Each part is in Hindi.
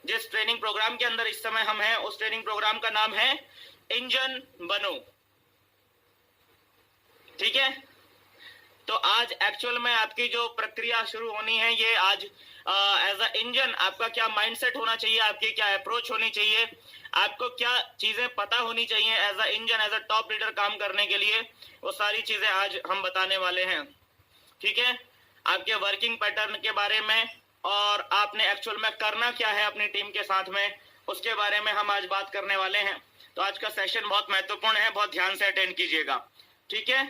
जिस ट्रेनिंग प्रोग्राम के अंदर इस समय हम हैं, उस ट्रेनिंग प्रोग्राम का नाम है इंजन बनो। ठीक है, तो आज एक्चुअल में आपकी जो प्रक्रिया शुरू होनी है, ये आज एज अ इंजन आपका क्या माइंडसेट होना चाहिए, आपकी क्या अप्रोच होनी चाहिए, आपको क्या चीजें पता होनी चाहिए as a engine, as a top leader काम करने के लिए, वो सारी चीजें आज हम बताने वाले हैं। ठीक है, आपके वर्किंग पैटर्न के बारे में और आपने एक्चुअल में करना क्या है अपनी टीम के साथ में, उसके बारे में हम आज बात करने वाले हैं। तो आज का सेशन बहुत महत्वपूर्ण है, बहुत ध्यान से अटेंड कीजिएगा। ठीक है,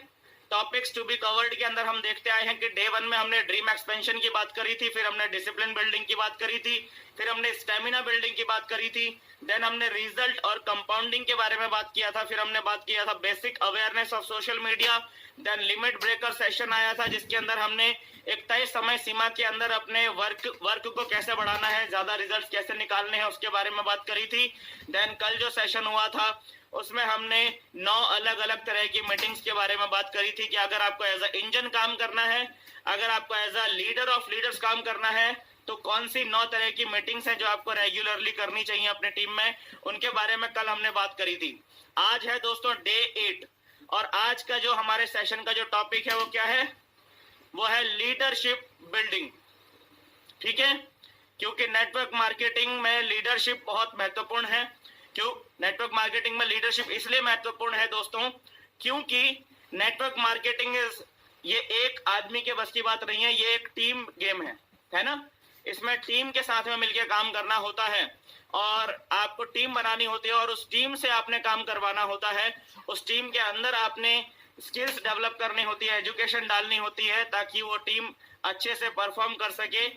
टॉपिक्स टू बी कवर्ड के अंदर हम देखते आए हैं कि डे 1 में हमने ड्रीम एक्सपेंशन की बात करी थी, फिर हमने डिसिप्लिन बिल्डिंग की बात करी थी, फिर हमने स्टेमिना बिल्डिंग की बात करी थी, देन हमने रिजल्ट और कंपाउंडिंग के बारे में बात किया था, फिर हमने बात किया था basic awareness of social media, then limit breaker session आया था जिसके अंदर हमने एक तय समय सीमा के अंदर अपने वर्क को कैसे बढ़ाना है, ज्यादा रिजल्ट कैसे निकालने हैं, उसके बारे में बात करी थी। देन कल जो सेशन हुआ था उसमें हमने 9 अलग अलग तरह की मीटिंग्स के बारे में बात करी थी कि अगर आपको एज अ इंजन काम करना है, अगर आपको as a leader of leaders काम करना है, तो कौन सी 9 तरह की मीटिंग्स हैं जो आपको रेगुलरली करनी चाहिए अपने टीम में, उनके बारे में कल हमने बात करी थी। आज है दोस्तों डे 8 और आज का जो हमारे सेशन का जो टॉपिक है वो क्या है, वो है लीडरशिप बिल्डिंग। ठीक है, क्योंकि नेटवर्क मार्केटिंग में लीडरशिप बहुत महत्वपूर्ण है। क्यों नेटवर्क मार्केटिंग में लीडरशिप इसलिए महत्वपूर्ण है दोस्तों, क्योंकि नेटवर्क मार्केटिंग ये एक आदमी के बस की बात नहीं है, ये एक टीम गेम है ना। इसमें टीम के साथ में मिलकर काम करना होता है और आपको टीम बनानी होती है और उस टीम से आपने काम करवाना होता है। उस टीम के अंदर आपने स्किल्स डेवलप करनी होती है, एजुकेशन डालनी होती है ताकि वो टीम अच्छे से परफॉर्म कर सके।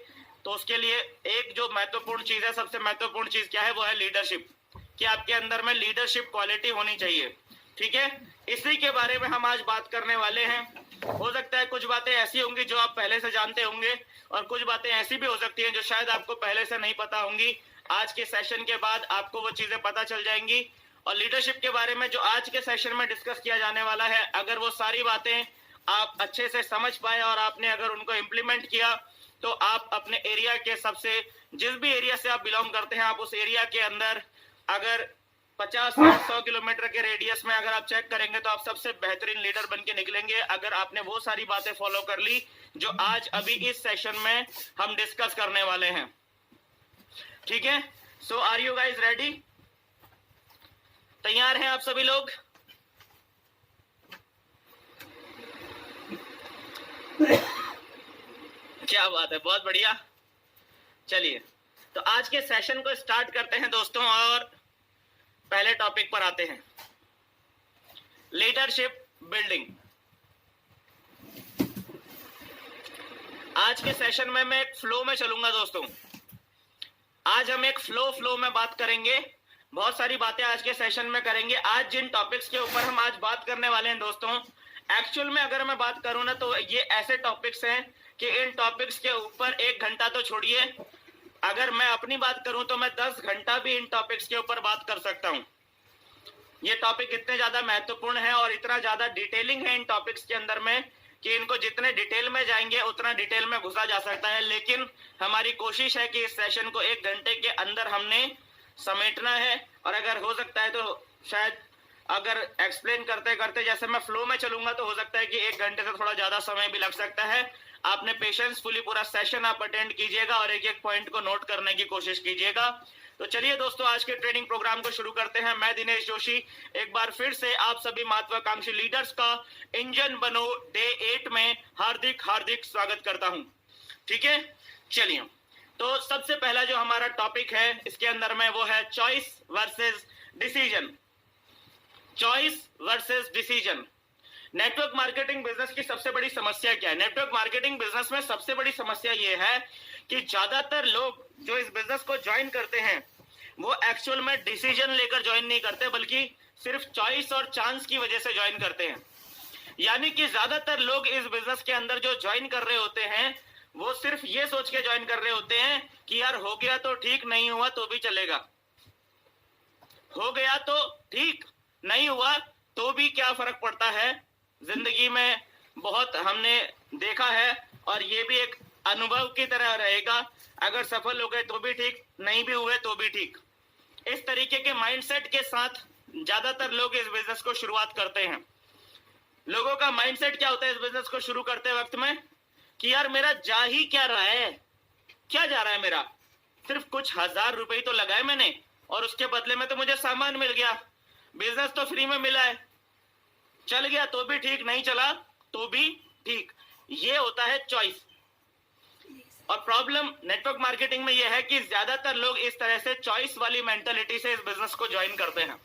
तो उसके लिए एक जो महत्वपूर्ण चीज है, सबसे महत्वपूर्ण चीज क्या है, वो है लीडरशिप, कि आपके अंदर में लीडरशिप क्वालिटी होनी चाहिए। ठीक है, इसी के बारे में हम आज बात करने वाले हैं। हो सकता है कुछ बातें ऐसी होंगी जो आप पहले से जानते होंगे और कुछ बातें ऐसी भी हो सकती हैं जो शायद आपको पहले से नहीं पता होंगी। आज के सेशन के बाद आपको वो चीजें पता चल जाएंगी और लीडरशिप के बारे में जो आज के सेशन में डिस्कस किया जाने वाला है, अगर वो सारी बातें आप अच्छे से समझ पाए और आपने अगर उनको इम्प्लीमेंट किया, तो आप अपने एरिया के सबसे, जिस भी एरिया से आप बिलोंग करते हैं, आप उस एरिया के अंदर अगर 50 से 100 किलोमीटर के रेडियस में अगर आप चेक करेंगे तो आप सबसे बेहतरीन लीडर बन के निकलेंगे, अगर आपने वो सारी बातें फॉलो कर ली जो आज अभी इस सेशन में हम डिस्कस करने वाले हैं। ठीक है, सो आर यू गाइज रेडी? तैयार हैं आप सभी लोग? क्या बात है, बहुत बढ़िया। चलिए, तो आज के सेशन को स्टार्ट करते हैं दोस्तों और पहले टॉपिक पर आते हैं, लीडरशिप बिल्डिंग। आज के सेशन में मैं एक फ्लो में चलूंगा दोस्तों। आज हम एक फ्लो में बात करेंगे, बहुत सारी बातें आज के सेशन में करेंगे। आज जिन टॉपिक्स के ऊपर हम आज बात करने वाले हैं दोस्तों, एक्चुअल में अगर मैं बात करूं ना तो ये ऐसे टॉपिक्स हैं कि इन टॉपिक्स के ऊपर 1 घंटा तो छोड़िए, अगर मैं अपनी बात करूं तो मैं 10 घंटा भी इन टॉपिक्स के ऊपर बात कर सकता हूं। ये टॉपिक इतने ज्यादा महत्वपूर्ण है और इतना ज्यादा डिटेलिंग है इन टॉपिक्स के अंदर में कि इनको जितने डिटेल में जाएंगे उतना डिटेल में घुसा जा सकता है। लेकिन हमारी कोशिश है कि इस सेशन को 1 घंटे के अंदर हमने समेटना है और अगर हो सकता है तो शायद अगर एक्सप्लेन करते करते जैसे मैं फ्लो में चलूंगा तो हो सकता है कि 1 घंटे से थोड़ा ज्यादा समय भी लग सकता है। आपने पेशेंसफुली पूरा सेशन आप अटेंड कीजिएगा और एक एक पॉइंट को नोट करने की कोशिश कीजिएगा। तो चलिए दोस्तों, आज के ट्रेनिंग प्रोग्राम को शुरू करते हैं। मैं दिनेश जोशी एक बार फिर से आप सभी महत्वाकांक्षी लीडर्स का इंजन बनो डे 8 में हार्दिक हार्दिक स्वागत करता हूं। ठीक है, चलिए, तो सबसे पहला जो हमारा टॉपिक है इसके अंदर में वो है choice versus decision. Choice versus decision. Network marketing business की सबसे बड़ी समस्या क्या है? नेटवर्क मार्केटिंग बिजनेस में सबसे बड़ी समस्या यह है कि ज्यादातर लोग जो इस बिजनेस को ज्वाइन करते हैं वो एक्चुअल में डिसीजन लेकर ज्वाइन नहीं करते, बल्कि सिर्फ चॉइस और चांस की वजह से ज्वाइन करते हैं। यानी कि ज्यादातर लोग इस बिजनेस के अंदर जो ज्वाइन कर रहे होते हैं वो सिर्फ ये सोच के ज्वाइन कर रहे होते हैं कि यार हो गया तो ठीक, नहीं हुआ तो भी चलेगा, हो गया तो ठीक, नहीं हुआ तो भी क्या फर्क पड़ता है। जिंदगी में बहुत हमने देखा है और ये भी एक अनुभव की तरह रहेगा। अगर सफल हो गए तो भी ठीक, नहीं भी हुए तो भी ठीक। इस तरीके के माइंडसेट के साथ ज्यादातर लोग इस बिजनेस को शुरुआत करते हैं। लोगों का माइंडसेट क्या होता है इस बिजनेस को शुरू करते वक्त में कि यार मेरा जा ही क्या रहा है, क्या जा रहा है मेरा, सिर्फ कुछ 1000 रुपए तो लगाए मैंने और उसके बदले में तो मुझे सामान मिल गया, बिजनेस तो फ्री में मिला है, चल गया तो भी ठीक, नहीं चला तो भी ठीक। ये होता है चॉइस। और प्रॉब्लम नेटवर्क मार्केटिंग में यह है कि ज्यादातर लोग इस तरह से चॉइस वाली मेंटालिटी से इस बिजनेस को ज्वाइन करते हैं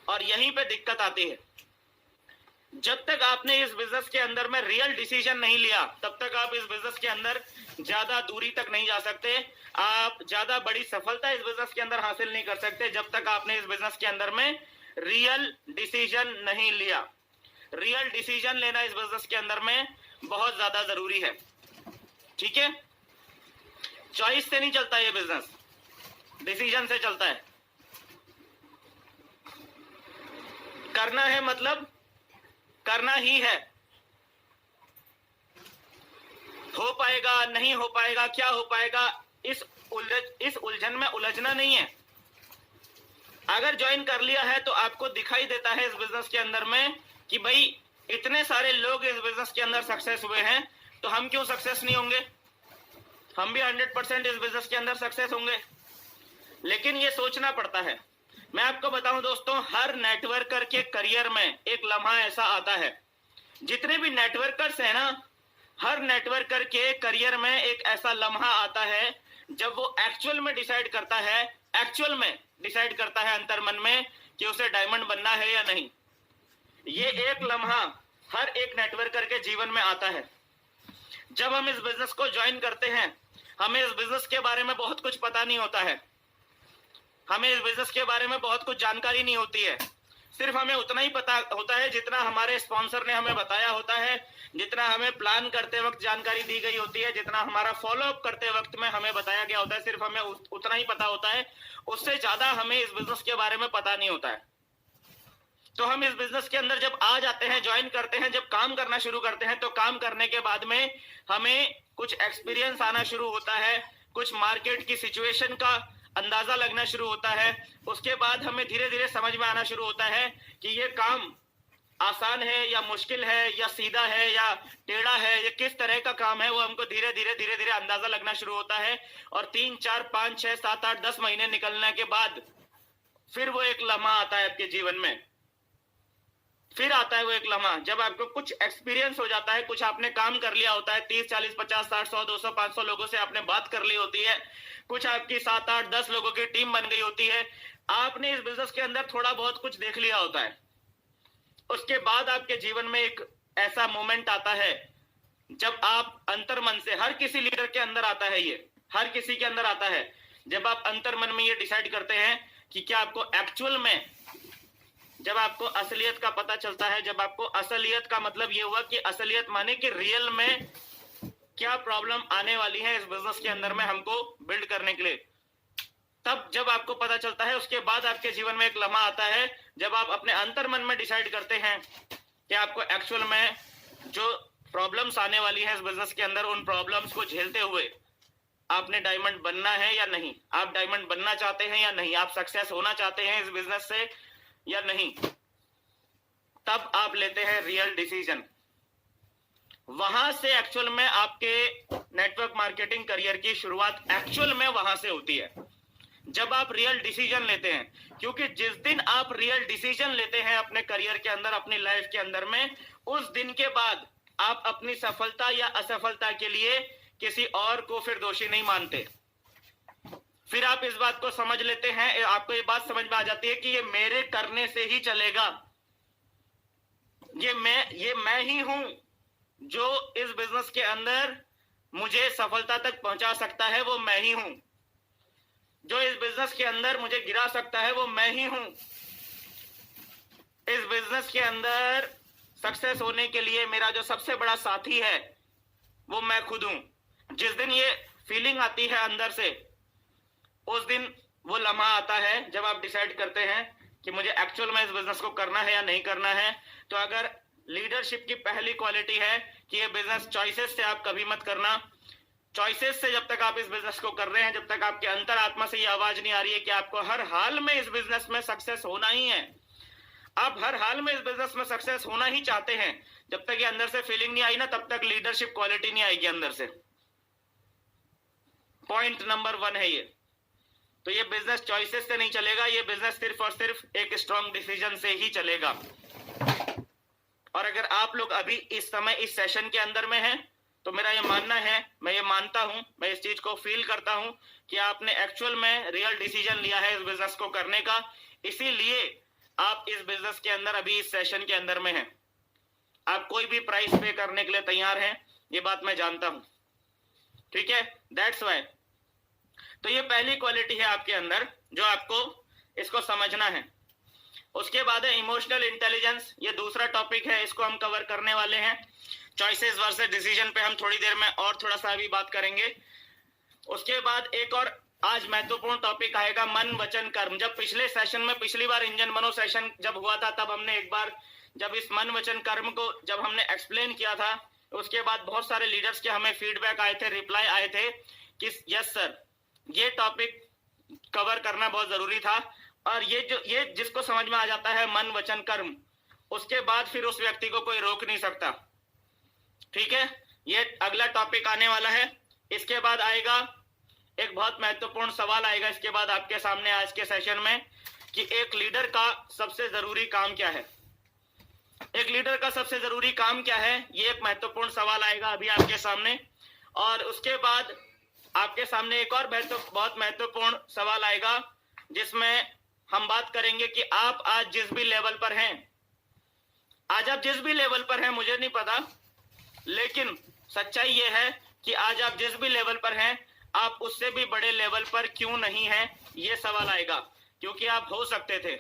और यहीं पे दिक्कत आती है। जब तक आपने इस बिजनेस के अंदर में रियल डिसीजन नहीं लिया तब तक आप इस बिजनेस के अंदर ज्यादा दूरी तक नहीं जा सकते, आप ज्यादा बड़ी सफलता इस बिजनेस के अंदर हासिल नहीं कर सकते जब तक आपने इस बिजनेस के अंदर में रियल डिसीजन नहीं लिया। रियल डिसीजन लेना इस बिजनेस के अंदर में बहुत ज्यादा जरूरी है, ठीक है। चॉइस से नहीं चलता ये बिजनेस, डिसीजन से चलता है। करना है मतलब करना ही है, हो पाएगा नहीं हो पाएगा क्या हो पाएगा इस उलझन में उलझना नहीं है। अगर ज्वाइन कर लिया है तो आपको दिखाई देता है इस बिजनेस के अंदर में कि भाई इतने सारे लोग इस बिजनेस के अंदर सक्सेस हुए हैं तो हम क्यों सक्सेस नहीं होंगे, हम भी 100% इस बिजनेस के अंदर सक्सेस होंगे। लेकिन ये सोचना पड़ता है। मैं आपको बताऊं दोस्तों, हर नेटवर्कर के करियर में एक लम्हा ऐसा आता है, जितने भी नेटवर्कर्स हैं ना, हर नेटवर्कर के करियर में एक ऐसा लम्हा आता है जब वो एक्चुअल में डिसाइड करता है अंतर्मन में कि उसे डायमंड बनना है या नहीं। ये एक लम्हा हर एक नेटवर्कर के जीवन में आता है। जब हम इस बिजनेस को ज्वाइन करते हैं, हमें इस बिजनेस के बारे में बहुत कुछ पता नहीं होता है, हमें इस बिजनेस के बारे में बहुत कुछ जानकारी नहीं होती है। सिर्फ हमें उतना ही पता होता है जितना हमारे स्पॉन्सर ने हमें बताया होता है, जितना हमें प्लान करते वक्त जानकारी दी गई होती है, जितना हमारा फॉलो अप करते वक्त में हमें बताया गया होता है, सिर्फ हमें उतना ही पता होता है। उससे ज्यादा हमें इस बिजनेस के बारे में पता नहीं होता है। तो हम इस बिजनेस के अंदर जब आ जाते हैं, ज्वाइन करते हैं, जब काम करना शुरू करते हैं, तो काम करने के बाद में हमें कुछ एक्सपीरियंस आना शुरू होता है, कुछ मार्केट की सिचुएशन का अंदाजा लगना शुरू होता है। उसके बाद हमें धीरे धीरे समझ में आना शुरू होता है कि ये काम आसान है या मुश्किल है या सीधा है या टेढ़ा है, ये किस तरह का काम है, वो हमको धीरे धीरे अंदाजा लगना शुरू होता है। और 3, 4, 5, 6, 7, 8, 10 महीने निकलने के बाद फिर वो एक लम्हा आता है आपके जीवन में, फिर आता है वो एक लम्हा जब आपको कुछ एक्सपीरियंस हो जाता है, कुछ आपने काम कर लिया होता है, 30, 40, 50, 60, 100, 200, 500 लोगों से आपने बात कर ली होती है, कुछ आपकी 7, 8, 10 लोगों की टीम बन गई होती है, आपने इस बिजनेस के अंदर थोड़ा बहुत कुछ देख लिया होता है। उसके बाद आपके जीवन में एक ऐसा मोमेंट आता है जब आप अंतर्मन से, हर किसी लीडर के अंदर आता है, ये हर किसी के अंदर आता है, जब आप अंतर्मन में ये डिसाइड करते हैं कि क्या आपको एक्चुअल में, जब आपको असलियत का पता चलता है, जब आपको असलियत का मतलब ये हुआ कि असलियत माने कि रियल में क्या प्रॉब्लम आने वाली है इस बिजनेस के अंदर में हमको बिल्ड करने के लिए, तब जब आपको पता चलता है, उसके बाद आपके जीवन में एक लम्हा आता है जब आप अपने अंतर्मन में डिसाइड करते हैं कि आपको एक्चुअल में जो प्रॉब्लम्स आने वाली है इस बिजनेस के अंदर, उन प्रॉब्लम्स को झेलते हुए आपने डायमंड बनना है या नहीं, आप डायमंड बनना चाहते हैं या नहीं, आप सक्सेस होना चाहते हैं इस बिजनेस से या नहीं, तब आप लेते हैं रियल डिसीजन। वहां से एक्चुअल में आपके नेटवर्क मार्केटिंग करियर की शुरुआत एक्चुअल में वहां से होती है, जब आप रियल डिसीजन लेते हैं। क्योंकि जिस दिन आप रियल डिसीजन लेते हैं अपने करियर के अंदर, अपनी लाइफ के अंदर में, उस दिन के बाद आप अपनी सफलता या असफलता के लिए किसी और को फिर दोषी नहीं मानते। फिर आप इस बात को समझ लेते हैं, आपको ये बात समझ में आ जाती है कि ये मेरे करने से ही चलेगा, ये मैं ही हूं जो इस बिजनेस के अंदर मुझे सफलता तक पहुंचा सकता है, वो मैं ही हूं, जो इस बिजनेस के अंदर मुझे गिरा सकता है वो मैं ही हूं। इस बिजनेस के अंदर सक्सेस होने के लिए मेरा जो सबसे बड़ा साथी है वो मैं खुद हूं। जिस दिन ये फीलिंग आती है अंदर से, उस दिन वो लम्हा आता है जब आप डिसाइड करते हैं कि मुझे एक्चुअल में इस बिजनेस को करना है या नहीं करना है। तो अगर लीडरशिप की पहली क्वालिटी है कि ये बिजनेस चॉइसेस से आप कभी मत करना, चॉइसेस से जब तक आप इस बिजनेस को कर रहे हैं, जब तक आपके अंतरात्मा से ये आवाज नहीं आ रही है कि आपको हर हाल में इस बिजनेस में सक्सेस होना ही है, आप हर हाल में इस बिजनेस में सक्सेस होना ही चाहते हैं, जब तक ये अंदर से फीलिंग नहीं आई ना, तब तक लीडरशिप क्वालिटी नहीं आएगी अंदर से। पॉइंट नंबर 1 है ये। तो ये बिजनेस चॉइसेस से नहीं चलेगा, ये बिजनेस सिर्फ और सिर्फ एक स्ट्रॉन्ग डिसीजन से ही चलेगा। और अगर आप लोग अभी इस समय इस सेशन के अंदर में हैं, तो मेरा ये मानना है, मैं ये मानता हूं, मैं इस चीज को फील करता हूं कि आपने एक्चुअल में रियल डिसीजन लिया है इस बिजनेस को करने का, इसीलिए आप इस बिजनेस के अंदर अभी इस सेशन के अंदर में हैं। आप कोई भी प्राइस पे करने के लिए तैयार हैं, ये बात मैं जानता हूं, ठीक है, दैट्स वाई। तो ये पहली क्वालिटी है आपके अंदर जो आपको इसको समझना है। उसके बाद है इमोशनल इंटेलिजेंस, ये दूसरा टॉपिक है, इसको हम कवर करने वाले हैं। चॉइसेस वर्सेस डिसीजन पे हम थोड़ी देर में और थोड़ा सा अभी बात करेंगे। उसके बाद एक और आज महत्वपूर्ण टॉपिक आएगा, मन वचन कर्म। जब पिछले सेशन में, पिछली बार इंजन मनो सेशन जब हुआ था, तब हमने एक बार जब इस मन वचन कर्म को जब हमने एक्सप्लेन किया था, उसके बाद बहुत सारे लीडर्स के हमें फीडबैक आए थे, रिप्लाई आए थे कि यस सर, ये टॉपिक कवर करना बहुत जरूरी था। और ये जिसको समझ में आ जाता है मन वचन कर्म, उसके बाद फिर उस व्यक्ति को कोई रोक नहीं सकता, ठीक है। ये अगला टॉपिक आने वाला है। इसके बाद आएगा एक बहुत महत्वपूर्ण सवाल आएगा इसके बाद आपके सामने आज के सेशन में, कि एक लीडर का सबसे जरूरी काम क्या है। एक लीडर का सबसे जरूरी काम क्या है, ये एक महत्वपूर्ण सवाल आएगा अभी आपके सामने। और उसके बाद आपके सामने एक और बहुत महत्वपूर्ण सवाल आएगा, जिसमें हम बात करेंगे कि आप आज जिस भी लेवल पर हैं, आज आप जिस भी लेवल पर हैं, मुझे नहीं पता, लेकिन सच्चाई ये है कि आज आप जिस भी लेवल पर हैं, आप उससे भी बड़े लेवल पर क्यों नहीं हैं, ये सवाल आएगा। क्योंकि आप हो सकते थे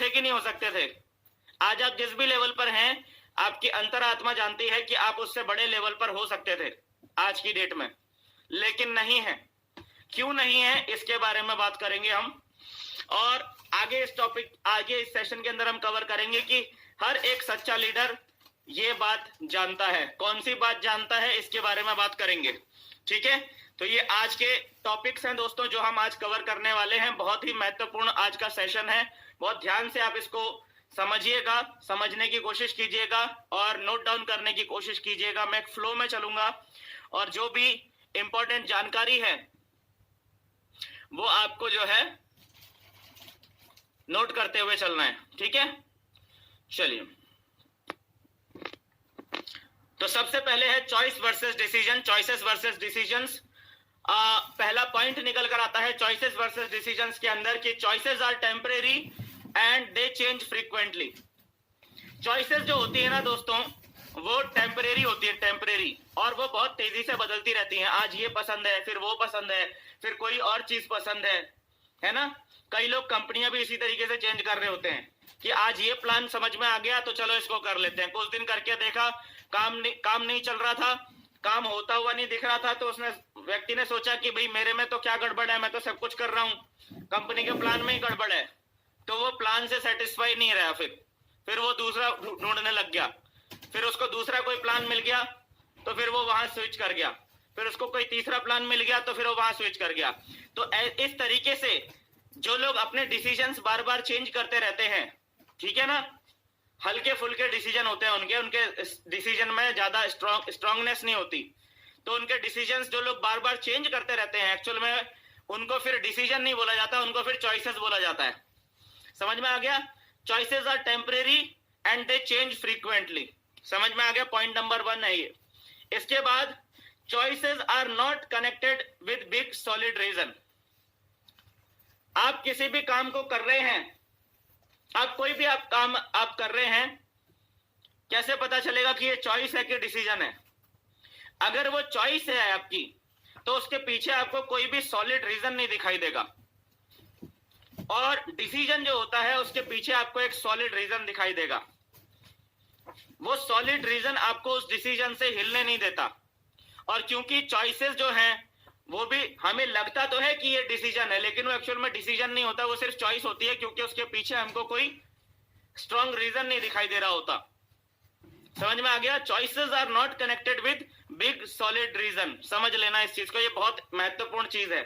कि नहीं हो सकते थे। आज आप जिस भी लेवल पर हैं, आपकी अंतरात्मा जानती है कि आप उससे बड़े लेवल पर हो सकते थे आज की डेट में, लेकिन नहीं है। क्यों नहीं है, इसके बारे में बात करेंगे हम। और आगे इस सेशन के अंदर हम कवर करेंगे कि हर एक सच्चा लीडर ये बात जानता है। कौन सी बात जानता है, इसके बारे में बात करेंगे, ठीक है। तो ये आज के टॉपिक्स हैं दोस्तों, जो हम आज कवर करने वाले हैं। बहुत ही महत्वपूर्ण आज का सेशन है, बहुत ध्यान से आप इसको समझिएगा, समझने की कोशिश कीजिएगा और नोट डाउन करने की कोशिश कीजिएगा। मैं एक फ्लो में चलूंगा और जो भी इंपॉर्टेंट जानकारी है वो आपको जो है नोट करते हुए चलना है, ठीक है। चलिए, तो सबसे पहले है choice versus decision, choices versus decisions. पहला पॉइंट निकल कर आता है चॉइसेस वर्सेस डिसीजंस के अंदर कि choices are temporary and they change frequently. चॉइसेस जो होती है ना दोस्तों, वो टेम्परेरी होती है, टेम्परेरी, और वो बहुत तेजी से बदलती रहती हैं। आज ये पसंद है, फिर वो पसंद है, फिर कोई और चीज पसंद है ना। कई लोग कंपनियां भी इसी तरीके से चेंज कर रहे होते हैं कि आज ये प्लान समझ में आ गया तो चलो इसको कर लेते हैं। कुछ दिन करके देखा, काम नहीं चल रहा था, काम होता हुआ नहीं दिख रहा था, तो उसने व्यक्ति ने सोचा कि भाई मेरे में तो क्या गड़बड़ है, मैं तो सब कुछ कर रहा हूँ, कंपनी के प्लान में ही गड़बड़ है। तो वो प्लान से सेटिस्फाई नहीं रहा, फिर वो दूसरा ढूंढने लग गया, फिर उसको दूसरा कोई प्लान मिल गया तो फिर वो वहां स्विच कर गया, फिर उसको कोई तीसरा प्लान मिल गया तो फिर वो वहां स्विच कर गया। तो इस तरीके से जो लोग अपने डिसीजंस बार बार चेंज करते रहते हैं, ठीक है ना, हल्के फुल्के डिसीजन होते हैं उनके डिसीजन में ज्यादा स्ट्रांगनेस नहीं होती, तो उनके डिसीजंस जो लोग बार बार चेंज करते रहते हैं, एक्चुअल में उनको फिर डिसीजन नहीं बोला जाता, उनको फिर चॉइसेस बोला जाता है। समझ में आ गया? Choices are temporary and they change frequently. समझ में आ गया? पॉइंट नंबर 1 है ये। इसके बाद choices are not connected with big solid reason. आप किसी भी काम को कर रहे हैं, आप कोई भी काम कर रहे हैं, कैसे पता चलेगा कि ये चॉइस है कि डिसीजन है? अगर वो चॉइस है आपकी, तो उसके पीछे आपको कोई भी सॉलिड रीजन नहीं दिखाई देगा, और डिसीजन जो होता है उसके पीछे आपको एक सॉलिड रीजन दिखाई देगा। वो सॉलिड रीजन आपको उस डिसीजन से हिलने नहीं देता। और क्योंकि चॉइसेस जो हैं वो भी हमें लगता तो है कि ये डिसीजन है, लेकिन वो एक्चुअल में डिसीजन नहीं होता, वो सिर्फ चॉइस होती है, क्योंकि उसके पीछे हमको कोई स्ट्रॉन्ग रीजन नहीं दिखाई दे रहा होता। समझ में आ गया? Choices are not connected with big solid reason. समझ लेना इस चीज को, ये बहुत महत्वपूर्ण चीज है।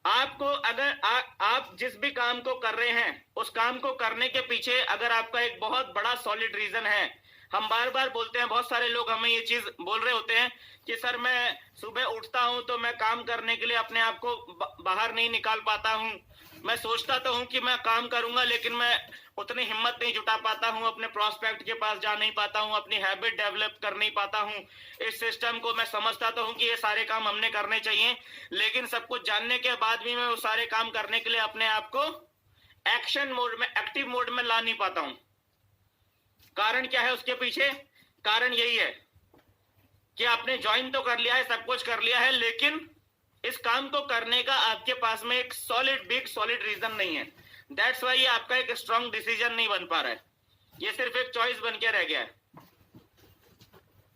आपको अगर आप जिस भी काम को कर रहे हैं, उस काम को करने के पीछे अगर आपका एक बहुत बड़ा सॉलिड रीजन है, हम बार बार बोलते हैं, बहुत सारे लोग हमें ये चीज बोल रहे होते हैं कि सर मैं सुबह उठता हूं तो मैं काम करने के लिए अपने आप को बाहर नहीं निकाल पाता हूं, मैं सोचता तो हूं कि मैं काम करूंगा लेकिन मैं उतनी हिम्मत नहीं जुटा पाता हूं, अपने प्रोस्पेक्ट के पास जा नहीं पाता हूं, अपनी हैबिट डेवलप कर नहीं पाता हूं, इस सिस्टम को मैं समझता तो हूं कि ये सारे काम हमने करने चाहिए, लेकिन सब कुछ जानने के बाद भी मैं वो सारे काम करने के लिए अपने आप को एक्शन मोड में, एक्टिव मोड में ला नहीं पाता हूं। कारण क्या है उसके पीछे? कारण यही है कि आपने ज्वाइन तो कर लिया है, सब कुछ कर लिया है, लेकिन इस काम को करने का आपके पास में एक सॉलिड, बिग सॉलिड रीजन नहीं है। दैट्स वाई ये आपका एक स्ट्रॉन्ग डिसीजन नहीं बन पा रहा है, ये सिर्फ एक चॉइस बन के रह गया है।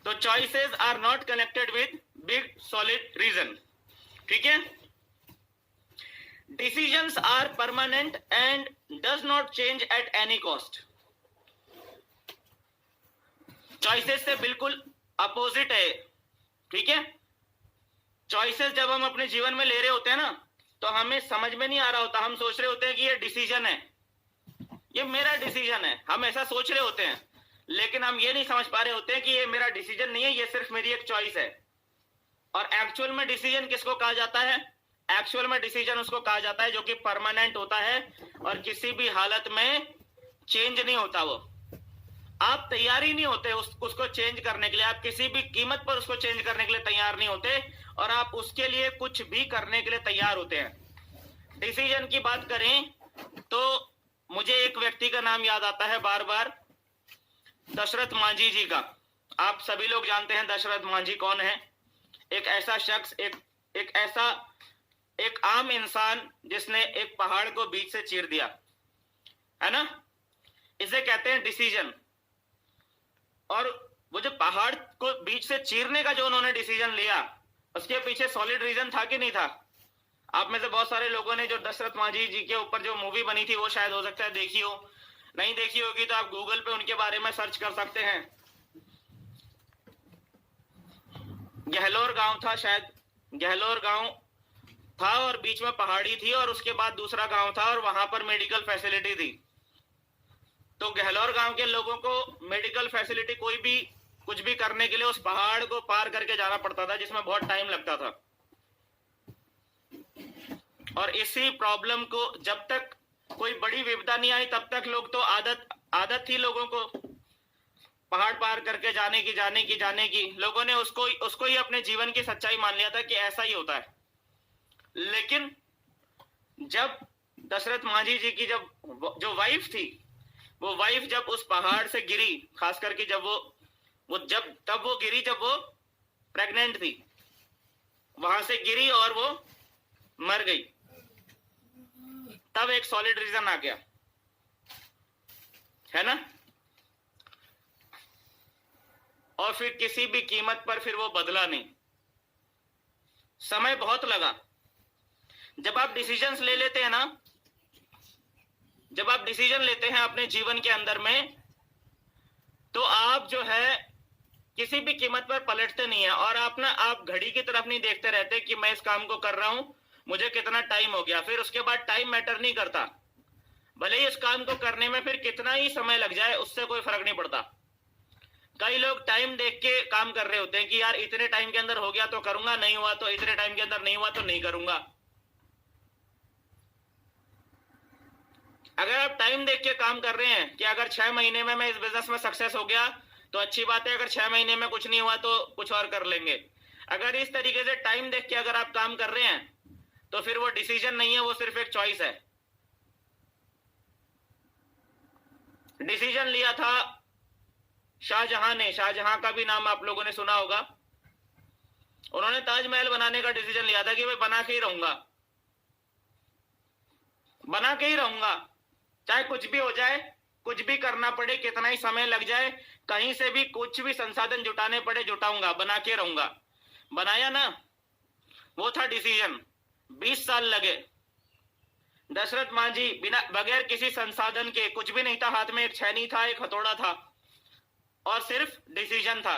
तो choices are not connected with big solid reason, ठीक है? Decisions are permanent and does not change at any cost. चॉइसेस से बिल्कुल अपोजिट है, ठीक है? चॉइसेस जब हम अपने जीवन में ले रहे होते हैं ना, तो हमें समझ में नहीं आ रहा होता, हम सोच रहे होते हैं कि ये डिसीजन है, ये मेरा डिसीजन है, हम ऐसा सोच रहे होते हैं, लेकिन हम ये नहीं समझ पा रहे होते हैं कि ये मेरा डिसीजन नहीं है, ये सिर्फ मेरी एक चॉइस है। और एक्चुअल में डिसीजन किसको कहा जाता है? एक्चुअल में डिसीजन उसको कहा जाता है जो कि परमानेंट होता है और किसी भी हालत में चेंज नहीं होता। वो आप तैयार ही नहीं होते उसको चेंज करने के लिए, आप किसी भी कीमत पर उसको चेंज करने के लिए तैयार नहीं होते, और आप उसके लिए कुछ भी करने के लिए तैयार होते हैं। डिसीजन की बात करें तो मुझे एक व्यक्ति का नाम याद आता है बार बार, दशरथ मांझी जी का। आप सभी लोग जानते हैं दशरथ मांझी कौन है। एक ऐसा शख्स, एक आम इंसान जिसने एक पहाड़ को बीच से चीर दिया, है ना? इसे कहते हैं डिसीजन। और वो जो पहाड़ को बीच से चीरने का जो उन्होंने डिसीजन लिया, उसके पीछे सॉलिड रीजन था कि नहीं था? आप में से बहुत सारे लोगों ने जो दशरथ मांझी जी के ऊपर जो मूवी बनी थी वो शायद हो सकता है देखी हो, नहीं देखी होगी तो आप गूगल पे उनके बारे में सर्च कर सकते हैं। गहलोर गांव था, शायद गहलोर गांव था और बीच में पहाड़ी थी और उसके बाद दूसरा गांव था और वहां पर मेडिकल फैसिलिटी थी। तो गहलोर गांव के लोगों को मेडिकल फैसिलिटी, कोई भी कुछ भी करने के लिए उस पहाड़ को पार करके जाना पड़ता था, जिसमें बहुत टाइम लगता था। और इसी प्रॉब्लम को जब तक कोई बड़ी विपदा नहीं आई तब तक लोग तो आदत थी लोगों को पहाड़ पार करके जाने की। लोगों ने उसको ही अपने जीवन की सच्चाई मान लिया था कि ऐसा ही होता है। लेकिन जब दशरथ मांझी जी की जो वाइफ थी, वो वाइफ जब उस पहाड़ से गिरी, खास करके जब वो गिरी जब वो प्रेग्नेंट थी, वहां से गिरी और वो मर गई, तब एक सॉलिड रीजन आ गया, है ना? और फिर किसी भी कीमत पर फिर वो बदला नहीं। समय बहुत लगा। जब आप डिसीजंस ले लेते हैं ना, जब आप डिसीजन लेते हैं अपने जीवन के अंदर में, तो आप जो है किसी भी कीमत पर पलटते नहीं है, और आप घड़ी की तरफ नहीं देखते रहते कि मैं इस काम को कर रहा हूं, मुझे कितना टाइम हो गया। फिर उसके बाद टाइम मैटर नहीं करता, भले ही इस काम को करने में फिर कितना ही समय लग जाए, उससे कोई फर्क नहीं पड़ता। कई लोग टाइम देख के काम कर रहे होते हैं कि यार इतने टाइम के अंदर हो गया तो करूंगा, नहीं हुआ तो इतने टाइम के अंदर नहीं हुआ तो नहीं करूंगा। अगर आप टाइम देख के काम कर रहे हैं कि अगर 6 महीने में मैं इस बिजनेस में सक्सेस हो गया तो अच्छी बात है, अगर 6 महीने में कुछ नहीं हुआ तो कुछ और कर लेंगे। अगर इस तरीके से टाइम देख के अगर आप काम कर रहे हैं तो फिर वो डिसीजन नहीं है, वो सिर्फ एक चॉइस है। डिसीजन लिया था शाहजहां ने, शाहजहां का भी नाम आप लोगों ने सुना होगा। उन्होंने ताजमहल बनाने का डिसीजन लिया था कि भाई बना के ही रहूंगा, चाहे कुछ भी हो जाए, कुछ भी करना पड़े, कितना ही समय लग जाए, कहीं से भी कुछ भी संसाधन जुटाने पड़े जुटाऊंगा, बना के रहूंगा। बनाया ना, वो था डिसीजन। 20 साल लगे। दशरथ मांझी बगैर किसी संसाधन के, कुछ भी नहीं था हाथ में, एक छैनी था, एक हथौड़ा था, और सिर्फ डिसीजन था।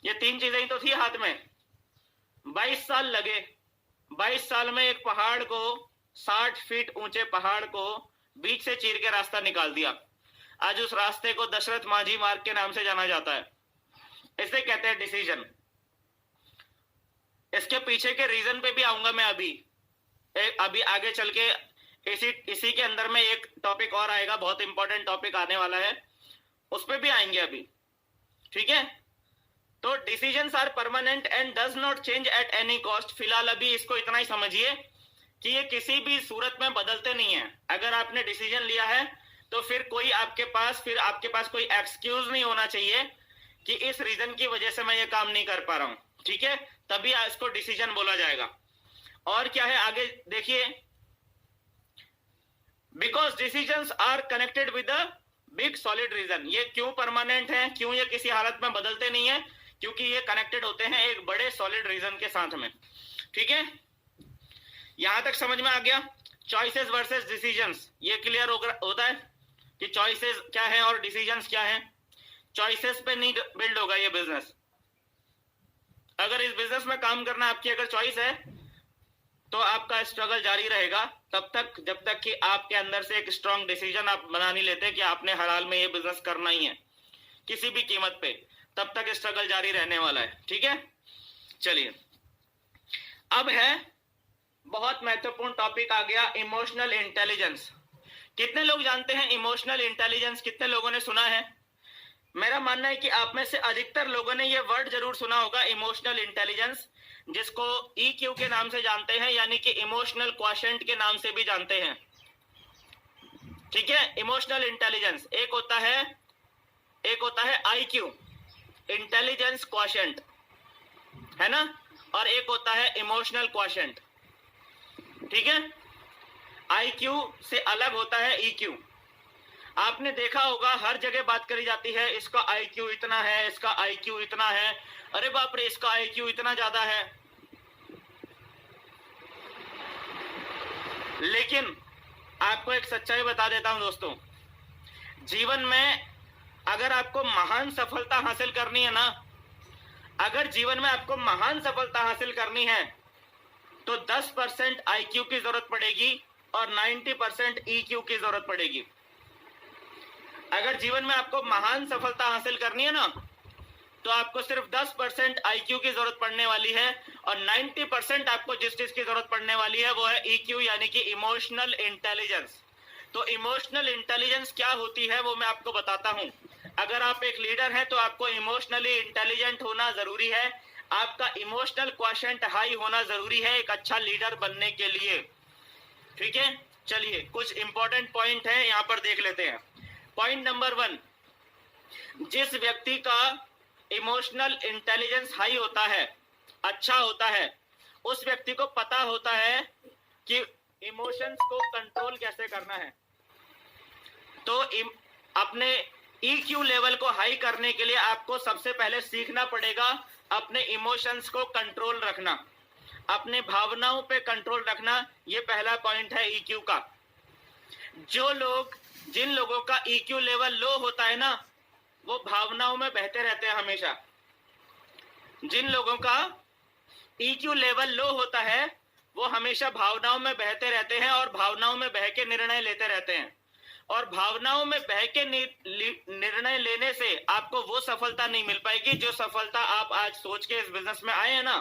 ये तीन चीजें ही तो थी हाथ में। 22 साल लगे। 22 साल में एक पहाड़ को, 60 फीट ऊंचे पहाड़ को बीच से चीर के रास्ता निकाल दिया। आज उस रास्ते को दशरथ माझी मार्ग के नाम से जाना जाता है। इसे कहते हैं डिसीजन। इसके पीछे के रीजन पे भी आऊंगा मैं अभी आगे चल के। इसी के अंदर में एक टॉपिक और आएगा, बहुत इंपॉर्टेंट टॉपिक आने वाला है, उस पे भी आएंगे अभी, ठीक है। तो decisions are permanent and does not change at any cost. फिलहाल अभी इसको इतना ही समझिए कि ये किसी भी सूरत में बदलते नहीं है। अगर आपने डिसीजन लिया है तो फिर आपके पास कोई एक्सक्यूज नहीं होना चाहिए कि इस रीजन की वजह से मैं ये काम नहीं कर पा रहा हूं, ठीक है। तभी इसको डिसीजन बोला जाएगा। और क्या है आगे देखिए, because decisions are connected with a big solid reason. ये क्यों परमानेंट है, क्यों ये किसी हालत में बदलते नहीं है, क्योंकि ये कनेक्टेड होते हैं एक बड़े सॉलिड रीजन के साथ में, ठीक है। यहां तक समझ में आ गया। चॉइसेस वर्सेस डिसीजंस, ये क्लियर होता है कि चॉइसेस क्या है और डिसीजंस क्या है। चॉइसेस पे नहीं बिल्ड होगा ये बिजनेस। अगर इस बिजनेस में काम करना आपकी अगर चॉइस है तो आपका स्ट्रगल जारी रहेगा तब तक जब तक कि आपके अंदर से एक स्ट्रांग डिसीजन आप बना नहीं लेते कि आपने हर हाल में ये बिजनेस करना ही है किसी भी कीमत पे, तब तक स्ट्रगल जारी रहने वाला है, ठीक है। चलिए अब है बहुत महत्वपूर्ण टॉपिक आ गया, इमोशनल इंटेलिजेंस। कितने लोग जानते हैं इमोशनल इंटेलिजेंस? कितने लोगों ने सुना है? मेरा मानना है कि आप में से अधिकतर लोगों ने ये वर्ड जरूर सुना होगा, इमोशनल इंटेलिजेंस, जिसको EQ के नाम से जानते हैं, यानी कि इमोशनल क्वोशिएंट के नाम से भी जानते हैं, ठीक है। इमोशनल इंटेलिजेंस एक होता है IQ, इंटेलिजेंस क्वोशिएंट, है ना, और एक होता है इमोशनल क्वोशिएंट, ठीक है। IQ से अलग होता है EQ। आपने देखा होगा हर जगह बात करी जाती है, इसका IQ इतना है, इसका IQ इतना है, अरे बाप रे इसका IQ इतना ज्यादा है। लेकिन आपको एक सच्चाई बता देता हूं दोस्तों, जीवन में अगर आपको महान सफलता हासिल करनी है ना, अगर जीवन में आपको महान सफलता हासिल करनी है तो 10% IQ की जरूरत पड़ेगी और 90% EQ की जरूरत पड़ेगी। अगर जीवन में आपको महान सफलता हासिल करनी है ना तो आपको सिर्फ 10% IQ की जरूरत पड़ने वाली है और 90% आपको जिस चीज की जरूरत पड़ने वाली है वो है EQ, यानी कि इमोशनल इंटेलिजेंस। तो इमोशनल इंटेलिजेंस क्या होती है वो मैं आपको बताता हूं। अगर आप एक लीडर हैं तो आपको इमोशनली इंटेलिजेंट होना जरूरी है, आपका इमोशनल क्वोशिएंट हाई होना जरूरी है एक अच्छा लीडर बनने के लिए, ठीक है। चलिए कुछ इंपॉर्टेंट पॉइंट है यहां पर देख लेते हैं। पॉइंट नंबर 1, जिस व्यक्ति का इमोशनल इंटेलिजेंस हाई होता है, अच्छा होता है, उस व्यक्ति को पता होता है कि इमोशंस को कंट्रोल कैसे करना है। तो अपने EQ लेवल को हाई करने के लिए आपको सबसे पहले सीखना पड़ेगा अपने इमोशंस को कंट्रोल रखना, अपने भावनाओं पे कंट्रोल रखना। ये पहला पॉइंट है EQ का। जिन लोगों का EQ लेवल लो होता है ना, वो भावनाओं में बहते रहते हैं हमेशा। जिन लोगों का EQ लेवल लो होता है वो हमेशा भावनाओं में बहते रहते हैं और भावनाओं में बह के निर्णय लेते रहते हैं। और भावनाओं में बह के निर्णय लेने से आपको वो सफलता नहीं मिल पाएगी जो सफलता आप आज सोच के इस बिजनेस में आए हैं ना,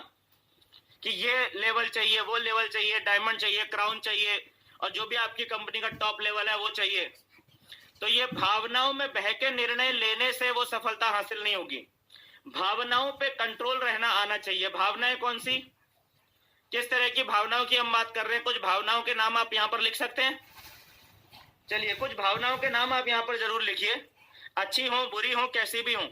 कि ये लेवल चाहिए, वो लेवल चाहिए, डायमंड चाहिए, क्राउन चाहिए, और जो भी आपकी कंपनी का टॉप लेवल है वो चाहिए। तो ये भावनाओं में बह के निर्णय लेने से वो सफलता हासिल नहीं होगी। भावनाओं पे कंट्रोल रहना आना चाहिए। भावनाएं कौन सी, किस तरह की भावनाओं की हम बात कर रहे हैं? कुछ भावनाओं के नाम आप यहाँ पर लिख सकते हैं। चलिए कुछ भावनाओं के नाम आप यहाँ पर जरूर लिखिए, अच्छी हो, बुरी हो, कैसी भी हो।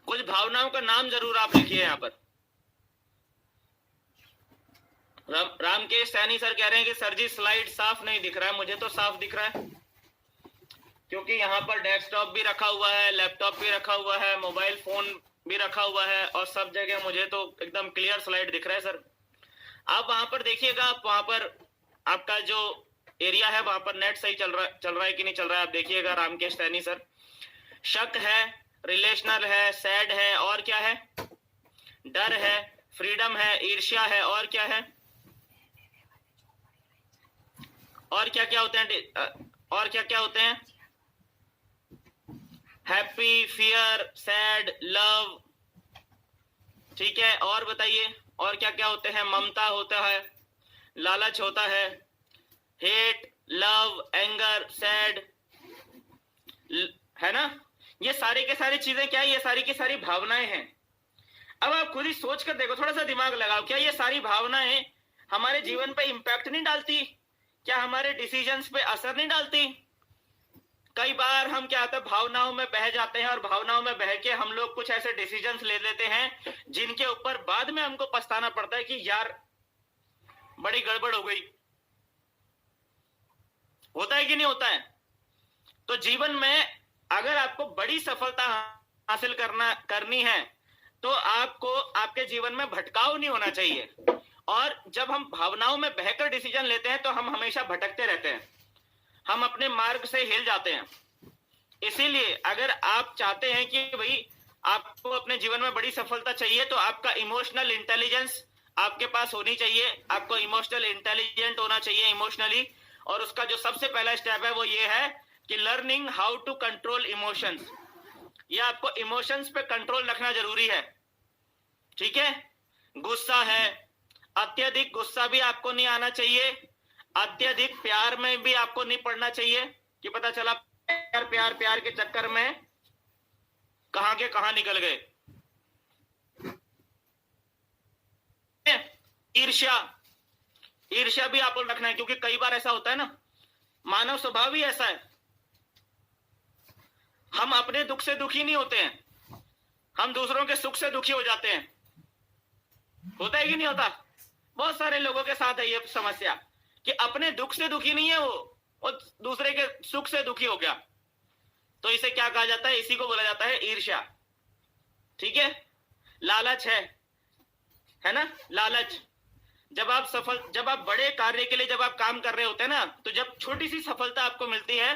कुछ भावनाओं का नाम जरूर आप लिखिए यहाँ पर। रामकेश सैनी सर कह रहे हैं कि सर जी स्लाइड साफ नहीं दिख रहा है। मुझे तो साफ दिख रहा है क्योंकि यहाँ पर डेस्कटॉप भी रखा हुआ है, लैपटॉप भी रखा हुआ है, मोबाइल फोन भी रखा हुआ है और सब जगह मुझे तो एकदम क्लियर स्लाइड दिख रहा है सर। आप वहां पर देखिएगा, आप वहां पर आपका जो एरिया है वहां पर नेट सही चल रहा है कि नहीं चल रहा है, आप देखिएगा रामकेश सैनी सर। शक है, रिलेशनल है, सैड है, और क्या है, डर है, फ्रीडम है, ईर्ष्या है, और क्या है, और क्या क्या होते हैं, और क्या क्या होते हैं, हैप्पी, फियर, सैड, लव, ठीक है। और बताइए और क्या क्या होते हैं, ममता होता है, लालच होता है, हेट, लव, एंगर, सैड, है ना। ये सारे के सारी चीजें क्या है, ये सारी की सारी भावनाएं हैं। अब आप खुद ही सोच कर देखो, थोड़ा सा दिमाग लगाओ, क्या ये सारी भावनाएं हमारे जीवन पे इंपैक्ट नहीं डालती? क्या हमारे डिसीजंस पे असर नहीं डालती? कई बार हम क्या होता है, भावनाओं में बह जाते हैं और भावनाओं में बह के हम लोग कुछ ऐसे डिसीजंस ले लेते हैं जिनके ऊपर बाद में हमको पछताना पड़ता है कि यार बड़ी गड़बड़ हो गई। होता है कि नहीं होता है? तो जीवन में अगर आपको बड़ी सफलता हासिल करनी है तो आपको आपके जीवन में भटकाव नहीं होना चाहिए। और जब हम भावनाओं में बहकर डिसीजन लेते हैं तो हम हमेशा भटकते रहते हैं, हम अपने मार्ग से हिल जाते हैं। इसीलिए अगर आप चाहते हैं कि भाई आपको अपने जीवन में बड़ी सफलता चाहिए तो आपका इमोशनल इंटेलिजेंस आपके पास होनी चाहिए, आपको इमोशनल इंटेलिजेंट होना चाहिए इमोशनली। और उसका जो सबसे पहला स्टेप है वो ये है कि learning how to control emotions. ये आपको इमोशंस पे कंट्रोल रखना जरूरी है, ठीक है। गुस्सा है, अत्यधिक गुस्सा भी आपको नहीं आना चाहिए, अत्यधिक प्यार में भी आपको नहीं पड़ना चाहिए कि पता चला प्यार प्यार प्यार के चक्कर में कहां के कहां निकल गए। ईर्ष्या, ईर्ष्या भी आपको रखना है, क्योंकि कई बार ऐसा होता है ना, मानव स्वभाव ही ऐसा है, हम अपने दुख से दुखी नहीं होते हैं, हम दूसरों के सुख से दुखी हो जाते हैं। होता है कि नहीं होता? बहुत सारे लोगों के साथ है ये समस्या कि अपने दुख से दुखी नहीं है वो दूसरे के सुख से दुखी हो गया। तो इसे क्या कहा जाता है? इसी को बोला जाता है ईर्ष्या, ठीक है। लालच है ना, लालच। जब आप बड़े कार्य के लिए जब आप काम कर रहे होते हैं ना, तो जब छोटी सी सफलता आपको मिलती है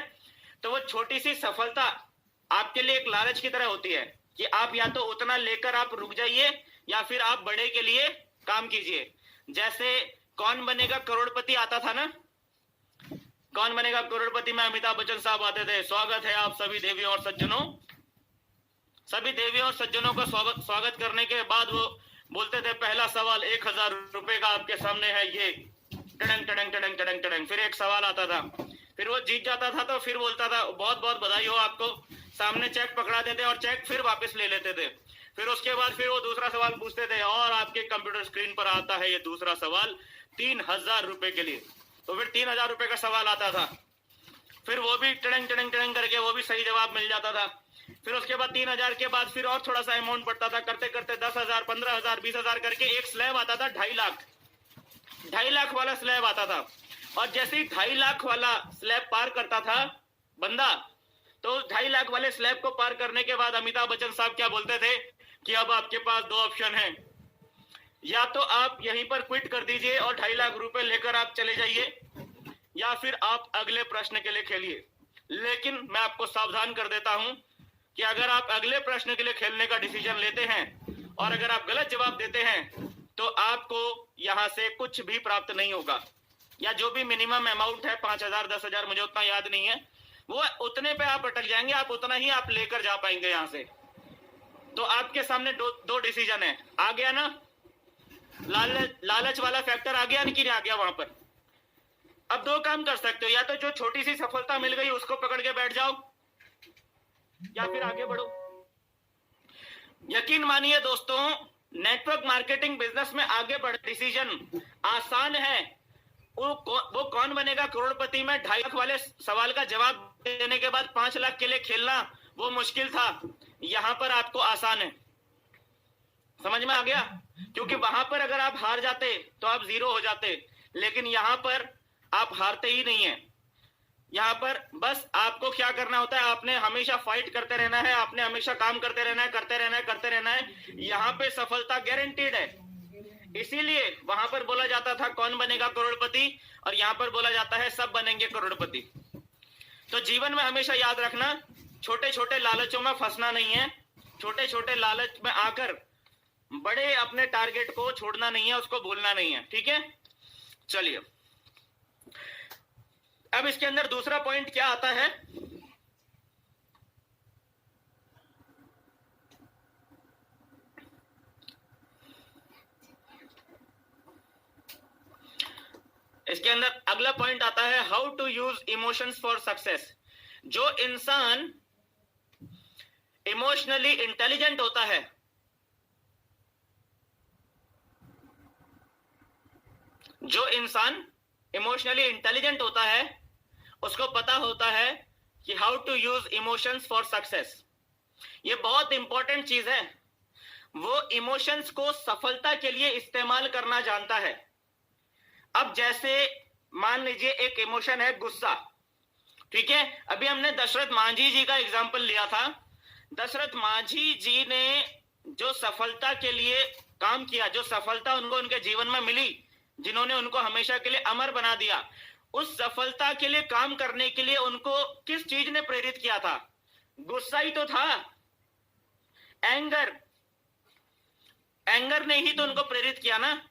तो वो छोटी सी सफलता आपके लिए एक लालच की तरह होती है कि आप या तो उतना लेकर आप रुक जाइए या फिर आप बड़े के लिए काम कीजिए। जैसे कौन बनेगा करोड़पति आता था ना, कौन बनेगा करोड़पति में अमिताभ बच्चन साहब आते थे। स्वागत है आप सभी देवियों और सज्जनों। सभी देवियों और सज्जनों का स्वागत करने के बाद वो बोलते थे पहला सवाल 1000 रुपए का आपके सामने है, ये टड़ंग टड़ंग टड़ंग टड़ंग टड़ंग। फिर एक सवाल आता था, फिर वो जीत जाता था तो फिर बोलता था बहुत बहुत बधाई हो आपको, सामने चेक पकड़ा देते और चेक फिर वापस ले लेते थे। फिर उसके बाद फिर वो दूसरा सवाल पूछते थे और आपके कंप्यूटर स्क्रीन पर आता है ये दूसरा सवाल 3000 रुपए के लिए। तो फिर 3000 रुपए का सवाल आता था, फिर वो भी टड़ंग टड़ंग टड़ंग करके वो भी सही जवाब मिल जाता था। फिर उसके बाद 3000 के बाद फिर और थोड़ा सा अमाउंट बढ़ता था, करते करते 10,000, 15,000, 20,000 करके एक स्लैब आता था 2.5 लाख। 2.5 लाख वाला स्लैब आता था। और जैसे ही 2.5 लाख वाला स्लैब पार करता था बंदा, तो 2.5 लाख वाले स्लैब को पार करने के बाद अमिताभ बच्चन साहब क्या बोलते थे कि अब आपके पास 2 ऑप्शन हैं, या तो आप यहीं पर क्विट कर दीजिए और 2.5 लाख रुपए लेकर आप चले जाइए, या फिर आप अगले प्रश्न के लिए खेलिए। लेकिन मैं आपको सावधान कर देता हूं कि अगर आप अगले प्रश्न के लिए खेलने का डिसीजन लेते हैं और अगर आप गलत जवाब देते हैं तो आपको यहां से कुछ भी प्राप्त नहीं होगा, या जो भी मिनिमम अमाउंट है 5,000, 10,000, मुझे उतना याद नहीं है, वो उतने पे आप अटक जाएंगे, आप उतना ही आप लेकर जा पाएंगे यहां से। तो आपके सामने दो डिसीजन है। आ गया ना लालच वाला फैक्टर? आ गया नहीं आ गया वहां पर? अब 2 काम कर सकते हो, या तो जो छोटी सी सफलता मिल गई उसको पकड़ के बैठ जाओ या फिर आगे बढ़ो। यकीन मानिए दोस्तों, नेटवर्क मार्केटिंग बिजनेस में आगे बढ़ डिसीजन आसान है। वो कौन बनेगा करोड़पति में 2.5 लाख वाले सवाल का जवाब देने के बाद 5 लाख के लिए खेलना वो मुश्किल था, यहां पर आपको आसान है। समझ में आ गया? क्योंकि वहां पर अगर आप हार जाते तो आप 0 हो जाते, लेकिन यहां पर आप हारते ही नहीं है। यहां पर बस आपको क्या करना होता है, आपने हमेशा फाइट करते रहना है, आपने हमेशा काम करते रहना है, करते रहना है, करते रहना है। यहां पे सफलता गारंटीड है। इसीलिए वहां पर बोला जाता था कौन बनेगा करोड़पति, और यहां पर बोला जाता है सब बनेंगे करोड़पति। तो जीवन में हमेशा याद रखना, छोटे छोटे लालचों में फंसना नहीं है, छोटे छोटे लालच में आकर बड़े अपने टारगेट को छोड़ना नहीं है, उसको भूलना नहीं है। ठीक है, चलिए अब इसके अंदर दूसरा पॉइंट क्या आता है, इसके अंदर अगला पॉइंट आता है how to use emotions for success. जो इंसान इमोशनली इंटेलिजेंट होता है, जो इंसान इमोशनली इंटेलिजेंट होता है उसको पता होता है कि how to use emotions for success. ये बहुत इंपॉर्टेंट चीज है। वो इमोशंस को सफलता के लिए इस्तेमाल करना जानता है। अब जैसे मान लीजिए एक इमोशन है गुस्सा, ठीक है। अभी हमने दशरथ मांझी जी का एग्जाम्पल लिया था। दशरथ मांझी जी ने जो सफलता के लिए काम किया, जो सफलता उनको उनके जीवन में मिली, जिन्होंने उनको हमेशा के लिए अमर बना दिया, उस सफलता के लिए काम करने के लिए उनको किस चीज ने प्रेरित किया था? गुस्सा ही तो था, एंगर ने ही तो उनको प्रेरित किया ना।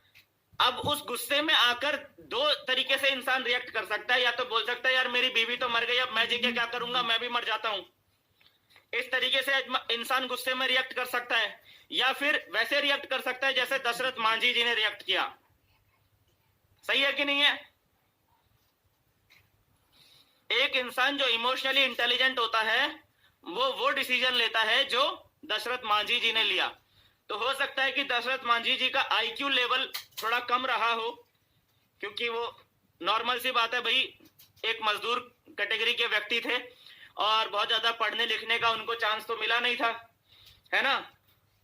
अब उस गुस्से में आकर दो तरीके से इंसान रिएक्ट कर सकता है। या तो बोल सकता है यार मेरी बीवी तो मर गई, अब मैं जी के क्या करूंगा, मैं भी मर जाता हूं। इस तरीके से इंसान गुस्से में रिएक्ट कर सकता है, या फिर वैसे रिएक्ट कर सकता है जैसे दशरथ मांझी जी ने रिएक्ट किया। सही है कि नहीं है? एक इंसान जो इमोशनली इंटेलिजेंट होता है वो डिसीजन लेता है जो दशरथ मांझी जी ने लिया। तो हो सकता है कि दशरथ मांझी जी का आईक्यू लेवल थोड़ा कम रहा हो, क्योंकि वो नॉर्मल सी बात है भाई, एक मजदूर कैटेगरी के व्यक्ति थे और बहुत ज्यादा पढ़ने लिखने का उनको चांस तो मिला नहीं था, है ना।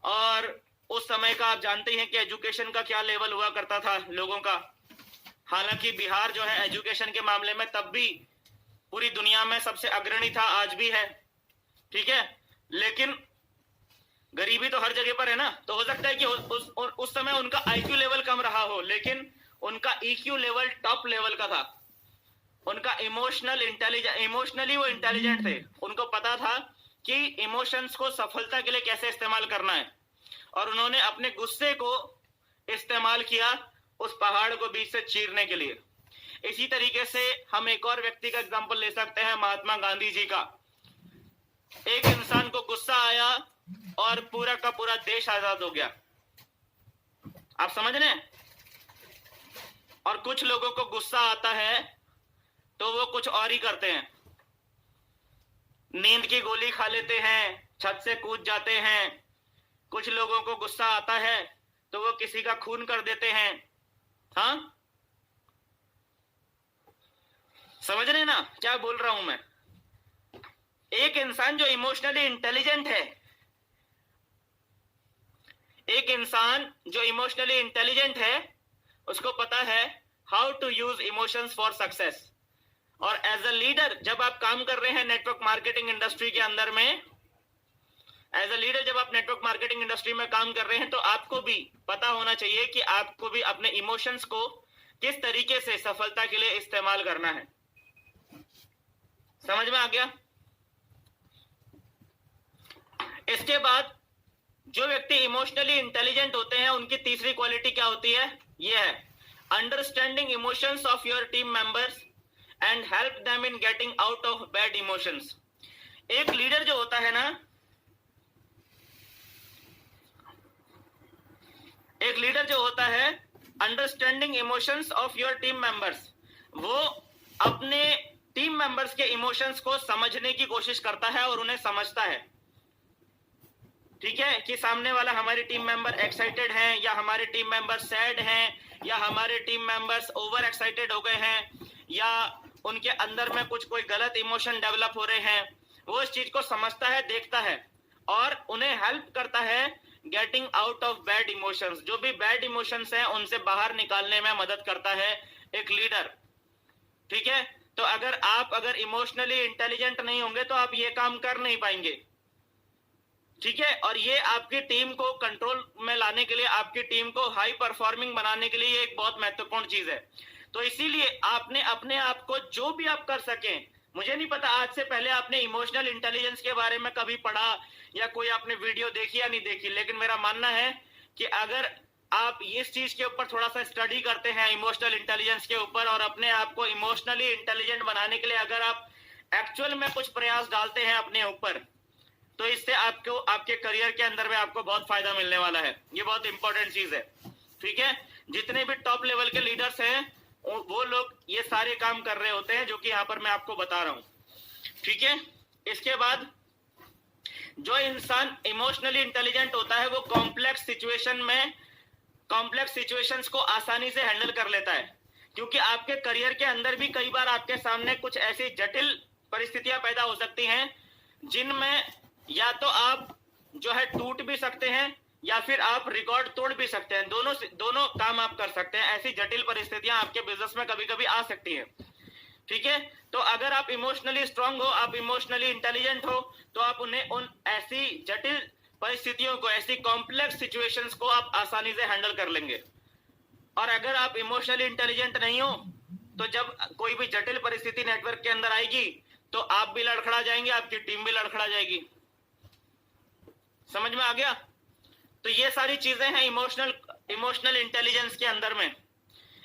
और उस समय का आप जानते हैं कि एजुकेशन का क्या लेवल हुआ करता था लोगों का। हालांकि बिहार जो है एजुकेशन के मामले में तब भी पूरी दुनिया में सबसे अग्रणी था, आज भी है, ठीक है। लेकिन गरीबी तो हर जगह पर है ना। तो हो सकता है कि उस समय उनका आईक्यू लेवल कम रहा हो, लेकिन उनका ईक्यू लेवल टॉप लेवल का था। उनका इमोशनली वो इंटेलिजेंट थे। उनको पता था कि इमोशंस को सफलता के लिए कैसे इस्तेमाल करना है, और उन्होंने अपने गुस्से को इस्तेमाल किया उस पहाड़ को बीच से चीरने के लिए। इसी तरीके से हम एक और व्यक्ति का एग्जांपल ले सकते हैं, महात्मा गांधी जी का। एक इंसान को गुस्सा आया और पूरा का पूरा देश आजाद हो गया। आप समझ रहे हैं? और कुछ लोगों को गुस्सा आता है तो वो कुछ और ही करते हैं, नींद की गोली खा लेते हैं, छत से कूद जाते हैं। कुछ लोगों को गुस्सा आता है तो वो किसी का खून कर देते हैं। हाँ, समझ रहे हैं ना क्या बोल रहा हूं मैं? एक इंसान जो इमोशनली इंटेलिजेंट है, एक इंसान जो इमोशनली इंटेलिजेंट है उसको पता है how to use emotions for success. और एज अ लीडर जब आप काम कर रहे हैं नेटवर्क मार्केटिंग इंडस्ट्री के अंदर में, एज अ लीडर जब आप नेटवर्क मार्केटिंग इंडस्ट्री में काम कर रहे हैं, तो आपको भी पता होना चाहिए कि आपको भी अपने इमोशंस को किस तरीके से सफलता के लिए इस्तेमाल करना है। समझ में आ गया? इसके बाद जो व्यक्ति इमोशनली इंटेलिजेंट होते हैं उनकी तीसरी क्वालिटी क्या होती है? यह है understanding emotions of your team members and help them in getting out of bad emotions. एक लीडर जो होता है ना, एक लीडर जो होता है understanding emotions of your team members, वो अपने टीम मेंबर्स के इमोशंस को समझने की कोशिश करता है और उन्हें समझता है। ठीक है, कि सामने वाला हमारे टीम मेंबर एक्साइटेड हैं, या हमारे टीम मेंबर सैड हैं, या हमारे टीम मेंबर्स ओवर एक्साइटेड हो गए हैं, या उनके अंदर में कोई गलत इमोशन डेवलप हो रहे हैं। वो इस चीज को समझता है, देखता है और उन्हें हेल्प करता है getting out of bad emotions. जो भी बैड इमोशंस हैं उनसे बाहर निकालने में मदद करता है एक लीडर। ठीक है, तो अगर इमोशनली इंटेलिजेंट नहीं होंगे तो आप ये काम कर नहीं पाएंगे। ठीक है। और ये आपकी टीम को कंट्रोल में लाने के लिए, आपकी टीम को हाई परफॉर्मिंग बनाने के लिए ये एक बहुत महत्वपूर्ण चीज है। तो इसीलिए आपने अपने आप को जो भी आप कर सकें, मुझे नहीं पता आज से पहले आपने इमोशनल इंटेलिजेंस के बारे में कभी पढ़ा या कोई आपने वीडियो देखी या नहीं देखी, लेकिन मेरा मानना है कि अगर आप इस चीज के ऊपर थोड़ा सा स्टडी करते हैं इमोशनल इंटेलिजेंस के ऊपर, और अपने आप को इमोशनली इंटेलिजेंट बनाने के लिए अगर आप एक्चुअल में कुछ प्रयास डालते हैं अपने ऊपर, तो इससे आपको आपके करियर के अंदर में आपको बहुत फायदा मिलने वाला है। ये बहुत इंपॉर्टेंट चीज है। ठीक है। जितने भी टॉप लेवल के लीडर्स हैं वो लोग ये सारे काम कर रहे होते हैं जो कि यहाँ पर मैं आपको बता रहा हूं। ठीक है। इसके बाद जो इंसान इमोशनली इंटेलिजेंट होता है वो कॉम्प्लेक्स सिचुएशंस को आसानी से हैंडल कर लेता है, क्योंकि आपके करियर के अंदर भी कई बार आपके सामने कुछ ऐसी जटिल परिस्थितियां पैदा हो सकती हैं जिनमें या तो आप जो है टूट भी सकते हैं या फिर आप रिकॉर्ड तोड़ भी सकते हैं। दोनों काम आप कर सकते हैं। ऐसी जटिल परिस्थितियां आपके बिजनेस में कभी कभी आ सकती हैं। ठीक है। तो अगर आप इमोशनली स्ट्रांग हो, आप इमोशनली इंटेलिजेंट हो, तो आप उन ऐसी जटिल परिस्थितियों को, ऐसी कॉम्प्लेक्स सिचुएशंस को आप आसानी से हैंडल कर लेंगे। और अगर आप इमोशनली इंटेलिजेंट नहीं हो तो जब कोई भी जटिल परिस्थिति नेटवर्क के अंदर आएगी तो आप भी लड़खड़ा जाएंगे, आपकी टीम भी लड़खड़ा जाएगी। समझ में आ गया? तो ये सारी चीजें हैं इमोशनल इंटेलिजेंस के अंदर में।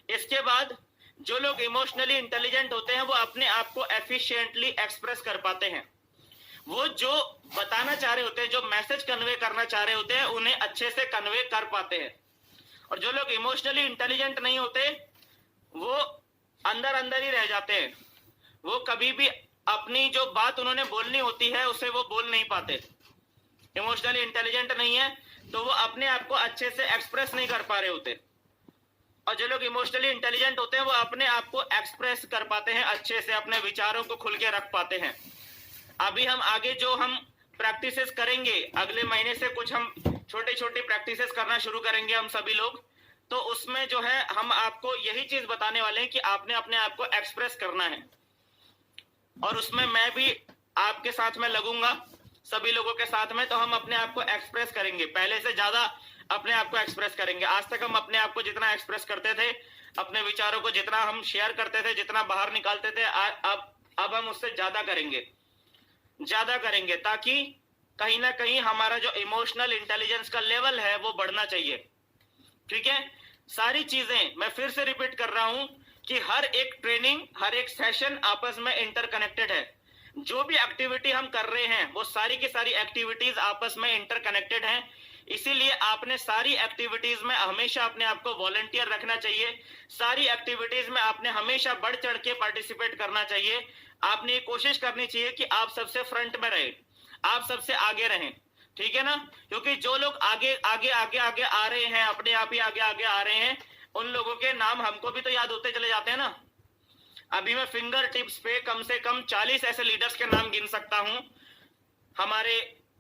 इसके बाद जो लोग इमोशनली इंटेलिजेंट होते हैं वो अपने आप को एफिशिएंटली एक्सप्रेस कर पाते हैं। वो जो बताना चाह रहे होते हैं, जो मैसेज कन्वे करना चाह रहे होते हैं, उन्हें अच्छे से कन्वे कर पाते हैं। और जो लोग इमोशनली इंटेलिजेंट नहीं होते वो अंदर अंदर ही रह जाते हैं। वो कभी भी अपनी जो बात उन्होंने बोलनी होती है उसे वो बोल नहीं पाते। इमोशनली इंटेलिजेंट नहीं है तो वो अपने आप को अच्छे से एक्सप्रेस नहीं कर पा रहे होते। और जो लोग इमोशनली इंटेलिजेंट होते हैं वो अपने आप को एक्सप्रेस कर पाते हैं अच्छे से, अपने विचारों को खुल के रख पाते हैं। अभी हम आगे जो हम प्रैक्टिसेस करेंगे, अगले महीने से कुछ हम छोटे छोटे प्रैक्टिसेस करना शुरू करेंगे हम सभी लोग। तो उसमें जो है हम आपको यही चीज बताने वाले हैं कि आपने अपने आप को एक्सप्रेस करना है। और उसमें मैं भी आपके साथ में लगूंगा, सभी लोगों के साथ में। तो हम अपने आप को एक्सप्रेस करेंगे, पहले से ज्यादा अपने आप को एक्सप्रेस करेंगे। आज तक हम अपने आप को जितना एक्सप्रेस करते थे, अपने विचारों को जितना हम शेयर करते थे, जितना बाहर निकालते थे, अब हम उससे ज्यादा करेंगे ताकि कहीं ना कहीं हमारा जो इमोशनल इंटेलिजेंस का लेवल है वो बढ़ना चाहिए। ठीक है। सारी चीजें मैं फिर से रिपीट कर रहा हूं कि हर एक ट्रेनिंग, हर एक सेशन आपस में इंटरकनेक्टेड है। जो भी एक्टिविटी हम कर रहे हैं वो सारी की सारी एक्टिविटीज आपस में इंटरकनेक्टेड हैं। इसीलिए आपने सारी एक्टिविटीज में हमेशा अपने आप को वॉलंटियर रखना चाहिए। सारी एक्टिविटीज में आपने हमेशा बढ़ चढ़ के पार्टिसिपेट करना चाहिए। आपने ये कोशिश करनी चाहिए कि आप सबसे फ्रंट में रहे, आप सबसे आगे रहें। ठीक है ना? क्योंकि जो लोग आगे आगे आगे आगे आ रहे हैं, अपने आप ही आगे आगे आ रहे हैं, उन लोगों के नाम हमको भी तो याद होते चले जाते हैं ना। अभी मैं फिंगर टिप्स पे कम से कम 40 ऐसे लीडर्स के नाम गिन सकता हूं। हमारे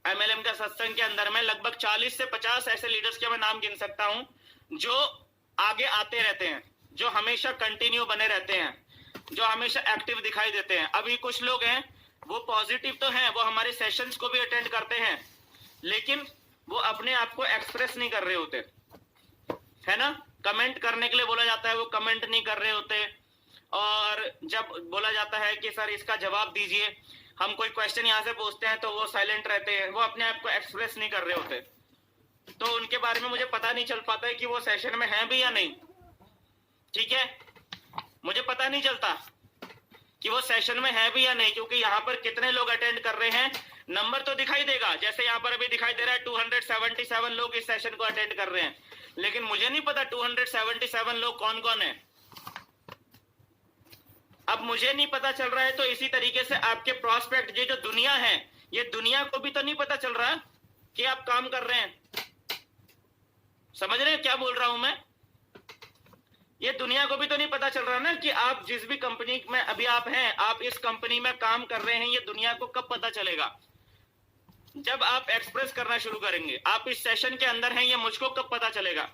एमएलएम का सत्संग के अंदर में लगभग 40 से 50 ऐसे लीडर्स के मैं नाम गिन सकता हूं जो आगे आते रहते हैं, जो हमेशा कंटिन्यू बने रहते हैं, जो हमेशा एक्टिव दिखाई देते हैं। अभी कुछ लोग हैं वो पॉजिटिव तो हैं, वो हमारे सेशंस को भी अटेंड करते हैं, लेकिन वो अपने आप को एक्सप्रेस नहीं कर रहे होते, है ना। कमेंट करने के लिए बोला जाता है, वो कमेंट नहीं कर रहे होते। और जब बोला जाता है कि सर इसका जवाब दीजिए, हम कोई क्वेश्चन यहाँ से पूछते हैं तो वो साइलेंट रहते हैं, वो अपने आप को एक्सप्रेस नहीं कर रहे होते। तो उनके बारे में मुझे पता नहीं चल पाता है कि वो सेशन में हैं भी या नहीं। ठीक है। मुझे पता नहीं चलता कि वो सेशन में है भी या नहीं, क्योंकि यहाँ पर कितने लोग अटेंड कर रहे हैं नंबर तो दिखाई देगा। जैसे यहाँ पर अभी दिखाई दे रहा है 277 लोग इस सेशन को अटेंड कर रहे हैं, लेकिन मुझे नहीं पता 277 लोग कौन कौन है। अब मुझे नहीं पता चल रहा है तो इसी तरीके से आपके प्रोस्पेक्ट, ये जो दुनिया है, ये दुनिया को भी तो नहीं पता चल रहा कि आप काम कर रहे हैं। समझ रहे हैं क्या बोल रहा हूं मैं? ये दुनिया को भी तो नहीं पता चल रहा ना कि आप जिस भी कंपनी में अभी आप हैं, आप इस कंपनी में काम कर रहे हैं। ये दुनिया को कब पता चलेगा? जब आप एक्सप्रेस करना शुरू करेंगे। आप इस सेशन के अंदर हैं, ये मुझको कब पता चलेगा?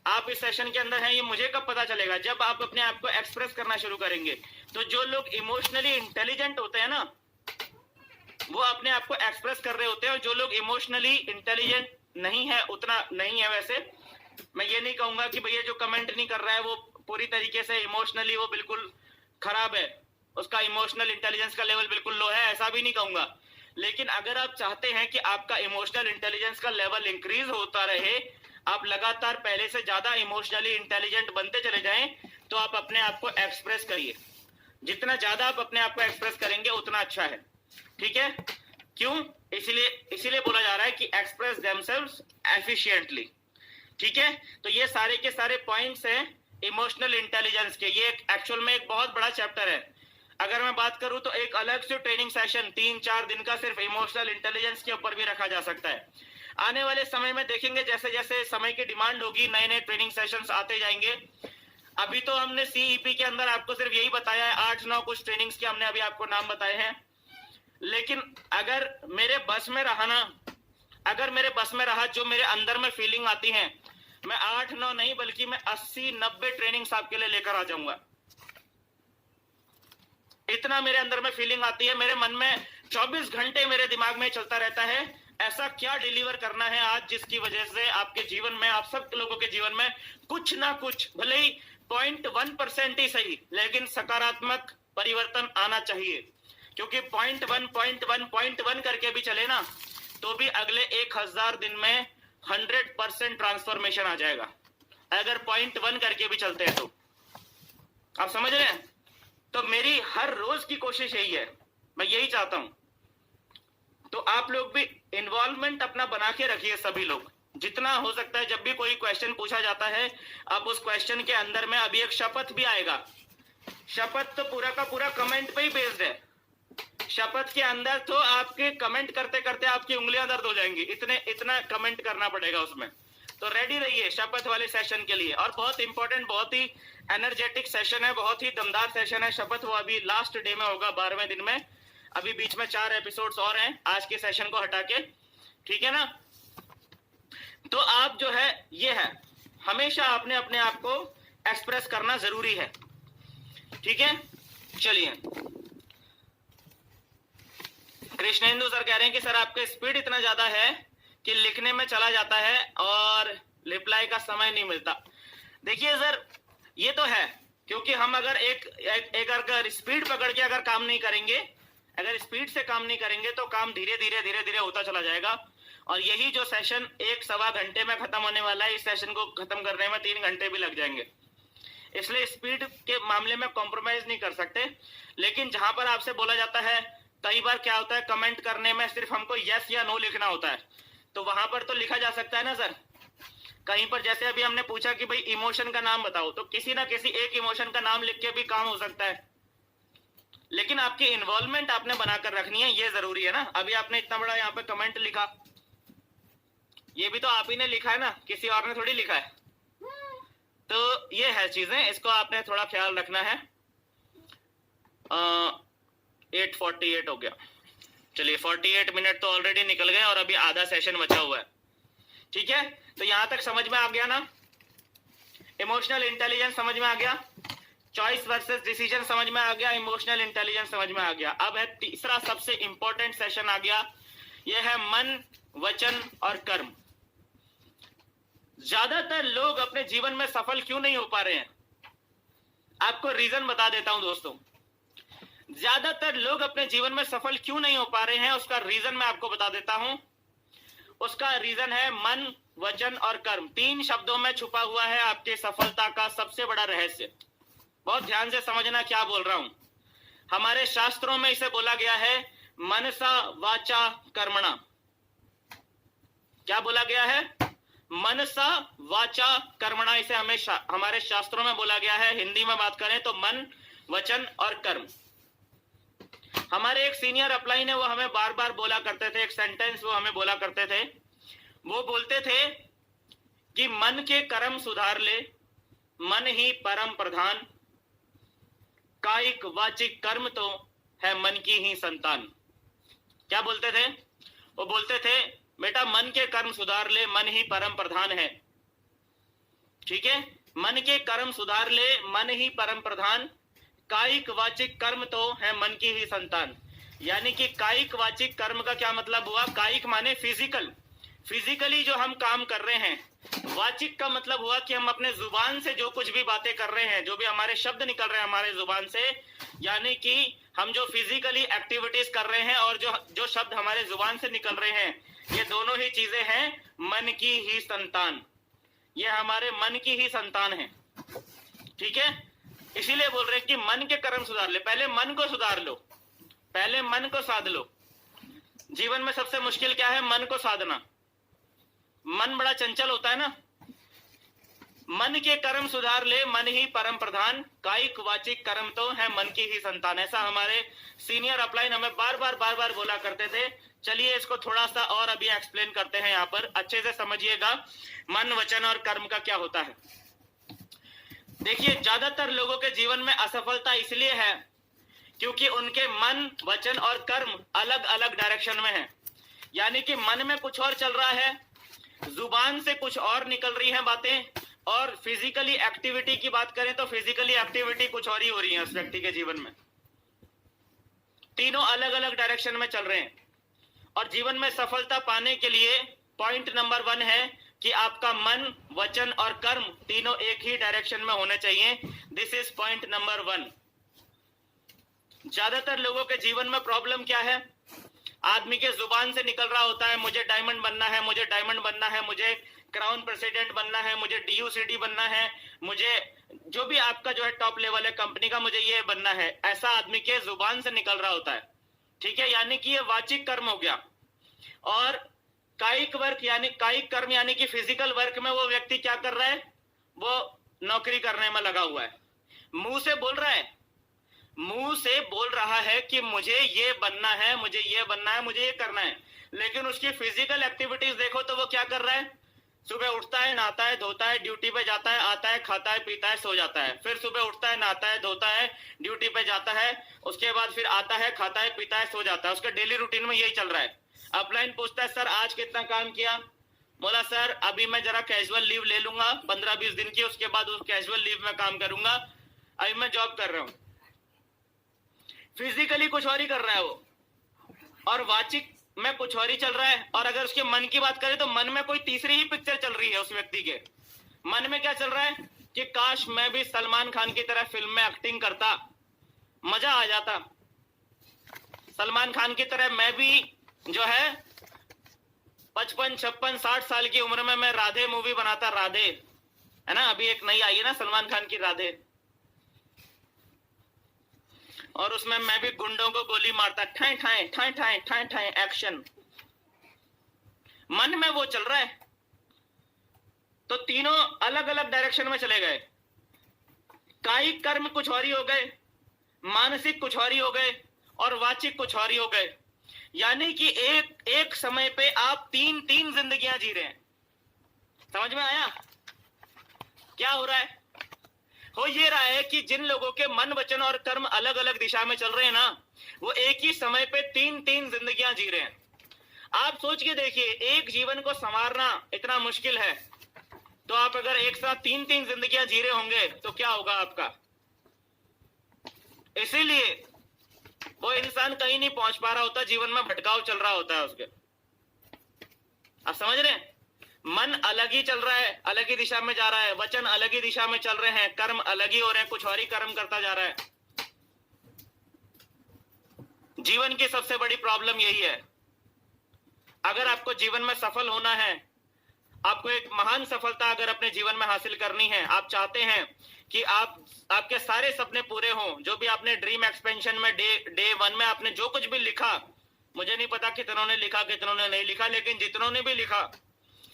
आप इस सेशन के अंदर हैं, ये मुझे कब पता चलेगा? जब आप अपने आप को एक्सप्रेस करना शुरू करेंगे। तो जो लोग इमोशनली इंटेलिजेंट होते हैं ना, वो अपने आप को एक्सप्रेस कर रहे होते हैं। और जो लोग इमोशनली इंटेलिजेंट नहीं है, उतना नहीं है, वैसे मैं ये नहीं कहूंगा कि भैया जो कमेंट नहीं कर रहा है वो पूरी तरीके से इमोशनली वो बिल्कुल खराब है, उसका इमोशनल इंटेलिजेंस का लेवल बिल्कुल लो है, ऐसा भी नहीं कहूंगा। लेकिन अगर आप चाहते हैं कि आपका इमोशनल इंटेलिजेंस का लेवल इंक्रीज होता रहे, आप लगातार पहले से ज्यादा इमोशनली इंटेलिजेंट बनते चले जाएं, तो आप अपने आप को एक्सप्रेस करिए। जितना ज्यादा आप अपने आप को एक्सप्रेस करेंगे उतना अच्छा है, ठीक है? क्यों? इसीलिए बोला जा रहा है कि एक्सप्रेस देमसेल्व्स एफिशिएंटली, ठीक है? तो ये सारे के सारे पॉइंट्स हैं इमोशनल इंटेलिजेंस के। ये एक्चुअल में एक बहुत बड़ा चैप्टर है। अगर मैं बात करूं तो एक अलग से ट्रेनिंग सेशन 3-4 दिन का सिर्फ इमोशनल इंटेलिजेंस के ऊपर भी रखा जा सकता है। आने वाले समय में देखेंगे, जैसे जैसे समय की डिमांड होगी, नए नए ट्रेनिंग सेशंस आते जाएंगे। अभी तो हमने सीईपी के अंदर आपको सिर्फ यही बताया है, 8-9 कुछ ट्रेनिंग्स के हमने अभी आपको नाम बताए हैं। लेकिन अगर मेरे बस में रहा ना, अगर मेरे बस में रहा, जो मेरे अंदर में फीलिंग आती है, मैं 8-9 नहीं बल्कि मैं 80-90 ट्रेनिंग्स आपके लिए लेकर आ जाऊंगा। इतना मेरे अंदर में फीलिंग आती है, मेरे मन में 24 घंटे मेरे दिमाग में चलता रहता है, ऐसा क्या डिलीवर करना है आज जिसकी वजह से आपके जीवन में, आप सब लोगों के जीवन में कुछ ना कुछ, भले ही 0.1% ही सही, लेकिन सकारात्मक परिवर्तन आना चाहिए। क्योंकि 0.1 करके भी चले ना, तो भी अगले 1000 दिन में 100% ट्रांसफॉर्मेशन आ जाएगा, अगर 0.1 करके भी चलते हैं तो। आप समझ रहे हैं? तो मेरी हर रोज की कोशिश यही है, मैं यही चाहता हूं। तो आप लोग भी इन्वॉल्वमेंट अपना बना के रखिए, सभी लोग जितना हो सकता है। जब भी कोई क्वेश्चन पूछा जाता है, अब उस क्वेश्चन के अंदर में अभी एक शपथ भी आएगा। शपथ तो पूरा का पूरा कमेंट पे ही बेस्ड है। शपथ के अंदर तो आपके कमेंट करते करते आपकी उंगलियां दर्द हो जाएंगी, इतना कमेंट करना पड़ेगा उसमें। तो रेडी रहिए शपथ वाले सेशन के लिए। और बहुत इंपॉर्टेंट, बहुत ही एनर्जेटिक सेशन है, बहुत ही दमदार सेशन है शपथ। वो अभी लास्ट डे में होगा, 12वें दिन में। अभी बीच में 4 एपिसोड्स और हैं आज के सेशन को हटा के, ठीक है ना? तो आप जो है, ये है, हमेशा आपने अपने आप को एक्सप्रेस करना जरूरी है, ठीक है? चलिए, कृष्णेंदु सर कह रहे हैं कि सर आपका स्पीड इतना ज्यादा है कि लिखने में चला जाता है और रिप्लाई का समय नहीं मिलता। देखिए सर, ये तो है, क्योंकि हम अगर एक अगर स्पीड पकड़ के अगर काम नहीं करेंगे, अगर स्पीड से काम नहीं करेंगे, तो काम धीरे धीरे होता चला जाएगा। और यही जो सेशन 1-1.25 घंटे में खत्म होने वाला है, इस सेशन को खत्म करने में 3 घंटे भी लग जाएंगे। इसलिए स्पीड के मामले में कॉम्प्रोमाइज नहीं कर सकते। लेकिन जहां पर आपसे बोला जाता है, कई बार क्या होता है, कमेंट करने में सिर्फ हमको यस या नो लिखना होता है, तो वहां पर तो लिखा जा सकता है ना सर। कहीं पर जैसे अभी हमने पूछा कि भाई इमोशन का नाम बताओ, तो किसी ना किसी एक इमोशन का नाम लिख के भी काम हो सकता है। लेकिन आपकी इन्वॉल्वमेंट आपने बनाकर रखनी है, ये जरूरी है ना। अभी आपने इतना बड़ा यहाँ पे कमेंट लिखा, ये भी तो आप ही ने लिखा है ना, किसी और ने थोड़ी लिखा है। तो ये है चीजें, इसको आपने थोड़ा ख्याल रखना है। 8:48 हो गया। चलिए, 48 मिनट तो ऑलरेडी निकल गए और अभी आधा सेशन बचा हुआ है, ठीक है? तो यहां तक समझ में आ गया ना? इमोशनल इंटेलिजेंस समझ में आ गया, चॉइस वर्सेस डिसीजन समझ में आ गया, इमोशनल इंटेलिजेंस समझ में आ गया। अब है तीसरा सबसे इंपॉर्टेंट सेशन आ गया, यह है मन, वचन और कर्म। ज्यादातर लोग अपने जीवन में सफल क्यों नहीं हो पा रहे हैं? आपको रीजन बता देता हूं दोस्तों। ज्यादातर लोग अपने जीवन में सफल क्यों नहीं हो पा रहे हैं, उसका रीजन मैं आपको बता देता हूं। उसका रीजन है मन, वचन और कर्म। 3 शब्दों में छुपा हुआ है आपके सफलता का सबसे बड़ा रहस्य। बहुत ध्यान से समझना क्या बोल रहा हूं। हमारे शास्त्रों में इसे बोला गया है मनसा वाचा कर्मणा। क्या बोला गया है? मनसा वाचा कर्मणा। इसे हमारे शास्त्रों में बोला गया है। हिंदी में बात करें तो मन, वचन और कर्म। हमारे एक सीनियर अपलाइन है, वो हमें बार बार बोला करते थे, एक सेंटेंस वो हमें बोला करते थे। वो बोलते थे कि मन के कर्म सुधार ले, मन ही परम प्रधान, कायिक वाचिक कर्म तो है मन की ही संतान। क्या बोलते थे? वो बोलते थे बेटा मन के कर्म सुधार ले, मन ही परम प्रधान है, ठीक है? मन के कर्म सुधार ले, मन ही परम प्रधान, कायिक वाचिक कर्म तो है मन की ही संतान। यानी कि कायिक वाचिक कर्म का क्या मतलब हुआ? कायिक माने फिजिकल, फिजिकली जो हम काम कर रहे हैं। वाचिक का मतलब हुआ कि हम अपने जुबान से जो कुछ भी बातें कर रहे हैं, जो भी हमारे शब्द निकल रहे हैं हमारे जुबान से, यानी कि हम जो फिजिकली एक्टिविटीज कर रहे हैं और जो शब्द हमारे जुबान से निकल रहे हैं, ये दोनों ही चीजें हैं मन की ही संतान। ये हमारे मन की ही संतान है, ठीक है। इसीलिए बोल रहे हैं कि मन के कर्म सुधार ले। पहले मन को सुधार लो, पहले मन को साध लो। जीवन में सबसे मुश्किल क्या है? मन को साधना। मन बड़ा चंचल होता है ना। मन के कर्म सुधार ले, मन ही परम प्रधान, कायिक वाचिक कर्म तो है मन की ही संतान। ऐसा हमारे सीनियर अपलाइन हमें बार बार बोला करते थे। चलिए इसको थोड़ा सा और अभी एक्सप्लेन करते हैं। यहाँ पर अच्छे से समझिएगा मन, वचन और कर्म का क्या होता है। देखिए, ज्यादातर लोगों के जीवन में असफलता इसलिए है क्योंकि उनके मन, वचन और कर्म अलग अलग डायरेक्शन में है। यानी कि मन में कुछ और चल रहा है, जुबान से कुछ और निकल रही हैं बातें, और फिजिकली एक्टिविटी की बात करें तो फिजिकली एक्टिविटी कुछ और ही हो रही है उस व्यक्ति के जीवन में। तीनों अलग अलग डायरेक्शन में चल रहे हैं। और जीवन में सफलता पाने के लिए पॉइंट नंबर 1 है कि आपका मन, वचन और कर्म तीनों एक ही डायरेक्शन में होने चाहिए। This is point number 1। ज्यादातर लोगों के जीवन में प्रॉब्लम क्या है? आदमी के जुबान से निकल रहा होता है, मुझे डायमंड बनना है, मुझे डायमंड बनना है, मुझे क्राउन प्रेसिडेंट बनना है, मुझे DUCD बनना है, मुझे जो भी आपका जो है टॉप लेवल है कंपनी का, मुझे ये बनना है। ऐसा आदमी के जुबान से निकल रहा होता है, ठीक है। यानी कि ये वाचिक कर्म हो गया। और कायिक वर्क यानी कायिक कर्म यानी कि फिजिकल वर्क में वो व्यक्ति क्या कर रहा है? वो नौकरी करने में लगा हुआ है, मुंह से बोल रहा है, मुंह से बोल रहा है कि मुझे ये बनना है, मुझे ये बनना है, मुझे ये करना है। लेकिन उसकी फिजिकल एक्टिविटीज देखो तो वो क्या कर रहा है? सुबह उठता है, नहाता है, धोता है, ड्यूटी पे जाता है, आता है, खाता है, पीता है, सो जाता है। फिर सुबह उठता है, नहाता है, धोता है, ड्यूटी पे जाता है, उसके बाद फिर आता है, खाता है, पीता है, सो जाता है। उसका डेली रूटीन में यही चल रहा है। अपलाइन पूछता है, सर आज कितना काम किया? बोला, सर अभी मैं जरा कैजुअल लीव ले लूंगा 15-20 दिन की, उसके बाद उस कैजुअल लीव में काम करूंगा, अभी मैं जॉब कर रहा हूं। फिजिकली कुछ और ही कर रहा है वो, और वाचिक में कुछ और ही चल रहा है। और अगर उसके मन की बात करें तो मन में कोई तीसरी ही पिक्चर चल रही है। उस व्यक्ति के मन में क्या चल रहा है कि काश मैं भी सलमान खान की तरह फिल्म में एक्टिंग करता, मजा आ जाता। सलमान खान की तरह मैं भी जो है 55, 56, 60 साल की उम्र में मैं राधे मूवी बनाता। राधे है ना, अभी एक नई आई है ना सलमान खान की, राधे, और उसमें मैं भी गुंडों को गोली मारता, ठाए ठाए ठाए ठाए ठाए ठाए एक्शन। मन में वो चल रहा है। तो तीनों अलग अलग डायरेक्शन में चले गए। कायिक कर्म कुछ और ही हो गए, मानसिक कुछ और ही हो गए, और वाचिक कुछ और ही हो गए। यानी कि एक समय पे आप तीन जिंदगियां जी रहे हैं। समझ में आया क्या हो रहा है? हो ये रहा है कि जिन लोगों के मन, वचन और कर्म अलग अलग दिशा में चल रहे हैं ना, वो एक ही समय पे तीन जिंदगियां जी रहे हैं। आप सोच के देखिए, एक जीवन को संवारना इतना मुश्किल है, तो आप अगर एक साथ तीन जिंदगियां जी रहे होंगे तो क्या होगा आपका? इसीलिए वो इंसान कहीं नहीं पहुंच पा रहा होता, जीवन में भटकाव चल रहा होता है उसके। आप समझ रहे हैं? मन अलग ही चल रहा है, अलग ही दिशा में जा रहा है, वचन अलग ही दिशा में चल रहे हैं, कर्म अलग ही हो रहे हैं, कुछ और ही कर्म करता जा रहा है। जीवन की सबसे बड़ी प्रॉब्लम यही है। अगर आपको जीवन में सफल होना है, आपको एक महान सफलता अगर अपने जीवन में हासिल करनी है, आप चाहते हैं कि आपके सारे सपने पूरे हों, जो भी आपने ड्रीम एक्सपेंशन में डे 1 में आपने जो कुछ भी लिखा, मुझे नहीं पता कितनों ने लिखा कितनों ने नहीं लिखा, लेकिन जितनों ने भी लिखा,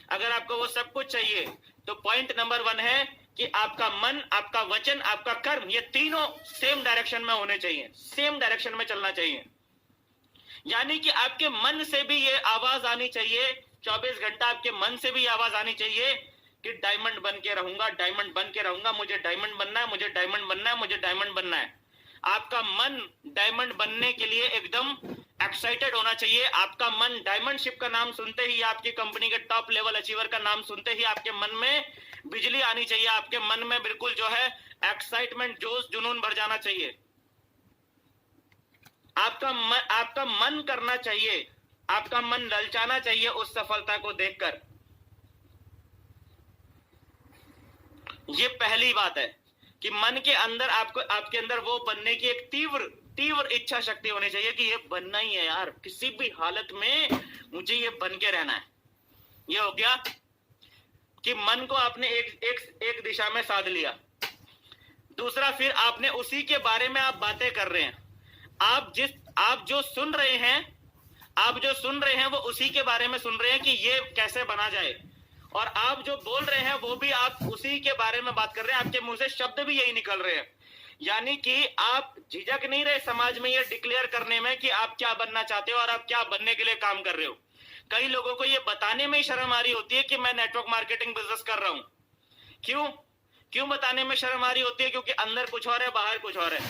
अगर आपको वो सब कुछ चाहिए तो पॉइंट नंबर 1 है कि आपका मन, आपका वचन, आपका कर्म, ये तीनों सेम डायरेक्शन में होने चाहिए, सेम डायरेक्शन में चलना चाहिए। यानी कि आपके मन से भी ये आवाज आनी चाहिए, 24 घंटा आपके मन से भी आवाज आनी चाहिए कि डायमंड बन के रहूंगा, डायमंड बन के रहूंगा, मुझे डायमंड बनना है, मुझे डायमंड बनना है, मुझे डायमंड बनना है। आपका मन डायमंड बनने के लिए एकदम एक्साइटेड होना चाहिए। आपका मन डायमंडशिप का नाम सुनते ही, आपकी कंपनी के टॉप लेवल अचीवर का नाम सुनते ही आपके मन में बिजली आनी चाहिए, आपके मन में बिल्कुल जो है एक्साइटमेंट, जोश, जुनून भर जाना चाहिए। आपका मन करना चाहिए, आपका मन ललचाना चाहिए उस सफलता को देखकर। ये पहली बात है कि मन के अंदर आपके अंदर वो बनने की एक तीव्र तीव्र इच्छा शक्ति होनी चाहिए कि ये बनना ही है यार, किसी भी हालत में मुझे ये बन के रहना है। ये हो गया कि मन को आपने एक दिशा में साध लिया। दूसरा, फिर आपने उसी के बारे में आप बातें कर रहे हैं। आप जो सुन रहे हैं वो उसी के बारे में सुन रहे हैं कि ये कैसे बना जाए, और आप जो बोल रहे हैं वो भी आप उसी के बारे में बात कर रहे हैं। आपके मुंह से शब्द भी यही निकल रहे हैं, यानी कि आप झिझक नहीं रहे समाज में ये डिक्लेयर करने में कि आप क्या बनना चाहते हो और आप क्या बनने के लिए काम कर रहे हो। कई लोगों को ये बताने में ही शर्म आ रही होती है कि मैं नेटवर्क मार्केटिंग बिजनेस कर रहा हूं। क्यों बताने में शर्म आ रही होती है? क्योंकि अंदर कुछ और है, बाहर कुछ और है।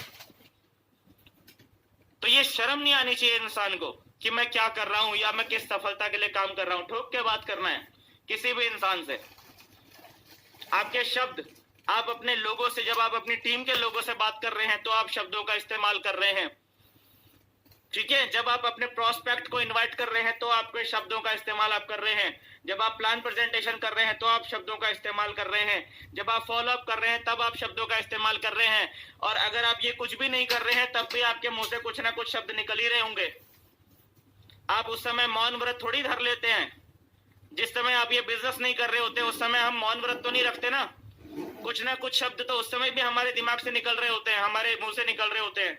तो ये शर्म नहीं आनी चाहिए इंसान को कि मैं क्या कर रहा हूं या मैं किस सफलता के लिए काम कर रहा हूं। ठोक के बात करना है किसी भी इंसान से। आपके शब्द, आप अपने लोगों से, जब आप अपनी टीम के लोगों से बात कर रहे हैं तो आप शब्दों का इस्तेमाल कर रहे हैं, ठीक है। जब आप अपने प्रोस्पेक्ट को इनवाइट कर रहे हैं तो आपके शब्दों का इस्तेमाल आप कर रहे हैं। जब आप प्लान प्रेजेंटेशन कर रहे हैं तो आप शब्दों का इस्तेमाल कर रहे हैं। जब आप फॉलो अप कर रहे हैं तब आप शब्दों का इस्तेमाल कर रहे हैं। और अगर आप ये कुछ भी नहीं कर रहे हैं तब भी आपके मुंह से कुछ ना कुछ शब्द निकल ही रहे होंगे। आप उस समय मौन व्रत थोड़ी धर लेते हैं। जिस समय आप ये बिजनेस नहीं कर रहे होते उस समय हम मौन व्रत तो नहीं रखते ना। कुछ ना कुछ शब्द तो उस समय भी हमारे दिमाग से निकल रहे होते हैं, हमारे मुंह से निकल रहे होते हैं।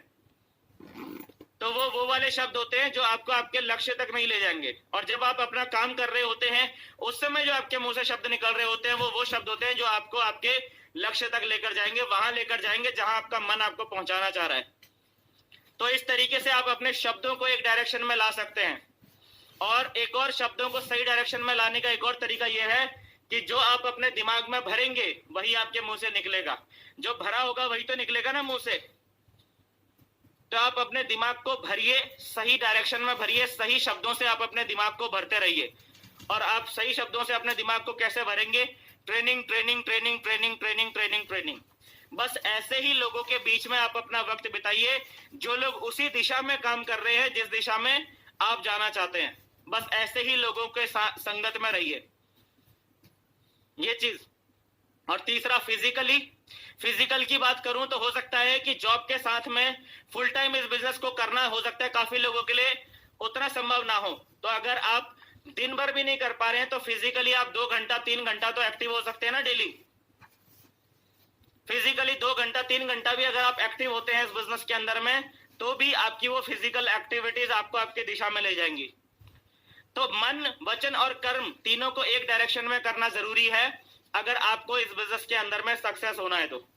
तो वो वाले शब्द होते हैं जो आपको आपके लक्ष्य तक नहीं ले जाएंगे। और जब आप अपना काम कर रहे होते हैं उस समय जो आपके मुंह से शब्द निकल रहे होते हैं वो शब्द होते हैं जो आपको आपके लक्ष्य तक लेकर जाएंगे, वहां लेकर जाएंगे जहां आपका मन आपको पहुंचाना चाह रहा है। तो इस तरीके से आप अपने शब्दों को एक डायरेक्शन में ला सकते हैं। और एक और शब्दों को सही डायरेक्शन में लाने का एक और तरीका यह है कि जो आप अपने दिमाग में भरेंगे वही आपके मुंह से निकलेगा। जो भरा होगा वही तो निकलेगा ना मुंह से। तो आप अपने दिमाग को भरिए, सही डायरेक्शन में भरिए, सही शब्दों से आप अपने दिमाग को भरते रहिए। और आप सही शब्दों से अपने दिमाग को कैसे भरेंगे? Training training training training training training training. बस ऐसे ही लोगों के बीच में आप अपना वक्त बिताइए जो लोग उसी दिशा में काम कर रहे हैं जिस दिशा में आप जाना चाहते हैं। बस ऐसे ही लोगों के संगत में रहिए, ये चीज। और तीसरा, फिजिकल की बात करूं तो हो सकता है कि जॉब के साथ में फुल टाइम इस बिजनेस को करना हो सकता है काफी लोगों के लिए उतना संभव ना हो। तो अगर आप दिन भर भी नहीं कर पा रहे हैं तो फिजिकली आप 2 घंटा 3 घंटा तो एक्टिव हो सकते हैं ना डेली। फिजिकली 2 घंटा 3 घंटा भी अगर आप एक्टिव होते हैं इस बिजनेस के अंदर में तो भी आपकी वो फिजिकल एक्टिविटीज आपको आपकी दिशा में ले जाएंगी। तो मन, वचन और कर्म तीनों को एक डायरेक्शन में करना जरूरी है अगर आपको इस बिजनेस के अंदर में सक्सेस होना है। तो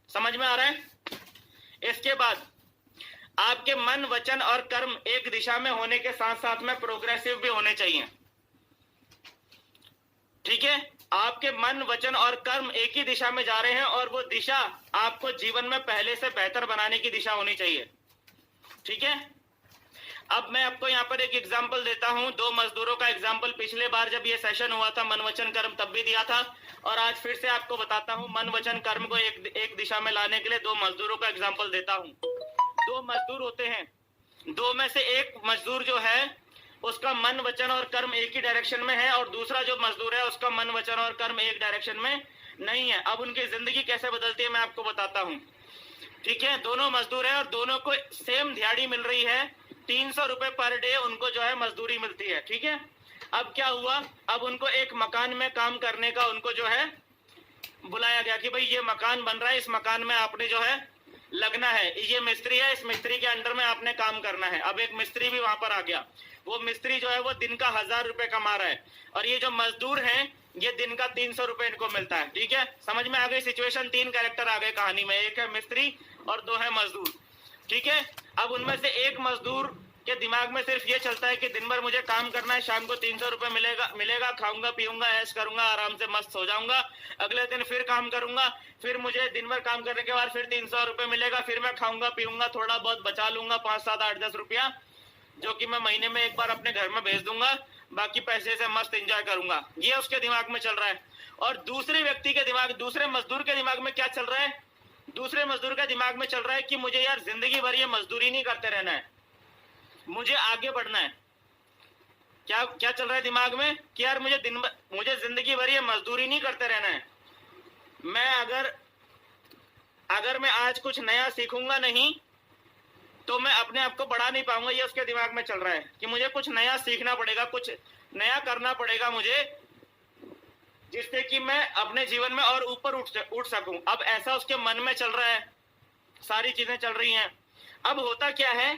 समझ में आ रहा है? इसके बाद आपके मन, वचन और कर्म एक दिशा में होने के साथ साथ में प्रोग्रेसिव भी होने चाहिए, ठीक है। आपके मन, वचन और कर्म एक ही दिशा में जा रहे हैं और वो दिशा आपको जीवन में पहले से बेहतर बनाने की दिशा होनी चाहिए, ठीक है। अब मैं आपको यहाँ पर एक एग्जाम्पल देता हूँ, 2 मजदूरों का एग्जाम्पल। पिछले बार जब ये सेशन हुआ था मन, वचन, कर्म तब भी दिया था और आज फिर से आपको बताता हूँ। मन, वचन, कर्म को एक दिशा में लाने के लिए 2 मजदूरों का एग्जाम्पल देता हूँ। 2 मजदूर होते हैं, 2 में से एक मजदूर जो है उसका मन, वचन और कर्म एक ही डायरेक्शन में है और दूसरा जो मजदूर है उसका मन, वचन और कर्म एक डायरेक्शन में नहीं है। अब उनकी जिंदगी कैसे बदलती है मैं आपको बताता हूँ, ठीक है। दोनों मजदूर है और दोनों को सेम दिहाड़ी मिल रही है, 300 रुपए पर डे उनको जो है मजदूरी मिलती है, ठीक है। अब क्या हुआ, अब उनको एक मकान में काम करने का उनको जो है बुलाया गया कि भाई ये मकान बन रहा है, इस मकान में आपने जो है लगना है। ये मिस्त्री है, इस मिस्त्री के अंडर में आपने काम करना है। अब एक मिस्त्री भी वहां पर आ गया। वो मिस्त्री जो है वो दिन का 1000 रुपए कमा रहा है और ये जो मजदूर हैं ये दिन का 300 रुपए इनको मिलता है, ठीक है। समझ में आ गई सिचुएशन? 3 कैरेक्टर आ गए कहानी में, एक है मिस्त्री और 2 है मजदूर, ठीक है। अब उनमें से एक मजदूर के दिमाग में सिर्फ ये चलता है कि दिन भर मुझे काम करना है, शाम को 300 रुपए मिलेगा, खाऊंगा पीऊंगा, ऐश करूंगा, आराम से मस्त हो जाऊंगा, अगले दिन फिर काम करूंगा, फिर मुझे दिन भर काम करने के बाद फिर 300 रुपए मिलेगा, फिर मैं खाऊंगा पीऊंगा, थोड़ा बहुत बचा लूंगा 5, 7, 8, 10 रुपया जो कि मैं महीने में एक बार अपने घर में भेज दूंगा, बाकी पैसे से मस्त एंजॉय करूंगा। ये उसके दिमाग में चल रहा है। और दूसरे व्यक्ति के दिमाग, दूसरे मजदूर के दिमाग में क्या चल रहा है दूसरे मजदूर का दिमाग में चल रहा है कि मुझे यार जिंदगी भर ये मजदूरी नहीं करते रहना है, मुझे आगे बढ़ना है। क्या क्या चल रहा है दिमाग में कि यार मुझे जिंदगी भर ये मजदूरी नहीं करते रहना है। मैं अगर मैं आज कुछ नया सीखूंगा नहीं तो मैं अपने आप को बढ़ा नहीं पाऊंगा। ये उसके दिमाग में चल रहा है कि मुझे कुछ नया सीखना पड़ेगा, कुछ नया करना पड़ेगा मुझे, जिससे कि मैं अपने जीवन में और ऊपर उठ सकूं। अब ऐसा उसके मन में चल रहा है, सारी चीजें चल रही हैं। अब होता क्या है,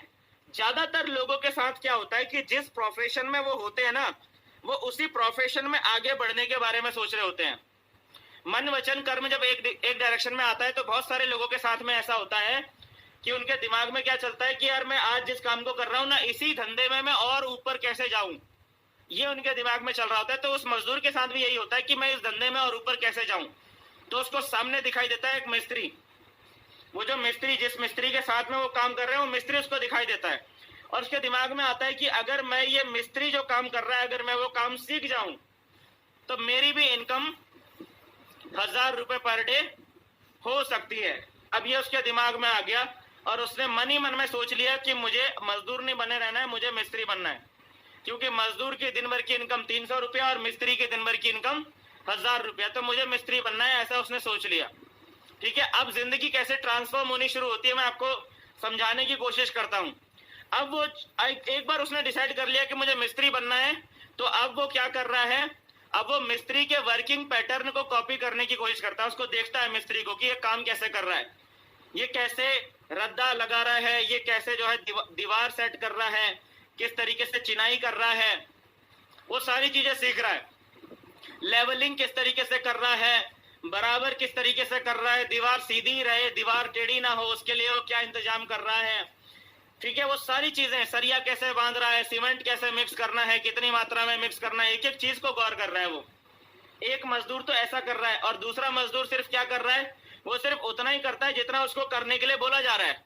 ज्यादातर लोगों के साथ क्या होता है कि जिस प्रोफेशन में वो होते हैं ना, वो उसी प्रोफेशन में आगे बढ़ने के बारे में सोच रहे होते हैं। मन वचन कर्म जब एक डायरेक्शन में आता है तो बहुत सारे लोगों के साथ में ऐसा होता है कि उनके दिमाग में क्या चलता है कि यार मैं आज जिस काम को कर रहा हूं ना, इसी धंधे में मैं और ऊपर कैसे जाऊं, ये उनके दिमाग में चल रहा होता है। तो उस मजदूर के साथ भी यही होता है कि मैं इस धंधे में और ऊपर कैसे जाऊं। तो उसको सामने दिखाई देता है एक मिस्त्री, वो जो मिस्त्री, जिस मिस्त्री के साथ में वो काम कर रहे हैं, वो मिस्त्री उसको दिखाई देता है और उसके दिमाग में आता है कि अगर मैं ये मिस्त्री जो काम कर रहा है, अगर मैं वो काम सीख जाऊं तो मेरी भी इनकम 1000 रुपए पर डे हो सकती है। अब ये उसके दिमाग में आ गया और उसने मन ही मन में सोच लिया कि मुझे मजदूर नहीं बने रहना है, मुझे मिस्त्री बनना है, क्योंकि मजदूर की दिन भर की इनकम 300 रुपया और मिस्त्री की दिन भर की इनकम 1000 रुपया, तो मुझे मिस्त्री बनना है, ऐसा उसने सोच लिया। ठीक है, अब जिंदगी कैसे ट्रांसफॉर्म होनी शुरू होती है मैं आपको समझाने की कोशिश करता हूँ। अब वो एक बार उसने डिसाइड कर लिया कि मुझे मिस्त्री बनना है, तो अब वो क्या कर रहा है, अब वो मिस्त्री के वर्किंग पैटर्न को कॉपी करने की कोशिश करता है। उसको देखता है मिस्त्री को कि ये काम कैसे कर रहा है, ये कैसे रद्दा लगा रहा है, ये कैसे जो है दीवार सेट कर रहा है, किस तरीके से चिनाई कर रहा है, वो सारी चीजें सीख रहा है। लेवलिंग किस तरीके से कर रहा है, बराबर किस तरीके से कर रहा है, दीवार सीधी रहे, दीवार टेढ़ी ना हो, उसके लिए वो क्या इंतजाम कर रहा है। ठीक है, वो सारी चीजें, सरिया कैसे बांध रहा है, सीमेंट कैसे मिक्स करना है, कितनी मात्रा में मिक्स करना है, एक एक चीज को गौर कर रहा है वो। एक मजदूर तो ऐसा कर रहा है और दूसरा मजदूर सिर्फ क्या कर रहा है, वो सिर्फ उतना ही करता है जितना उसको करने के लिए बोला जा रहा है।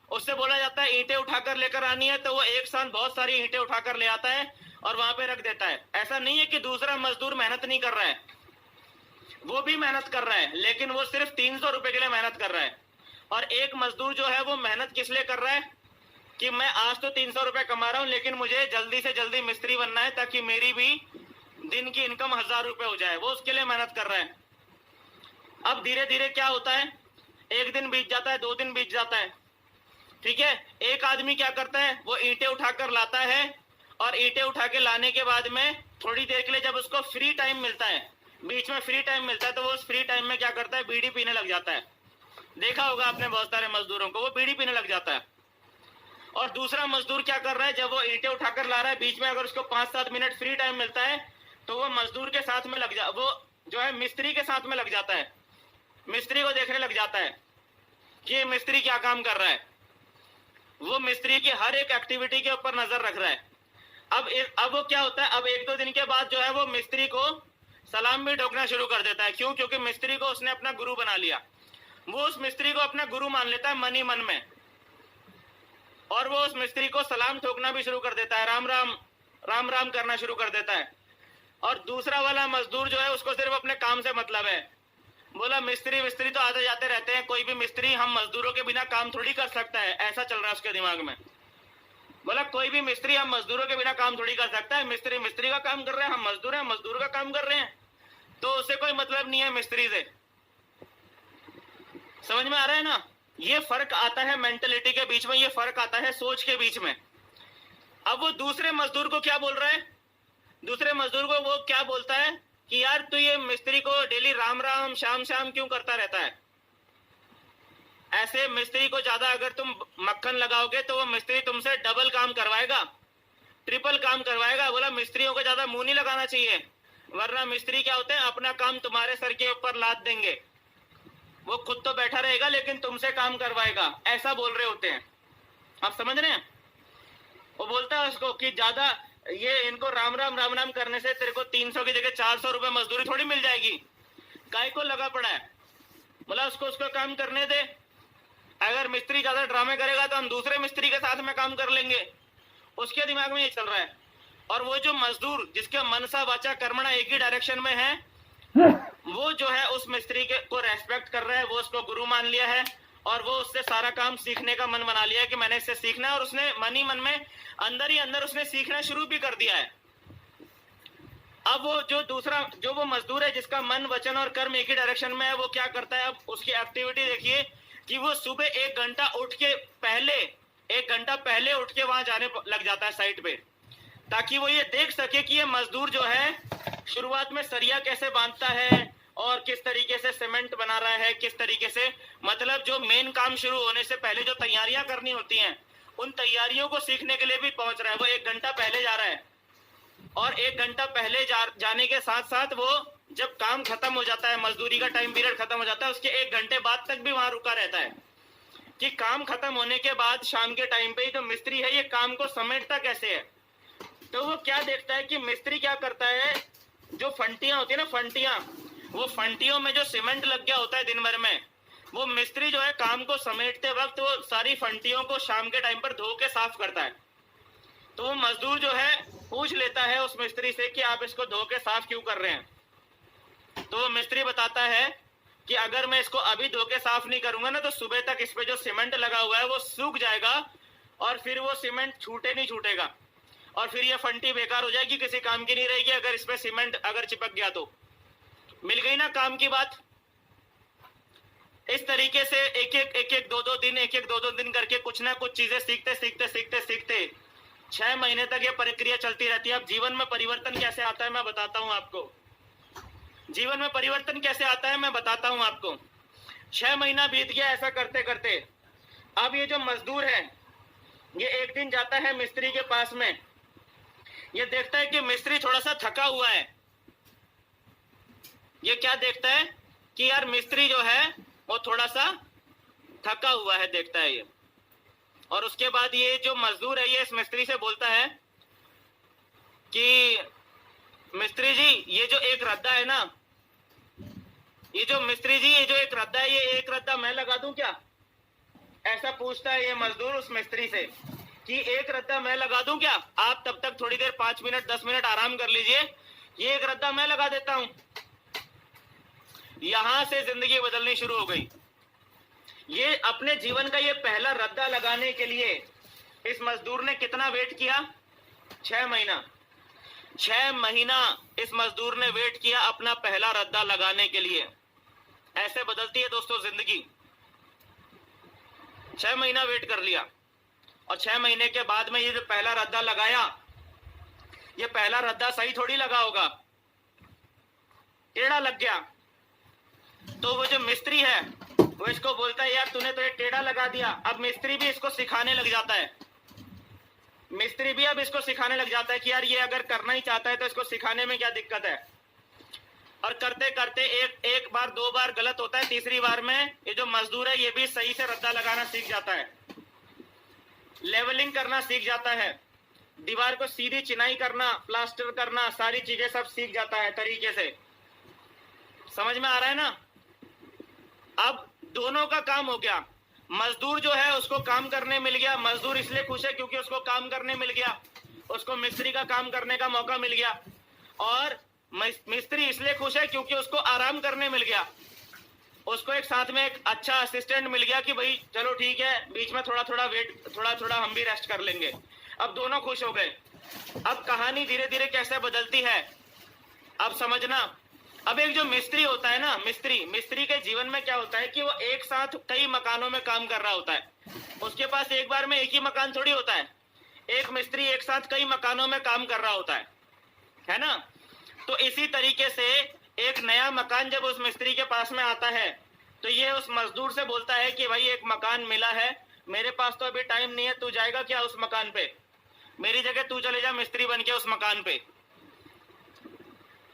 उससे बोला जाता है ईंटें उठाकर लेकर आनी है, तो वो एक साथ बहुत सारी ईंटें उठाकर ले आता है और वहां पे रख देता है। ऐसा नहीं है कि दूसरा मजदूर मेहनत नहीं कर रहा है, वो भी मेहनत कर रहा है, लेकिन वो सिर्फ 300 रुपए के लिए मेहनत कर रहा है। और एक मजदूर जो है वो मेहनत किस लिए कर रहा है कि मैं आज तो 300 रुपए कमा रहा हूं, लेकिन मुझे जल्दी से जल्दी मिस्त्री बनना है ताकि मेरी भी दिन की इनकम 1000 रुपए हो जाए, वो उसके लिए मेहनत कर रहा है। अब धीरे धीरे क्या होता है, एक दिन बीत जाता है, 2 दिन बीत जाता है। ठीक है, एक आदमी क्या करता है, वो ईंटें उठाकर लाता है और ईंटें उठा के लाने के बाद में थोड़ी देर के लिए जब उसको फ्री टाइम मिलता है, बीच में फ्री टाइम मिलता है, तो वो उस फ्री टाइम में क्या करता है, बीड़ी पीने लग जाता है। देखा होगा आपने बहुत सारे मजदूरों को, वो बीड़ी पीने लग जाता है। और दूसरा मजदूर क्या कर रहा है, जब वो ईंटें उठाकर ला रहा है, बीच में अगर उसको 5-7 मिनट फ्री टाइम मिलता है तो वो मजदूर के साथ में वो जो है मिस्त्री के साथ में लग जाता है, मिस्त्री को देखने लग जाता है कि मिस्त्री क्या काम कर रहा है। वो मिस्त्री की हर एक एक्टिविटी के ऊपर नजर रख रहा है। अब वो क्या होता है, अब 1-2 दिन के बाद जो है वो मिस्त्री को सलाम भी ठोकना शुरू कर देता है। क्यों? क्योंकि मिस्त्री को उसने अपना गुरु बना लिया। वो उस मिस्त्री को अपना गुरु मान लेता है मन ही मन में, और वो उस मिस्त्री को सलाम ठोकना भी शुरू कर देता है, राम राम राम राम करना शुरू कर देता है। और दूसरा वाला मजदूर जो है उसको सिर्फ अपने काम से मतलब है। बोला मिस्त्री मिस्त्री तो आते जाते रहते हैं, कोई भी मिस्त्री हम मजदूरों के बिना काम थोड़ी कर सकता है, ऐसा चल रहा है उसके दिमाग में। बोला कोई भी मिस्त्री हम मजदूरों के बिना काम थोड़ी कर सकता है, मिस्त्री मिस्त्री का काम कर रहे हैं, हम मजदूर हैं मजदूर का काम कर रहे हैं, तो उससे कोई मतलब नहीं है मिस्त्री से। समझ में आ रहा है ना? ये फर्क आता है मेंटलिटी के बीच में, ये फर्क आता है सोच के बीच में। अब वो दूसरे मजदूर को क्या बोल रहा है, दूसरे मजदूर को वो क्या बोलता है कि यार तू ये मिस्त्री को डेली राम राम श्याम श्याम क्यों करता रहता है, ऐसे मिस्त्री को ज्यादा अगर तुम मक्खन लगाओगे तो वो मिस्त्री तुमसे डबल काम करवाएगा, ट्रिपल काम करवाएगा। बोला मिस्त्रियों को ज्यादा मुंह नहीं लगाना चाहिए, वरना मिस्त्री क्या होते हैं अपना काम तुम्हारे सर के ऊपर लाद देंगे, वो खुद तो बैठा रहेगा लेकिन तुमसे काम करवाएगा, ऐसा बोल रहे होते हैं। आप समझ रहे हैं? वो बोलता है उसको कि ज्यादा ये इनको राम राम राम राम करने से तेरे को 300 की जगह 400 रुपए मजदूरी थोड़ी मिल जाएगी, काय को लगा पड़ा है। बोला उसको काम करने दे, अगर मिस्त्री ज्यादा ड्रामे करेगा तो हम दूसरे मिस्त्री के साथ में काम कर लेंगे, उसके दिमाग में ये चल रहा है। और वो जो मजदूर जिसके मनसा वाचा कर्मणा एक ही डायरेक्शन में है, वो जो है उस मिस्त्री के को रेस्पेक्ट कर रहा है, वो उसको गुरु मान लिया है और वो उससे सारा काम सीखने का मन बना लिया है कि मैंने इससे सीखना है, और उसने मन ही मन में अंदर ही अंदर उसने सीखना शुरू भी कर दिया है। अब वो जो दूसरा जो वो मजदूर है जिसका मन वचन और कर्म एक ही डायरेक्शन में है, वो क्या करता है, अब उसकी एक्टिविटी देखिए कि वो सुबह 1 घंटा उठ के पहले 1 घंटा पहले उठ के वहां जाने लग जाता है साइट पे, ताकि वो ये देख सके कि ये मजदूर जो है शुरुआत में सरिया कैसे बांधता है और किस तरीके से सीमेंट बना रहा है, किस तरीके से, मतलब जो मेन काम शुरू होने से पहले जो तैयारियां करनी होती हैं उन तैयारियों को सीखने के लिए भी पहुंच रहा है। वो 1 घंटा पहले जा रहा है और 1 घंटा पहले जाने के साथ साथ वो जब काम खत्म हो जाता है, मजदूरी का टाइम पीरियड खत्म हो जाता है, उसके 1 घंटे बाद तक भी वहां रुका रहता है कि काम खत्म होने के बाद शाम के टाइम पे ही जो मिस्त्री है ये काम को समेटता कैसे है। तो वो क्या देखता है कि मिस्त्री क्या करता है, जो फंटियां होती है ना, फंटियां, वो फंटियों में जो सीमेंट लग गया होता है दिन भर में, वो मिस्त्री जो है काम को समेटते वक्त वो सारी फंटियों को शाम के टाइम पर धो के साफ करता है। तो वो मजदूर जो है पूछ लेता है उस मिस्त्री से कि आप इसको धो के साफ क्यों कर रहे हैं। तो वो मिस्त्री बताता है कि अगर मैं इसको अभी धो के साफ नहीं करूंगा ना तो सुबह तक इस पे जो सीमेंट लगा हुआ है वो सूख जाएगा और फिर वो सीमेंट छूटे नहीं छूटेगा और फिर ये फंटी बेकार हो जाएगी, किसी काम की नहीं रहेगी। अगर इस पे सीमेंट अगर चिपक गया तो मिल गई ना काम की बात। इस तरीके से एक एक दो दिन करके कुछ ना कुछ चीजें सीखते 6 महीने तक ये प्रक्रिया चलती रहती है। अब जीवन में परिवर्तन कैसे आता है मैं बताता हूं आपको। जीवन में परिवर्तन कैसे आता है मैं बताता हूं आपको। 6 महीना बीत गया ऐसा करते करते। अब ये जो मजदूर है ये एक दिन जाता है मिस्त्री के पास में, ये देखता है कि मिस्त्री थोड़ा सा थका हुआ है। ये क्या देखता है कि यार मिस्त्री जो है वो थोड़ा सा थका हुआ है, देखता है ये। और उसके बाद ये जो मजदूर है ये इस मिस्त्री से बोलता है कि मिस्त्री जी ये जो एक रद्दा है ना, ये जो मिस्त्री जी ये जो एक रद्दा है, ये एक रद्दा मैं लगा दूं क्या? ऐसा पूछता है ये मजदूर उस मिस्त्री से कि एक रद्दा मैं लगा दूं क्या? आप तब तक थोड़ी देर 5 मिनट 10 मिनट आराम कर लीजिए, ये एक रद्दा मैं लगा देता हूं। यहां से जिंदगी बदलनी शुरू हो गई। ये अपने जीवन का ये पहला रद्दा लगाने के लिए इस मजदूर ने कितना वेट किया? 6 महीना। 6 महीना इस मजदूर ने वेट किया अपना पहला रद्दा लगाने के लिए। ऐसे बदलती है दोस्तों जिंदगी। 6 महीना वेट कर लिया और 6 महीने के बाद में ये जो पहला रद्दा लगाया, ये पहला रद्दा सही थोड़ी लगा होगा, टेढ़ा लग गया। तो वो जो मिस्त्री है वो इसको बोलता है यार तूने तो ये टेढ़ा लगा दिया। अब मिस्त्री भी इसको सिखाने लग जाता है। मिस्त्री भी अब इसको सिखाने लग जाता है कि यार ये अगर करना ही चाहता है तो इसको सिखाने में क्या दिक्कत है। और करते करते एक बार 2 बार गलत होता है, तीसरी बार में ये जो मजदूर है ये भी सही से रद्दा लगाना सीख जाता है, लेवलिंग करना सीख जाता है, दीवार को सीधी चिनाई करना, प्लास्टर करना, सारी चीजें सब सीख जाता है तरीके से। समझ में आ रहा है ना? अब दोनों का काम हो गया। मजदूर जो है उसको काम करने मिल गया। मजदूर इसलिए खुश है क्योंकि उसको काम करने मिल गया, उसको मिस्त्री का काम करने का मौका मिल गया। और मिस्त्री इसलिए खुश है क्योंकि उसको आराम करने मिल गया, उसको एक साथ में एक अच्छा असिस्टेंट मिल गया कि भाई चलो ठीक है, बीच में थोड़ा थोड़ा हम भी रेस्ट कर लेंगे। अब दोनों खुश हो गए। अब कहानी धीरे धीरे कैसे बदलती है अब समझना। अब एक जो मिस्त्री होता है ना, मिस्त्री के जीवन में क्या होता है कि वो एक साथ कई मकानों में काम कर रहा होता है। उसके पास एक बार में एक ही मकान थोड़ी होता है। एक मिस्त्री एक साथ कई मकानों में काम कर रहा होता है ना? तो इसी तरीके से एक नया मकान जब उस मिस्त्री के पास में आता है तो ये उस मजदूर से बोलता है कि भाई एक मकान मिला है, मेरे पास तो अभी टाइम नहीं है, तू जाएगा क्या उस मकान पे? मेरी जगह तू चले जा मिस्त्री बन के उस मकान पे।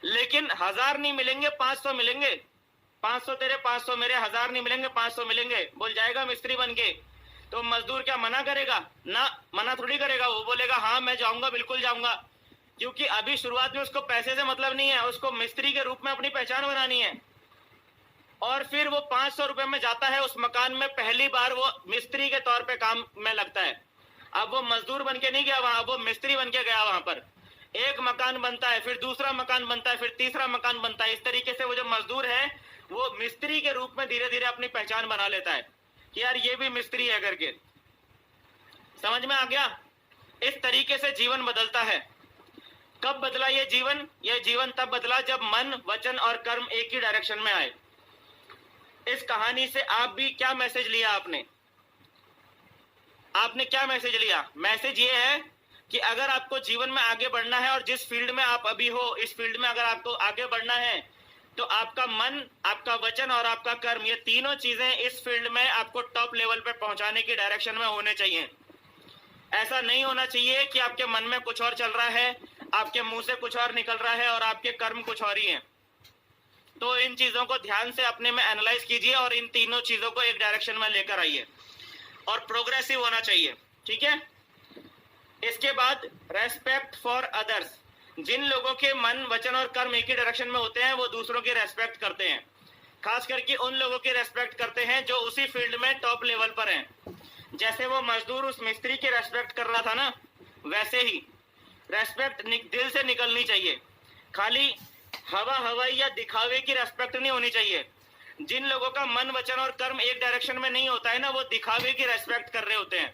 लेकिन 1000 नहीं मिलेंगे, 500 मिलेंगे। 500 तेरे, 500 मेरे, 1000 नहीं मिलेंगे, 500 मिलेंगे। बोल जाएगा मिस्त्री बन के? तो मजदूर क्या मना करेगा? ना, मना थोड़ी करेगा। वो बोलेगा हाँ मैं जाऊंगा, बिल्कुल जाऊंगा, क्योंकि अभी शुरुआत में उसको पैसे से मतलब नहीं है, उसको मिस्त्री के रूप में अपनी पहचान बनानी है। और फिर वो 500 रुपए में जाता है उस मकान में, पहली बार वो मिस्त्री के तौर पे काम में लगता है। अब वो मजदूर बन के नहीं गया वहां, वो मिस्त्री बन के गया वहां पर। एक मकान बनता है, फिर दूसरा मकान बनता है, फिर तीसरा मकान बनता है। इस तरीके से वो जो मजदूर है वो मिस्त्री के रूप में धीरे धीरे अपनी पहचान बना लेता है कि यार ये भी मिस्त्री है करके। समझ में आ गया? इस तरीके से जीवन बदलता है। कब बदला ये जीवन? ये जीवन तब बदला जब मन, वचन और कर्म एक ही डायरेक्शन में आए। इस कहानी से आप भी क्या मैसेज लिया? आपने क्या मैसेज लिया? मैसेज ये है कि अगर आपको जीवन में आगे बढ़ना है और जिस फील्ड में आप अभी हो, इस फील्ड में अगर आपको आगे बढ़ना है तो आपका मन, आपका वचन और आपका कर्म, ये तीनों चीजें इस फील्ड में आपको टॉप लेवल पे पहुंचाने की डायरेक्शन में होने चाहिए। ऐसा नहीं होना चाहिए कि आपके मन में कुछ और चल रहा है, आपके मुंह से कुछ और निकल रहा है और आपके कर्म कुछ और ही हैं। तो इन चीजों को ध्यान से अपने में एनालाइज कीजिए और इन तीनों चीजों को एक डायरेक्शन में लेकर आइए और प्रोग्रेसिव होना चाहिए। ठीक है? इसके बाद रेस्पेक्ट फॉर अदर्स। जिन लोगों के मन, वचन और कर्म एक ही डायरेक्शन में होते हैं वो दूसरों की रेस्पेक्ट करते हैं। खास करके उन लोगों की रेस्पेक्ट करते हैं जो उसी फील्ड में टॉप लेवल पर हैं। जैसे वो मजदूर उस मिस्त्री की रेस्पेक्ट कर रहा था ना, वैसे ही रेस्पेक्ट दिल से निकलनी चाहिए। खाली हवा हवाई या दिखावे की रेस्पेक्ट नहीं होनी चाहिए। जिन लोगों का मन, वचन और कर्म एक डायरेक्शन में नहीं होता है ना, वो दिखावे की रेस्पेक्ट कर रहे होते हैं।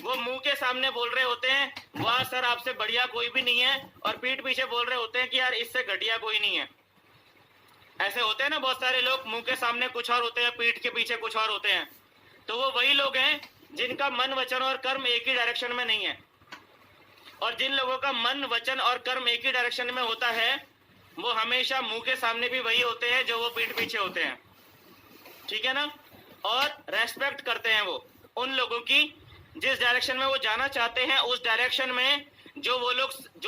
वो मुंह के सामने बोल रहे होते हैं वाह सर आपसे बढ़िया कोई भी नहीं है, और पीठ पीछे बोल रहे होते हैं कि यार इससे घटिया कोई नहीं है। ऐसे होते हैं ना बहुत सारे लोग, मुंह के सामने कुछ और होते हैं, पीठ के पीछे कुछ और होते हैं। तो वो वही लोग हैं जिनका मन, वचन और कर्म एक ही डायरेक्शन में नहीं है। और जिन लोगों का मन, वचन और कर्म एक ही डायरेक्शन में होता है वो हमेशा मुंह के सामने भी वही होते हैं जो वो पीठ पीछे होते हैं। ठीक है ना? और रेस्पेक्ट करते हैं वो उन लोगों की जिस डायरेक्शन में वो जाना चाहते हैं, उस डायरेक्शन में जो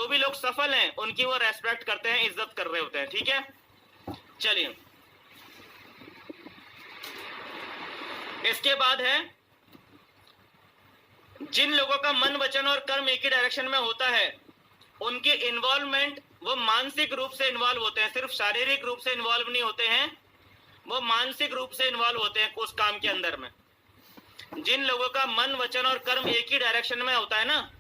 भी लोग सफल हैं उनकी वो रेस्पेक्ट करते हैं, इज्जत कर रहे होते हैं। ठीक है? चलिए, इसके बाद है जिन लोगों का मन, वचन और कर्म एक ही डायरेक्शन में होता है उनकी इन्वॉल्वमेंट, वो मानसिक रूप से इन्वॉल्व होते हैं, सिर्फ शारीरिक रूप से इन्वॉल्व नहीं होते हैं, वो मानसिक रूप से इन्वॉल्व होते हैं उस काम के अंदर में। जिन लोगों का मन, वचन और कर्म एक ही डायरेक्शन में होता है ना,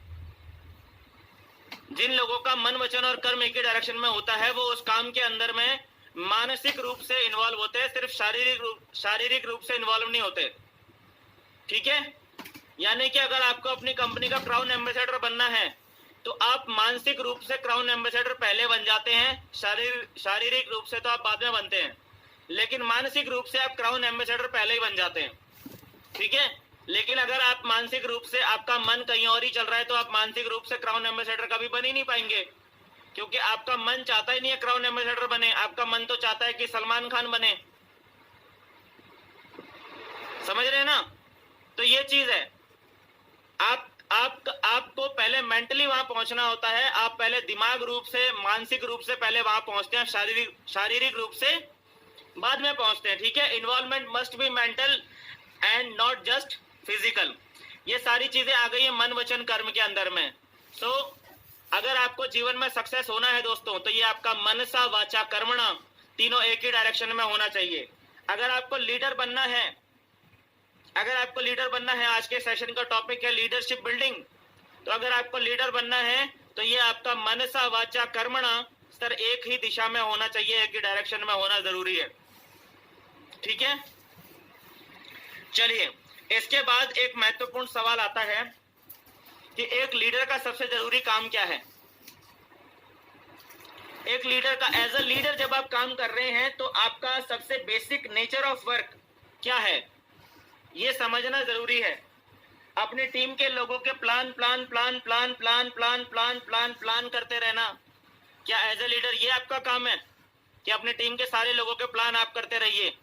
जिन लोगों का मन, वचन और कर्म एक ही डायरेक्शन में होता है वो उस काम के अंदर में मानसिक रूप से इन्वॉल्व होते हैं, सिर्फ शारीरिक रूप से इन्वॉल्व नहीं होते। ठीक है? यानी कि अगर आपको अपनी कंपनी का क्राउन एम्बेसडर बनना है तो आप मानसिक रूप से क्राउन एम्बेसडर पहले बन जाते हैं, शारीरिक रूप से तो आप बाद में बनते हैं, लेकिन मानसिक रूप से आप क्राउन एम्बेसडर पहले ही बन जाते हैं। ठीक है? लेकिन अगर आप मानसिक रूप से, आपका मन कहीं और ही चल रहा है, तो आप मानसिक रूप से क्राउन एम्बेसडर कभी बन ही नहीं पाएंगे, क्योंकि आपका मन चाहता ही नहीं है क्राउन एम्बेसडर बने। आपका मन तो चाहता है कि सलमान खान बने। समझ रहे हैं ना? तो ये चीज है, आपको पहले मेंटली वहां पहुंचना होता है। आप पहले दिमाग रूप से, मानसिक रूप से पहले वहां पहुंचते हैं, शारीरिक रूप से बाद में पहुंचते हैं। ठीक है? Involvement must be mental and not just physical. ये सारी चीजें आ गई है मन, वचन, कर्म के अंदर में। सो अगर आपको जीवन में सक्सेस होना है दोस्तों, तो ये आपका मनसा, वाचा, कर्मणा तीनों एक ही डायरेक्शन में होना चाहिए। अगर आपको लीडर बनना है, आज के सेशन का टॉपिक है लीडरशिप बिल्डिंग, तो अगर आपको लीडर बनना है तो ये आपका मनसा, वाचा, कर्मणा सर एक ही दिशा में होना चाहिए, एक ही डायरेक्शन में होना जरूरी है। ठीक है? चलिए, इसके बाद एक महत्वपूर्ण सवाल आता है कि एक लीडर का सबसे जरूरी काम क्या है। एक लीडर का, एज अ लीडर जब आप काम कर रहे हैं तो आपका सबसे बेसिक नेचर ऑफ वर्क क्या है ये समझना जरूरी है। अपनी टीम के लोगों के प्लान करते रहना, क्या एज अ लीडर ये आपका काम है कि अपनी टीम के सारे लोगों के प्लान आप करते रहिए?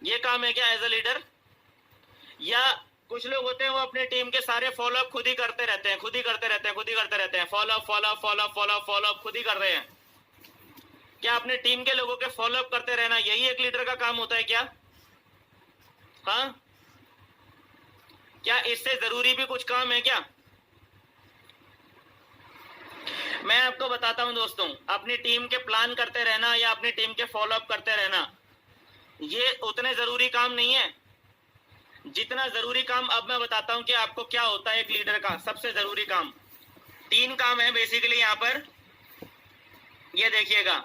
ये काम है क्या एज अ लीडर? या कुछ लोग होते हैं वो अपनी टीम के सारे फॉलोअप खुद ही करते रहते हैं, फॉलोअप खुद ही कर रहे हैं। क्या अपनी टीम के लोगों के फॉलोअप करते रहना यही एक लीडर का काम होता है क्या? हाँ? क्या इससे जरूरी भी कुछ काम है क्या? मैं आपको बताता हूं दोस्तों, अपनी टीम के प्लान करते रहना या अपनी टीम के फॉलोअप करते रहना ये उतने जरूरी काम नहीं है जितना जरूरी काम अब मैं बताता हूं कि आपको क्या होता है एक लीडर का सबसे जरूरी काम। 3 काम है बेसिकली यहाँ पर, ये देखिएगा।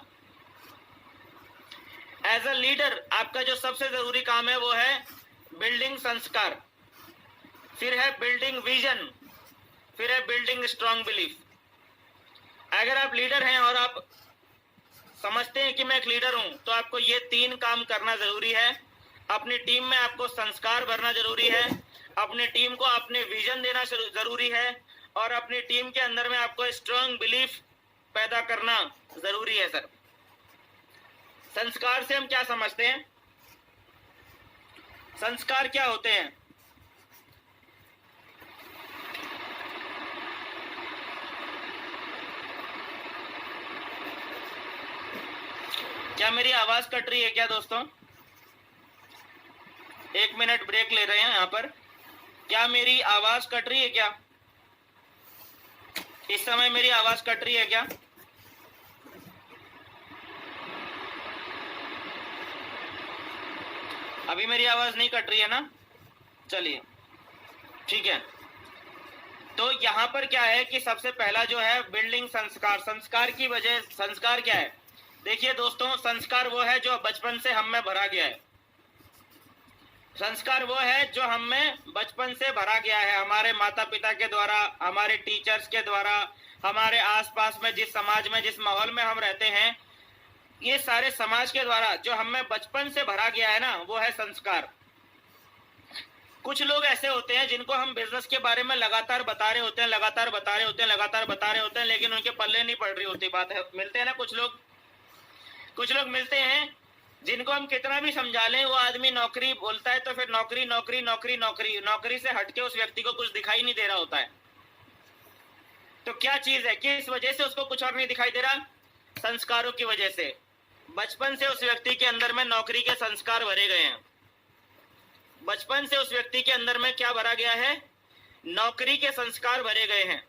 एज अ लीडर आपका जो सबसे जरूरी काम है वो है बिल्डिंग संस्कार, फिर है बिल्डिंग विजन, फिर है बिल्डिंग स्ट्रॉन्ग बिलीफ। अगर आप लीडर हैं और आप समझते हैं कि मैं एक लीडर हूं, तो आपको ये 3 काम करना जरूरी है। अपनी टीम में आपको संस्कार भरना जरूरी है, अपनी टीम को अपने विजन देना जरूरी है, और अपनी टीम के अंदर में आपको स्ट्रॉन्ग बिलीफ पैदा करना जरूरी है सर। संस्कार से हम क्या समझते हैं? संस्कार क्या होते हैं? क्या मेरी आवाज कट रही है क्या दोस्तों? 1 मिनट ब्रेक ले रहे हैं यहाँ पर। क्या मेरी आवाज कट रही है क्या? इस समय मेरी आवाज कट रही है क्या? अभी मेरी आवाज नहीं कट रही है ना? चलिए ठीक है। तो यहाँ पर क्या है कि सबसे पहला जो है बिल्डिंग संस्कार। संस्कार की वजह, संस्कार क्या है? देखिए दोस्तों, संस्कार वो है जो बचपन से हम में भरा गया है। संस्कार वो है जो हम में बचपन से भरा गया है, हमारे माता पिता के द्वारा, हमारे टीचर्स के द्वारा, हमारे आसपास में जिस समाज में, जिस माहौल में हम रहते हैं, ये सारे समाज के द्वारा जो हम में बचपन से भरा गया है ना, वो है संस्कार। कुछ लोग ऐसे होते हैं जिनको हम बिजनेस के बारे में लगातार बता रहे होते हैं, लगातार बता रहे होते हैं, लगातार बता रहे होते हैं, लेकिन उनके पल्ले नहीं पड़ रही होती बात है। मिलते हैं ना कुछ लोग मिलते हैं जिनको हम कितना भी समझा लें, वो आदमी नौकरी बोलता है तो फिर नौकरी नौकरी नौकरी नौकरी, नौकरी से हटके उस व्यक्ति को कुछ दिखाई नहीं दे रहा होता है। तो क्या चीज है, किस वजह से उसको कुछ और नहीं दिखाई दे रहा? संस्कारों की वजह से। बचपन से उस व्यक्ति के अंदर में नौकरी के संस्कार भरे गए हैं। बचपन से उस व्यक्ति के अंदर में क्या भरा गया है? नौकरी के संस्कार भरे गए हैं।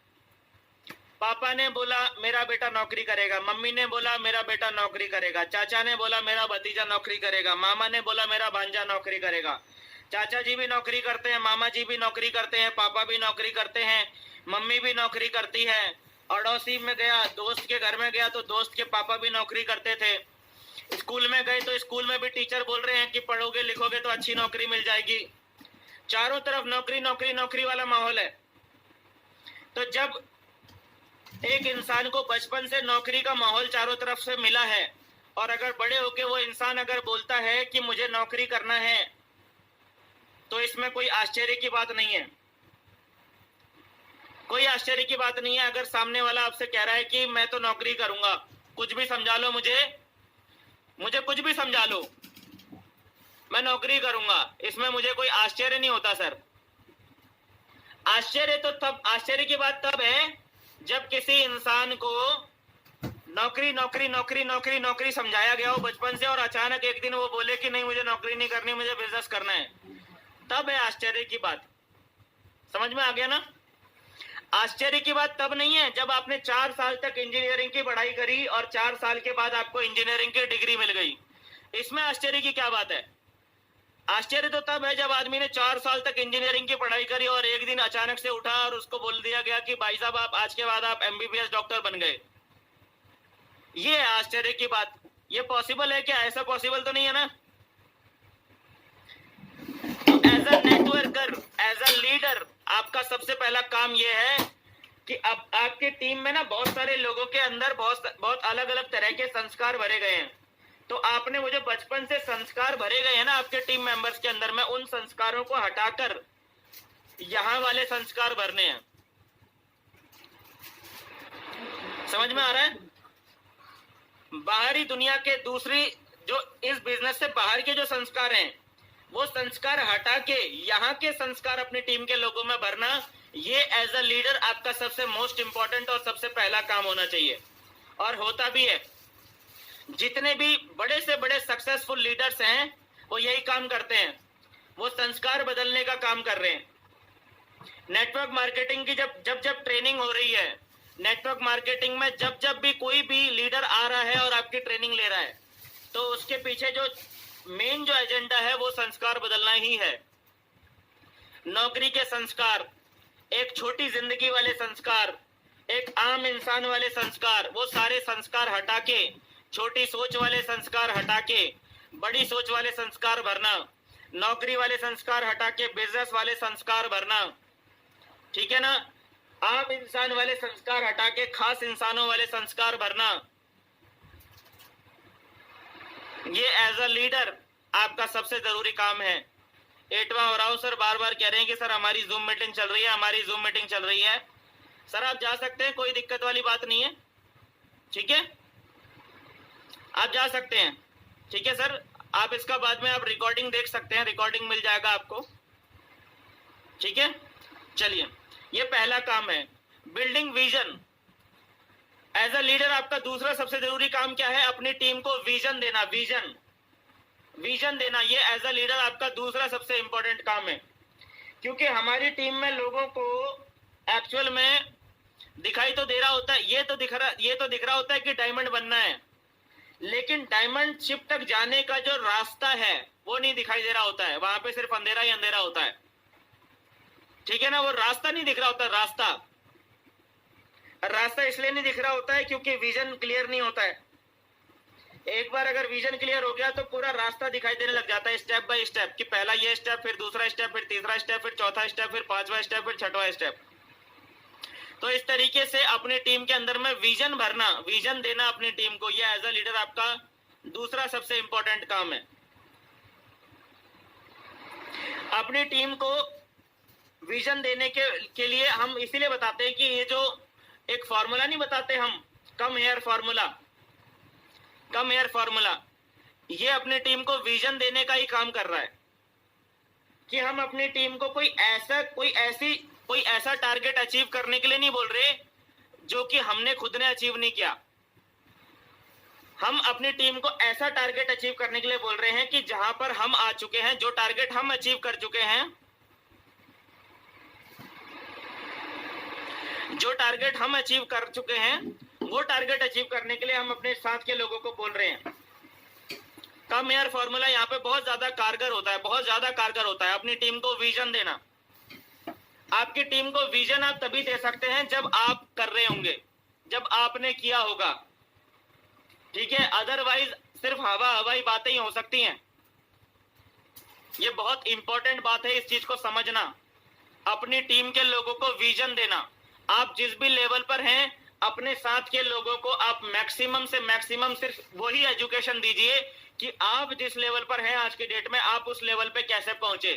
पापा ने बोला मेरा बेटा नौकरी करेगा, मम्मी ने बोला मेरा बेटा नौकरी करेगा, चाचा ने बोला मेरा भतीजा नौकरी करेगा, मामा ने बोला मेरा भांजा नौकरी करेगा। चाचा जी भी नौकरी करते हैं, मामा जी भी नौकरी करते हैं, पापा भी नौकरी करते हैं, मम्मी भी नौकरी करती है। अड़ोसी में गया, दोस्त के घर में गया तो दोस्त के पापा भी नौकरी करते थे। स्कूल में गए तो स्कूल में भी टीचर बोल रहे हैं कि पढ़ोगे लिखोगे तो अच्छी नौकरी मिल जाएगी। चारों तरफ नौकरी नौकरी नौकरी वाला माहौल है। तो जब एक इंसान को बचपन से नौकरी का माहौल चारों तरफ से मिला है, और अगर बड़े होके वो इंसान अगर बोलता है कि मुझे नौकरी करना है, तो इसमें कोई आश्चर्य की बात नहीं है। कोई आश्चर्य की बात नहीं है अगर सामने वाला आपसे कह रहा है कि मैं तो नौकरी करूंगा, कुछ भी समझा लो, मुझे कुछ भी समझा लो, मैं नौकरी करूंगा। इसमें मुझे कोई आश्चर्य नहीं होता सर। आश्चर्य की बात तब है जब किसी इंसान को नौकरी नौकरी नौकरी नौकरी नौकरी समझाया गया हो बचपन से, और अचानक एक दिन वो बोले कि नहीं मुझे नौकरी नहीं करनी, मुझे बिजनेस करना है। तब है आश्चर्य की बात। समझ में आ गया ना? आश्चर्य की बात तब नहीं है जब आपने 4 साल तक इंजीनियरिंग की पढ़ाई करी और 4 साल के बाद आपको इंजीनियरिंग की डिग्री मिल गई। इसमें आश्चर्य की क्या बात है? आश्चर्य तो तब है जब आदमी ने 4 साल तक इंजीनियरिंग की पढ़ाई करी और एक दिन अचानक से उठा और उसको बोल दिया गया कि भाई साहब आप आज के बाद आप एमबीबीएस डॉक्टर बन गए। ये है आश्चर्य की बात। ये पॉसिबल है क्या? ऐसा पॉसिबल तो नहीं है ना। As a networker, as a leader, आपका सबसे पहला काम ये है कि अब आपकी टीम में ना बहुत सारे लोगों के अंदर बहुत अलग अलग तरह के संस्कार भरे गए हैं। तो आपने वो जो बचपन से संस्कार भरे गए हैं ना आपके टीम मेंबर्स के अंदर में, उन संस्कारों को हटाकर यहां वाले संस्कार भरने हैं। समझ में आ रहा है? बाहरी दुनिया के दूसरी जो इस बिजनेस से बाहर के जो संस्कार हैं, वो संस्कार हटा के यहाँ के संस्कार अपनी टीम के लोगों में भरना, ये एज अ लीडर आपका सबसे मोस्ट इंपॉर्टेंट और सबसे पहला काम होना चाहिए, और होता भी है। जितने भी बड़े से बड़े सक्सेसफुल लीडर्स हैं वो यही काम करते हैं, वो संस्कार बदलने का काम कर रहे हैं। नेटवर्क मार्केटिंग की जब ट्रेनिंग हो रही है, नेटवर्क मार्केटिंग में जब भी कोई भी लीडर आ रहा है और आपकी ट्रेनिंग ले रहा है, तो उसके पीछे जो मेन जो एजेंडा है वो संस्कार बदलना ही है। नौकरी के संस्कार, एक छोटी जिंदगी वाले संस्कार, एक आम इंसान वाले संस्कार, वो सारे संस्कार हटा के, छोटी सोच वाले संस्कार हटा के बड़ी सोच वाले संस्कार भरना, नौकरी वाले संस्कार हटा के बिजनेस वाले संस्कार भरना, ठीक है ना, आम इंसान वाले संस्कार हटा के खास इंसानों वाले संस्कार भरना, ये एज अ लीडर आपका सबसे जरूरी काम है। 8वां हो रहा हूं सर, बार बार कह रहे हैं कि सर हमारी जूम मीटिंग चल रही है, हमारी जूम मीटिंग चल रही है। सर आप जा सकते हैं, कोई दिक्कत वाली बात नहीं है, ठीक है, आप जा सकते हैं, ठीक है सर। आप इसका बाद में आप रिकॉर्डिंग देख सकते हैं, रिकॉर्डिंग मिल जाएगा आपको, ठीक है। चलिए, ये पहला काम है, building vision. As a leader आपका दूसरा सबसे जरूरी काम क्या है? अपनी टीम को विजन देना, विजन, विजन देना, ये एज अ लीडर आपका दूसरा सबसे इंपॉर्टेंट काम है। क्योंकि हमारी टीम में लोगों को एक्चुअल में दिखाई तो दे रहा होता है, ये तो दिख रहा होता है कि डायमंड बनना है, लेकिन डायमंड शिप तक जाने का जो रास्ता है वो नहीं दिखाई दे रहा होता है, वहां पे सिर्फ अंधेरा ही अंधेरा होता है, ठीक है ना। वो रास्ता नहीं दिख रहा होता, रास्ता इसलिए नहीं दिख रहा होता है क्योंकि विजन क्लियर नहीं होता है। एक बार अगर विजन क्लियर हो गया तो पूरा रास्ता दिखाई देने लग जाता है, स्टेप बाय स्टेप, कि पहला ये स्टेप, फिर दूसरा स्टेप, फिर तीसरा स्टेप, फिर चौथा स्टेप, फिर पांचवा स्टेप, फिर छठवां स्टेप। तो इस तरीके से अपनी टीम के अंदर में विजन भरना, विजन देना अपनी टीम को, यह एज अ लीडर आपका दूसरा सबसे इंपॉर्टेंट काम है। अपनी टीम को विजन देने के लिए हम इसीलिए बताते हैं कि ये जो एक फॉर्मूला नहीं बताते हम, come here formula, come here formula, ये अपनी टीम को विजन देने का ही काम कर रहा है कि हम अपनी टीम को कोई ऐसा टारगेट अचीव करने के लिए नहीं बोल रहे जो कि हमने खुद ने अचीव नहीं किया। हम अपनी टीम को ऐसा टारगेट अचीव करने के लिए बोल रहे हैं कि जहां पर हम आ चुके हैं, जो टारगेट हम अचीव कर चुके हैं, जो टारगेट हम अचीव कर चुके हैं, वो टारगेट अचीव करने के लिए हम अपने साथ के लोगों को बोल रहे हैं। कम हेयर फॉर्मूला यहाँ पे बहुत ज्यादा कारगर होता है, बहुत ज्यादा कारगर होता है। अपनी टीम को विजन देना, आपकी टीम को विजन आप तभी दे सकते हैं जब आप कर रहे होंगे, जब आपने किया होगा, ठीक है। अदरवाइज सिर्फ हवाई बातें ही हो सकती हैं। ये बहुत इंपॉर्टेंट बात है, इस चीज को समझना। अपनी टीम के लोगों को विजन देना, आप जिस भी लेवल पर हैं अपने साथ के लोगों को आप मैक्सिमम से मैक्सिमम सिर्फ वही एजुकेशन दीजिए कि आप जिस लेवल पर हैं आज के डेट में, आप उस लेवल पे कैसे पहुंचे।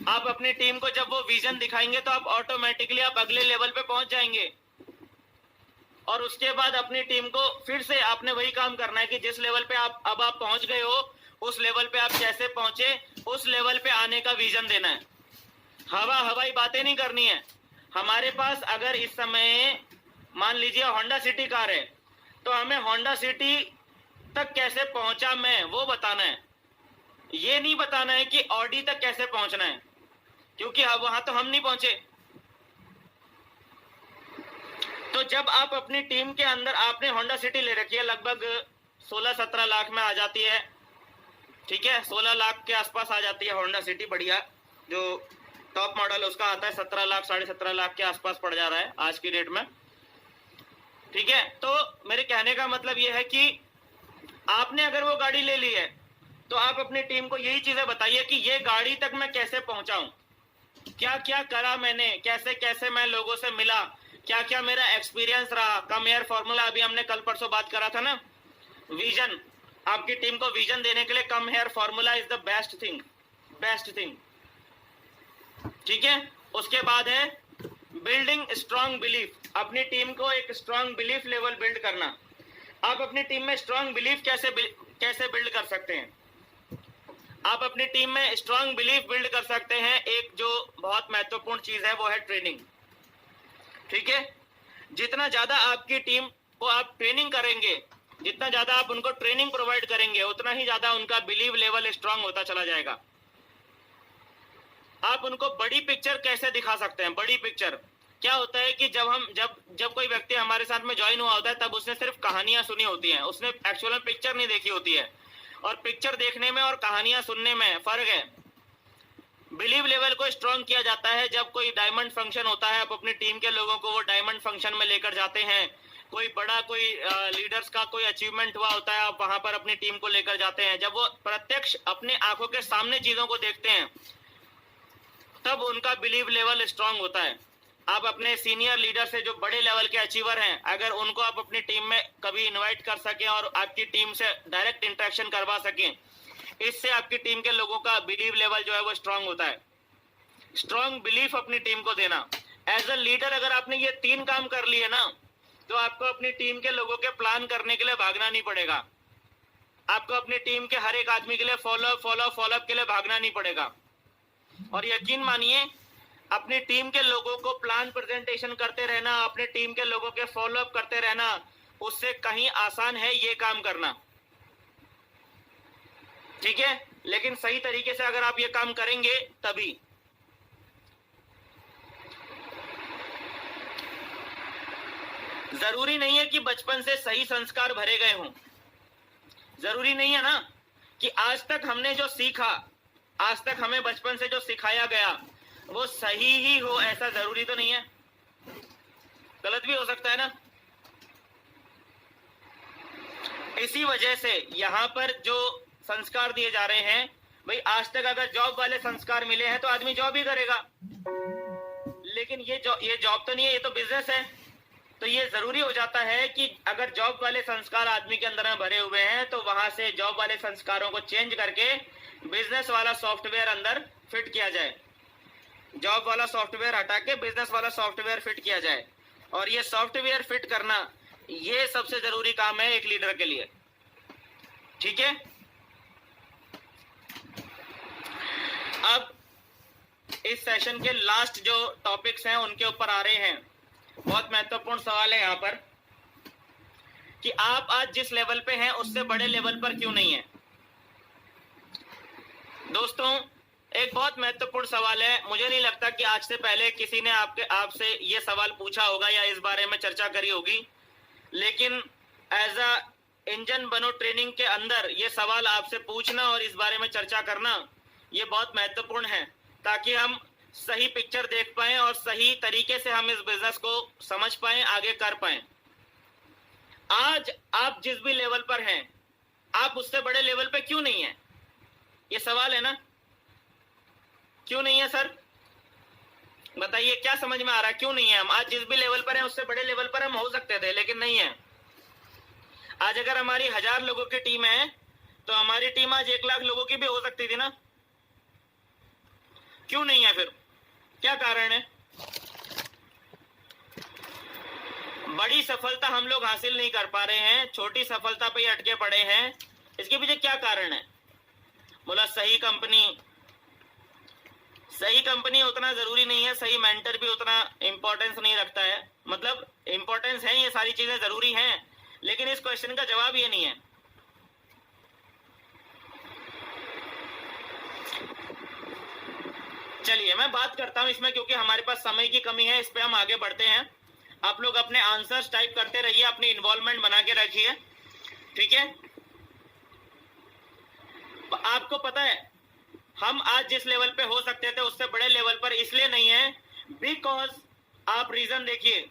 आप अपनी टीम को जब वो विजन दिखाएंगे तो आप ऑटोमेटिकली आप अगले लेवल पे पहुंच जाएंगे। और उसके बाद अपनी टीम को फिर से आपने वही काम करना है कि जिस लेवल पे आप पहुंच गए हो, उस लेवल पे आप कैसे पहुंचे, उस लेवल पे आने का विजन देना है। हवाई बातें नहीं करनी है। हमारे पास अगर इस समय मान लीजिए होंडा सिटी कार है, तो हमें होंडा सिटी तक कैसे पहुंचा मैं, वो बताना है। ये नहीं बताना है कि ऑडी तक कैसे पहुंचना है, क्योंकि वहां तो हम नहीं पहुंचे। तो जब आप अपनी टीम के अंदर, आपने होंडा सिटी ले रखी है, लगभग 16-17 लाख में आ जाती है, ठीक है, 16 लाख के आसपास आ जाती है होंडा सिटी, बढ़िया जो टॉप मॉडल उसका आता है 17 लाख, 17.5 लाख के आसपास पड़ जा रहा है आज की डेट में, ठीक है। तो मेरे कहने का मतलब यह है कि आपने अगर वो गाड़ी ले ली है तो आप अपनी टीम को यही चीजें बताइए कि ये गाड़ी तक मैं कैसे पहुंचा हूं, क्या क्या करा मैंने, कैसे कैसे मैं लोगों से मिला, क्या क्या मेरा एक्सपीरियंस रहा। कम हेयर फॉर्मूला अभी हमने कल परसों बात करा था ना, विजन, आपकी टीम को विजन देने के लिए come here formula is the best thing, ठीक है। उसके बाद है बिल्डिंग स्ट्रॉन्ग बिलीफ, अपनी टीम को एक स्ट्रॉन्ग बिलीफ लेवल बिल्ड करना। आप अपनी टीम में स्ट्रॉन्ग बिलीफ कैसे बिल्ड कर सकते हैं? आप अपनी टीम में स्ट्रॉन्ग बिलीफ बिल्ड कर सकते हैं, एक जो बहुत महत्वपूर्ण चीज है वो है ट्रेनिंग, ठीक है। जितना ज्यादा आपकी टीम को आप ट्रेनिंग करेंगे, जितना ज्यादा आप उनको ट्रेनिंग प्रोवाइड करेंगे, उतना ही ज्यादा उनका बिलीव लेवल स्ट्रांग होता चला जाएगा। आप उनको बड़ी पिक्चर कैसे दिखा सकते हैं? बड़ी पिक्चर क्या होता है कि जब कोई व्यक्ति हमारे साथ में ज्वाइन हुआ होता है, तब उसने सिर्फ कहानियां सुनी होती हैं, उसने एक्चुअल में पिक्चर नहीं देखी होती है। और पिक्चर देखने में और कहानियां सुनने में फर्क है। बिलीव लेवल को स्ट्रॉन्ग किया जाता है जब कोई डायमंड फंक्शन होता है, आप अपनी टीम के लोगों को वो डायमंड फंक्शन में लेकर जाते हैं। कोई बड़ा कोई लीडर्स का कोई अचीवमेंट हुआ होता है, आप वहां पर अपनी टीम को लेकर जाते हैं। जब वो प्रत्यक्ष अपने आंखों के सामने चीजों को देखते हैं तब उनका बिलीव लेवल स्ट्रांग होता है। आप अपने सीनियर लीडर से, जो बड़े लेवल के अचीवर हैं, अगर उनको आप अपनी टीम में कभी इनवाइट कर सकें और आपकी टीम से डायरेक्ट इंटरेक्शन करवा सकें, इससे आपकी टीम के लोगों का बिलीव लेवल जो है वो स्ट्रांग होता है। स्ट्रांग बिलीफ अपनी टीम को देना। एज अ लीडर अगर आपने ये 3 काम कर लिए ना, तो आपको अपनी टीम के लोगों के प्लान करने के लिए भागना नहीं पड़ेगा। आपको अपनी टीम के हर एक आदमी के लिए फॉलोअप के लिए भागना नहीं पड़ेगा। और यकीन मानिए, अपनी टीम के लोगों को प्लान प्रेजेंटेशन करते रहना, अपने टीम के लोगों के फॉलोअप करते रहना, उससे कहीं आसान है ये काम करना। ठीक है, लेकिन सही तरीके से अगर आप ये काम करेंगे तभी। जरूरी नहीं है कि बचपन से सही संस्कार भरे गए हों। जरूरी नहीं है ना कि आज तक हमने जो सीखा, आज तक हमें बचपन से जो सिखाया गया वो सही ही हो, ऐसा जरूरी तो नहीं है। गलत भी हो सकता है ना। इसी वजह से यहां पर जो संस्कार दिए जा रहे हैं, भाई आज तक अगर जॉब वाले संस्कार मिले हैं तो आदमी जॉब ही करेगा, लेकिन ये जॉब तो नहीं है, ये तो बिजनेस है। तो ये जरूरी हो जाता है कि अगर जॉब वाले संस्कार आदमी के अंदर में भरे हुए हैं तो वहां से जॉब वाले संस्कारों को चेंज करके बिजनेस वाला सॉफ्टवेयर अंदर फिट किया जाए। जॉब वाला सॉफ्टवेयर हटा के बिजनेस वाला सॉफ्टवेयर फिट किया जाए। और ये सॉफ्टवेयर फिट करना, ये सबसे जरूरी काम है एक लीडर के लिए। ठीक है, अब इस सेशन के लास्ट जो टॉपिक्स हैं उनके ऊपर आ रहे हैं। बहुत महत्वपूर्ण सवाल है यहाँ पर कि आप आज जिस लेवल पे हैं उससे बड़े लेवल पर क्यों नहीं है। दोस्तों, एक बहुत महत्वपूर्ण सवाल है। मुझे नहीं लगता कि आज से पहले किसी ने आपसे ये सवाल पूछा होगा या इस बारे में चर्चा करी होगी, लेकिन एज अ इंजन बनो ट्रेनिंग के अंदर ये सवाल आपसे पूछना और इस बारे में चर्चा करना ये बहुत महत्वपूर्ण है, ताकि हम सही पिक्चर देख पाएं और सही तरीके से हम इस बिजनेस को समझ पाएं, आगे कर पाएं। आज आप जिस भी लेवल पर हैं, आप उससे बड़े लेवल पे क्यों नहीं है, ये सवाल है ना। क्यों नहीं है सर, बताइए, क्या समझ में आ रहा है क्यों नहीं है। हम आज जिस भी लेवल पर हैं उससे बड़े लेवल पर हम हो सकते थे, लेकिन नहीं है। आज अगर हमारी 1000 लोगों की टीम है तो हमारी टीम आज 1 लाख लोगों की भी हो सकती थी ना। क्यों नहीं है, फिर क्या कारण है। बड़ी सफलता हम लोग हासिल नहीं कर पा रहे हैं, छोटी सफलता पे अटके पड़े हैं, इसके पीछे क्या कारण है। बोला सही कंपनी उतना जरूरी नहीं है, सही मेंटर भी उतना इंपॉर्टेंस नहीं रखता है। मतलब इंपॉर्टेंस है, ये सारी चीजें जरूरी हैं, लेकिन इस क्वेश्चन का जवाब ये नहीं है। चलिए मैं बात करता हूं इसमें, क्योंकि हमारे पास समय की कमी है, इस पे हम आगे बढ़ते हैं। आप लोग अपने आंसर्स टाइप करते रहिए, अपनी इन्वॉल्वमेंट बना के रखिए, ठीक है। आपको पता है हम आज जिस लेवल पे हो सकते थे उससे बड़े लेवल पर इसलिए नहीं है, बिकॉज आप रीजन देखिए,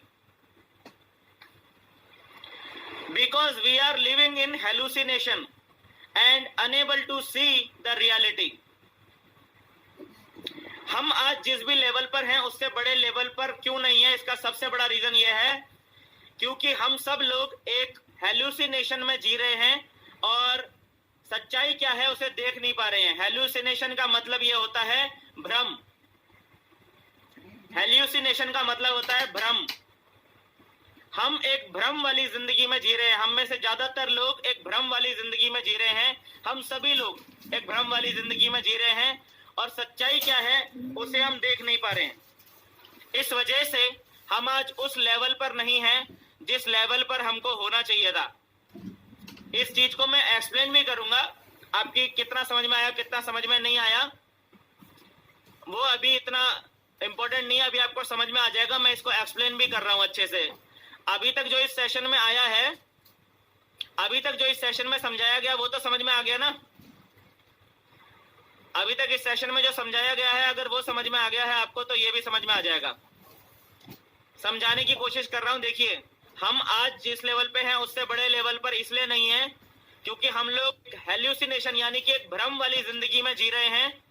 because we are living in hallucination and unable to see the reality. हम आज जिस भी लेवल पर हैं उससे बड़े लेवल पर क्यों नहीं है, इसका सबसे बड़ा रीजन यह है क्योंकि हम सब लोग एक हेलुसिनेशन में जी रहे हैं और सच्चाई क्या है उसे देख नहीं पा रहे हैं। हेलुसिनेशन का मतलब यह होता है भ्रम। हेलुसिनेशन का मतलब होता है भ्रम। हम एक भ्रम वाली जिंदगी में जी रहे हैं। हम में से ज्यादातर लोग एक भ्रम वाली जिंदगी में जी रहे हैं। हम सभी लोग एक भ्रम वाली जिंदगी में जी रहे हैं और सच्चाई क्या है उसे हम देख नहीं पा रहे हैं। इस वजह से हम आज उस लेवल पर नहीं हैं जिस लेवल पर हमको होना चाहिए था। इस चीज को मैं एक्सप्लेन भी करूंगा, आपकी कितना समझ में आया कितना समझ में नहीं आया वो अभी इतना इंपॉर्टेंट नहीं है, अभी आपको समझ में आ जाएगा। मैं इसको एक्सप्लेन भी कर रहा हूं अच्छे से। अभी तक जो इस सेशन में आया है, अभी तक जो इस सेशन में समझाया गया वो तो समझ में आ गया ना। अभी तक इस सेशन में जो समझाया गया है अगर वो समझ में आ गया है आपको तो ये भी समझ में आ जाएगा। समझाने की कोशिश कर रहा हूं। देखिए, हम आज जिस लेवल पे हैं उससे बड़े लेवल पर इसलिए नहीं है क्योंकि हम लोग हेल्यूसिनेशन यानी कि एक भ्रम वाली जिंदगी में जी रहे हैं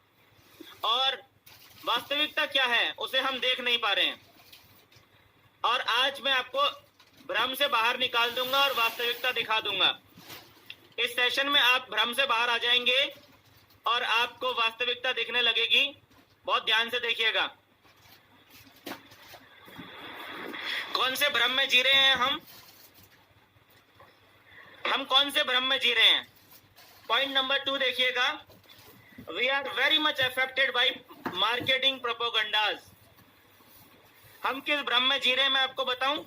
और वास्तविकता क्या है उसे हम देख नहीं पा रहे हैं। और आज मैं आपको भ्रम से बाहर निकाल दूंगा और वास्तविकता दिखा दूंगा। इस सेशन में आप भ्रम से बाहर आ जाएंगे और आपको वास्तविकता दिखने लगेगी। बहुत ध्यान से देखिएगा। कौन से भ्रम में जी रहे हैं हम कौन से भ्रम में जी रहे हैं? पॉइंट नंबर 2 देखिएगा। We are very much affected by marketing propagandas. हम किस भ्रम में जी रहे हैं मैं आपको बताऊं।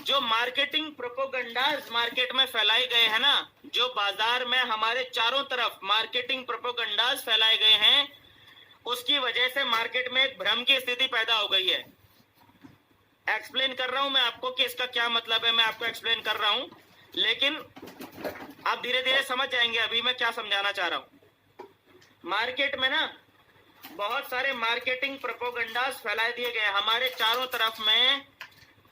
जो मार्केटिंग प्रोपोगंडाज मार्केट में फैलाए गए हैं ना, जो बाजार में हमारे चारों तरफ मार्केटिंग प्रोपोगंडाज फैलाए गए हैं, उसकी वजह से मार्केट में एक भ्रम की स्थिति पैदा हो गई है। एक्सप्लेन कर रहा हूं मैं आपको कि इसका क्या मतलब है। मैं आपको एक्सप्लेन कर रहा हूं, लेकिन आप धीरे धीरे समझ जाएंगे अभी मैं क्या समझाना चाह रहा हूं। मार्केट में ना बहुत सारे मार्केटिंग प्रोपोगंडाज फैला दिए गए। हमारे चारों तरफ में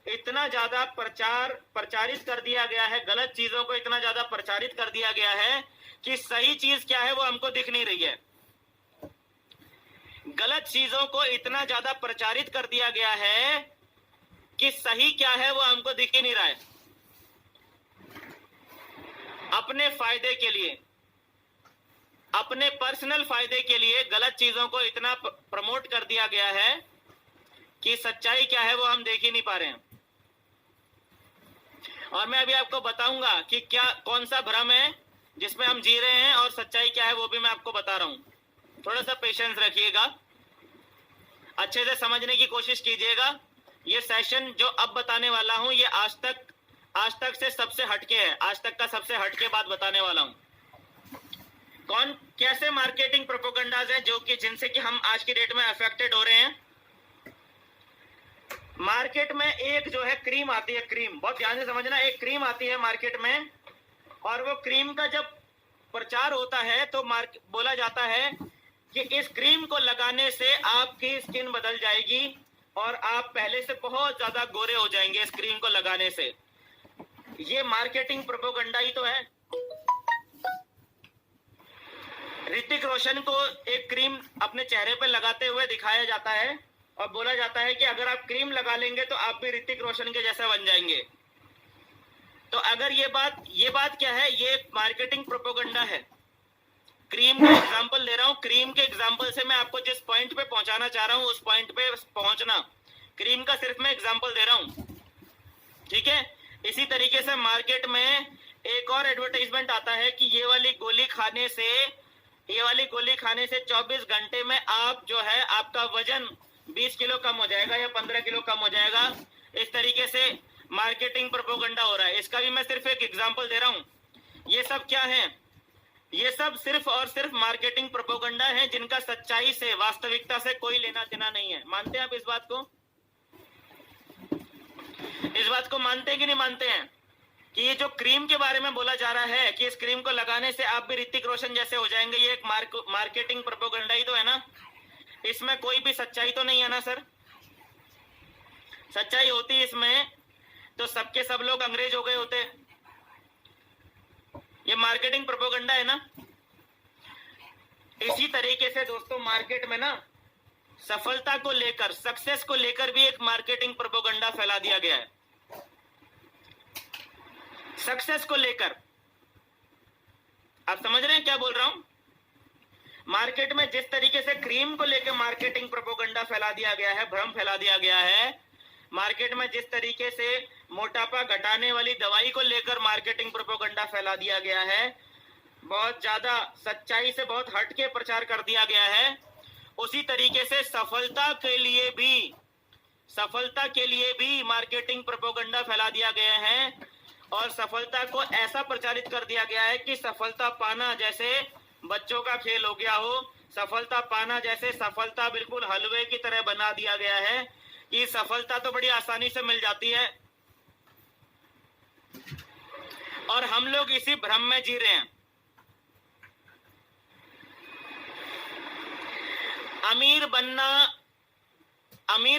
इतना ज्यादा प्रचारित कर दिया गया है, गलत चीजों को इतना ज्यादा प्रचारित कर दिया गया है कि सही चीज क्या है वो हमको दिख नहीं रही है। गलत चीजों को इतना ज्यादा प्रचारित कर दिया गया है कि सही क्या है वो हमको दिख ही नहीं रहा है। अपने फायदे के लिए, अपने पर्सनल फायदे के लिए गलत चीजों को इतना प्रमोट कर दिया गया है कि सच्चाई क्या है वो हम देख ही नहीं पा रहे हैं। और मैं अभी आपको बताऊंगा कि क्या कौन सा भ्रम है जिसमें हम जी रहे हैं और सच्चाई क्या है वो भी मैं आपको बता रहा हूं। थोड़ा सा पेशेंस रखिएगा, अच्छे से समझने की कोशिश कीजिएगा। ये सेशन जो अब बताने वाला हूं ये आज तक से सबसे हटके है। आज तक का सबसे हटके बात बताने वाला हूं। कैसे मार्केटिंग प्रोपोगंडाज है जो कि जिनसे कि हम आज की डेट में अफेक्टेड हो रहे हैं। मार्केट में एक जो है क्रीम आती है, क्रीम, बहुत ध्यान से समझना। एक क्रीम आती है मार्केट में और वो क्रीम का जब प्रचार होता है तो बोला जाता है कि इस क्रीम को लगाने से आपकी स्किन बदल जाएगी और आप पहले से बहुत ज्यादा गोरे हो जाएंगे इस क्रीम को लगाने से। ये मार्केटिंग प्रोपोगंडा ही तो है। ऋतिक रोशन को एक क्रीम अपने चेहरे पर लगाते हुए दिखाया जाता है और बोला जाता है कि अगर आप क्रीम लगा लेंगे तो आप भी ऋतिक रोशन के जैसा बन जाएंगे। तो अगर ये बात क्या है, ये मार्केटिंग प्रोपोगंडा है। क्रीम का एग्जांपल ले रहा हूं। क्रीम के एग्जांपल से मैं आपको जिस पॉइंट पे पहुंचाना चाह रहा हूं उस पॉइंट पे पहुंचना। क्रीम का सिर्फ मैं एग्जांपल दे रहा हूं, ठीक है। इसी तरीके से मार्केट में एक और एडवर्टाइजमेंट आता है कि ये वाली गोली खाने से 24 घंटे में आप जो है आपका वजन 20 किलो कम हो जाएगा या 15 किलो कम हो जाएगा। इस तरीके से मार्केटिंग प्रोपोगंडा हो रहा है। इसका भी मैं सिर्फ एक एग्जांपल दे रहा हूं। ये सब क्या है? ये सब सिर्फ और सिर्फ मार्केटिंग प्रोपोगंडा है जिनका सच्चाई से, वास्तविकता से कोई लेना देना नहीं है। मानते हैं आप इस बात को? इस बात को मानते हैं कि नहीं मानते हैं कि ये जो क्रीम के बारे में बोला जा रहा है कि इस क्रीम को लगाने से आप भी ऋतिक रोशन जैसे हो जाएंगे, ये एक मार्केटिंग प्रोपोगंडा ही तो है ना। इसमें कोई भी सच्चाई तो नहीं है ना सर। सच्चाई होती इसमें तो सबके सब लोग अंग्रेज हो गए होते। ये मार्केटिंग प्रोपोगंडा है ना। इसी तरीके से दोस्तों मार्केट में ना सफलता को लेकर, सक्सेस को लेकर भी एक मार्केटिंग प्रोपोगंडा फैला दिया गया है। सक्सेस को लेकर आप समझ रहे हैं क्या बोल रहा हूं? मार्केट में जिस तरीके से क्रीम को लेकर मार्केटिंग प्रोपोगंडा फैला दिया गया है, भ्रम फैला दिया गया है। मार्केट में जिस तरीके से मोटापा घटाने वाली दवाई को लेकर मार्केटिंग प्रोपोगंडा फैला दिया गया है, बहुत ज्यादा सच्चाई से बहुत हटके प्रचार कर दिया गया है। उसी तरीके से सफलता के लिए भी मार्केटिंग प्रोपोगंडा फैला दिया गया है और सफलता को ऐसा प्रचारित कर दिया गया है कि सफलता पाना जैसे बच्चों का खेल हो गया हो। सफलता पाना जैसे सफलता बिल्कुल हलवे की तरह बना दिया गया है कि सफलता तो बड़ी आसानी से मिल जाती है। और हम लोग इसी भ्रम में जी रहे हैं। अमीर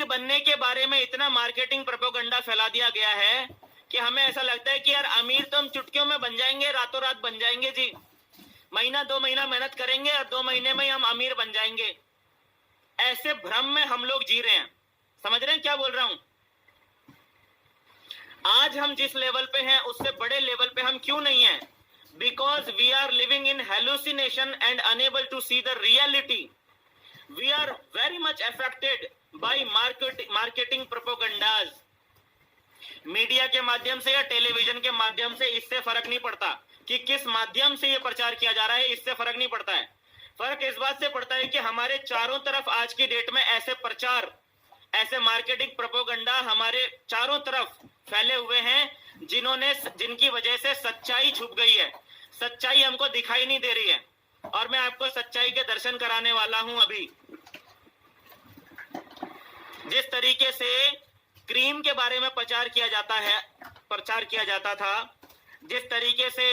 बनने के बारे में इतना मार्केटिंग प्रोपेगेंडा फैला दिया गया है कि हमें ऐसा लगता है कि यार अमीर तो हम चुटकियों में बन जाएंगे, रातों रात बन जाएंगे जी। महीना 2 महीना मेहनत करेंगे और 2 महीने में ही हम अमीर बन जाएंगे। ऐसे भ्रम में हम लोग जी रहे हैं। समझ रहे हैं क्या बोल रहा हूं? आज हम जिस लेवल पे हैं उससे बड़े लेवल पे हम क्यों नहीं हैं? Because we are living in hallucination and unable to see the reality. We are very much affected by marketing propagandas. Media के माध्यम से या टेलीविजन के माध्यम से इससे फर्क नहीं पड़ता कि किस माध्यम से ये प्रचार किया जा रहा है, इससे फर्क नहीं पड़ता है। फर्क इस बात से पड़ता है कि हमारे चारों तरफ आज की डेट में ऐसे प्रचार, ऐसे मार्केटिंग प्रोपेगेंडा हमारे चारों तरफ फैले हुए हैं जिनकी वजह से सच्चाई छुप गई है। सच्चाई हमको दिखाई नहीं दे रही है और मैं आपको सच्चाई के दर्शन कराने वाला हूं अभी। जिस तरीके से क्रीम के बारे में प्रचार किया जाता था, जिस तरीके से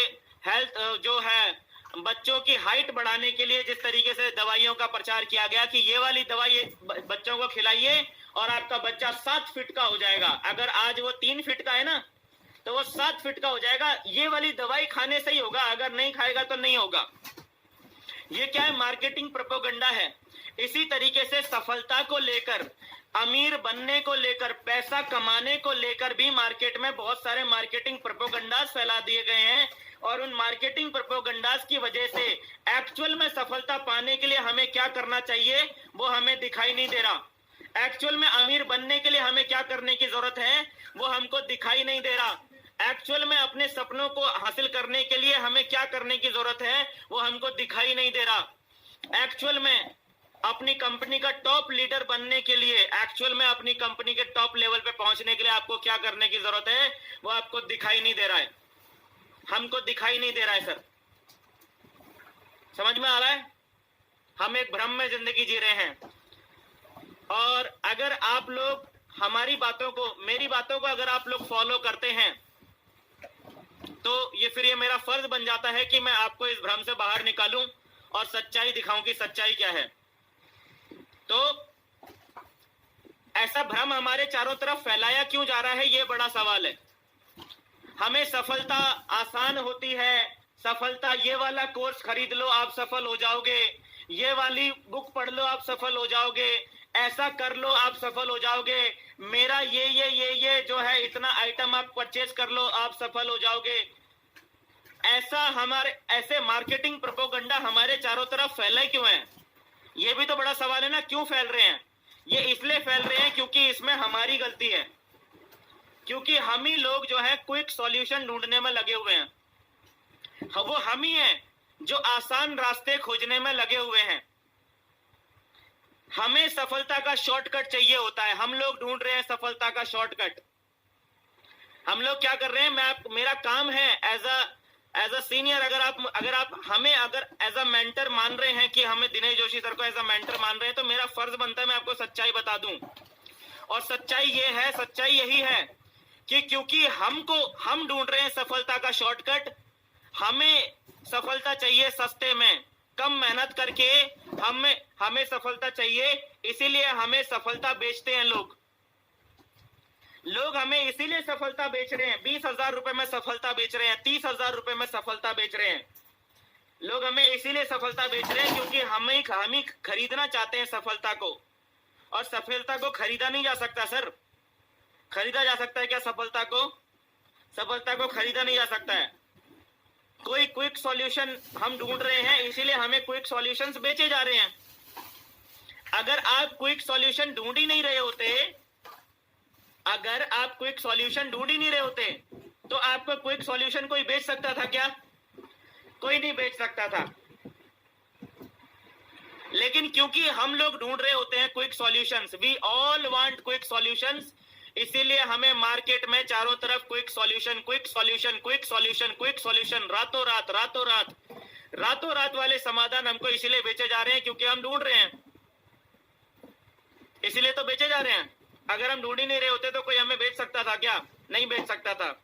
हेल्थ जो है बच्चों की हाइट बढ़ाने के लिए जिस तरीके से दवाइयों का प्रचार किया गया कि ये वाली दवाई बच्चों को खिलाइए और आपका बच्चा 7 फीट का हो जाएगा। अगर आज वो 3 फीट का है ना तो वो 7 फीट का हो जाएगा। ये वाली दवाई खाने से ही होगा, अगर नहीं खाएगा तो नहीं होगा। ये क्या है? मार्केटिंग प्रोपेगेंडा है। इसी तरीके से सफलता को लेकर, अमीर बनने को लेकर, पैसा कमाने को लेकर भी मार्केट में बहुत सारे मार्केटिंग प्रोपेगेंडास फैला दिए गए हैं और उन मार्केटिंग प्रोपेगेंडास की वजह से एक्चुअल में सफलता पाने के लिए हमें क्या करना चाहिए वो हमें दिखाई नहीं दे रहा। एक्चुअल में अमीर बनने के लिए हमें क्या करने की जरूरत है वो हमको दिखाई नहीं दे रहा। एक्चुअल में अपने सपनों को हासिल करने के लिए हमें क्या करने की जरूरत है वो हमको दिखाई नहीं दे रहा। एक्चुअल में अपनी कंपनी का टॉप लीडर बनने के लिए, एक्चुअल में अपनी कंपनी के टॉप लेवल पे पहुंचने के लिए आपको क्या करने की जरूरत है वो आपको दिखाई नहीं दे रहा है। हमको दिखाई नहीं दे रहा है सर। समझ में आ रहा है? हम एक भ्रम में जिंदगी जी रहे हैं और अगर आप लोग हमारी बातों को, मेरी बातों को अगर आप लोग फॉलो करते हैं तो फिर ये मेरा फर्ज बन जाता है कि मैं आपको इस भ्रम से बाहर निकालूं और सच्चाई दिखाऊं कि सच्चाई क्या है। तो ऐसा भ्रम हमारे चारों तरफ फैलाया क्यों जा रहा है, ये बड़ा सवाल है। हमें सफलता आसान होती है, सफलता ये वाला कोर्स खरीद लो आप सफल हो जाओगे, ये वाली बुक पढ़ लो आप सफल हो जाओगे, ऐसा कर लो आप सफल हो जाओगे, मेरा ये जो है इतना आइटम आप परचेज कर लो आप सफल हो जाओगे। ऐसे मार्केटिंग प्रोपेगेंडा हमारे चारों तरफ फैले क्यों हैं? ये भी तो बड़ा सवाल है ना। क्यों फैल रहे हैं? ये इसलिए फैल रहे हैं क्योंकि इसमें हमारी गलती है, क्योंकि हम ही लोग जो है क्विक सॉल्यूशन ढूंढने में लगे हुए हैं। वो हम ही हैं जो आसान रास्ते खोजने में लगे हुए हैं। हमें सफलता का शॉर्टकट चाहिए होता है, हम लोग ढूंढ रहे हैं सफलता का शॉर्टकट। हम लोग क्या कर रहे हैं, मेरा काम है एज अ सीनियर, अगर आप हमें एज अ मेंटर मान रहे हैं कि हमें दिनेश जोशी सर को एज अ मेंटर मान रहे हैं तो मेरा फर्ज बनता है मैं आपको सच्चाई बता दूं। और सच्चाई यही है कि क्योंकि हम ढूंढ रहे हैं सफलता का शॉर्टकट, हमें सफलता चाहिए सस्ते में, कम मेहनत करके हमें सफलता चाहिए, इसीलिए हमें सफलता बेचते हैं लोग हमें इसीलिए सफलता बेच रहे हैं। 20,000 रुपए में सफलता बेच रहे हैं, 30,000 रुपए में सफलता बेच रहे हैं। लोग हमें इसीलिए सफलता बेच रहे हैं क्योंकि हम ही खरीदना चाहते हैं सफलता को। और सफलता को खरीदा नहीं जा सकता सर। खरीदा जा सकता है क्या सफलता को? सफलता को खरीदा नहीं जा सकता है। कोई क्विक सॉल्यूशन हम ढूंढ रहे हैं, इसीलिए हमें क्विक सॉल्यूशंस बेचे जा रहे हैं। अगर आप क्विक सॉल्यूशन ढूंढ ही नहीं रहे होते, तो आपको क्विक सॉल्यूशन कोई बेच सकता था क्या? कोई नहीं बेच सकता था। लेकिन क्योंकि हम लोग ढूंढ रहे होते हैं quick solutions, we all want quick solutions, इसीलिए हमें मार्केट में चारों तरफ क्विक सॉल्यूशन, रातों रात वाले समाधान हमको इसीलिए बेचे जा रहे हैं क्योंकि हम ढूंढ रहे हैं, इसीलिए तो बेचे जा रहे हैं। अगर हम ढूंढ ही नहीं रहे होते तो कोई हमें बेच सकता था क्या? नहीं बेच सकता था।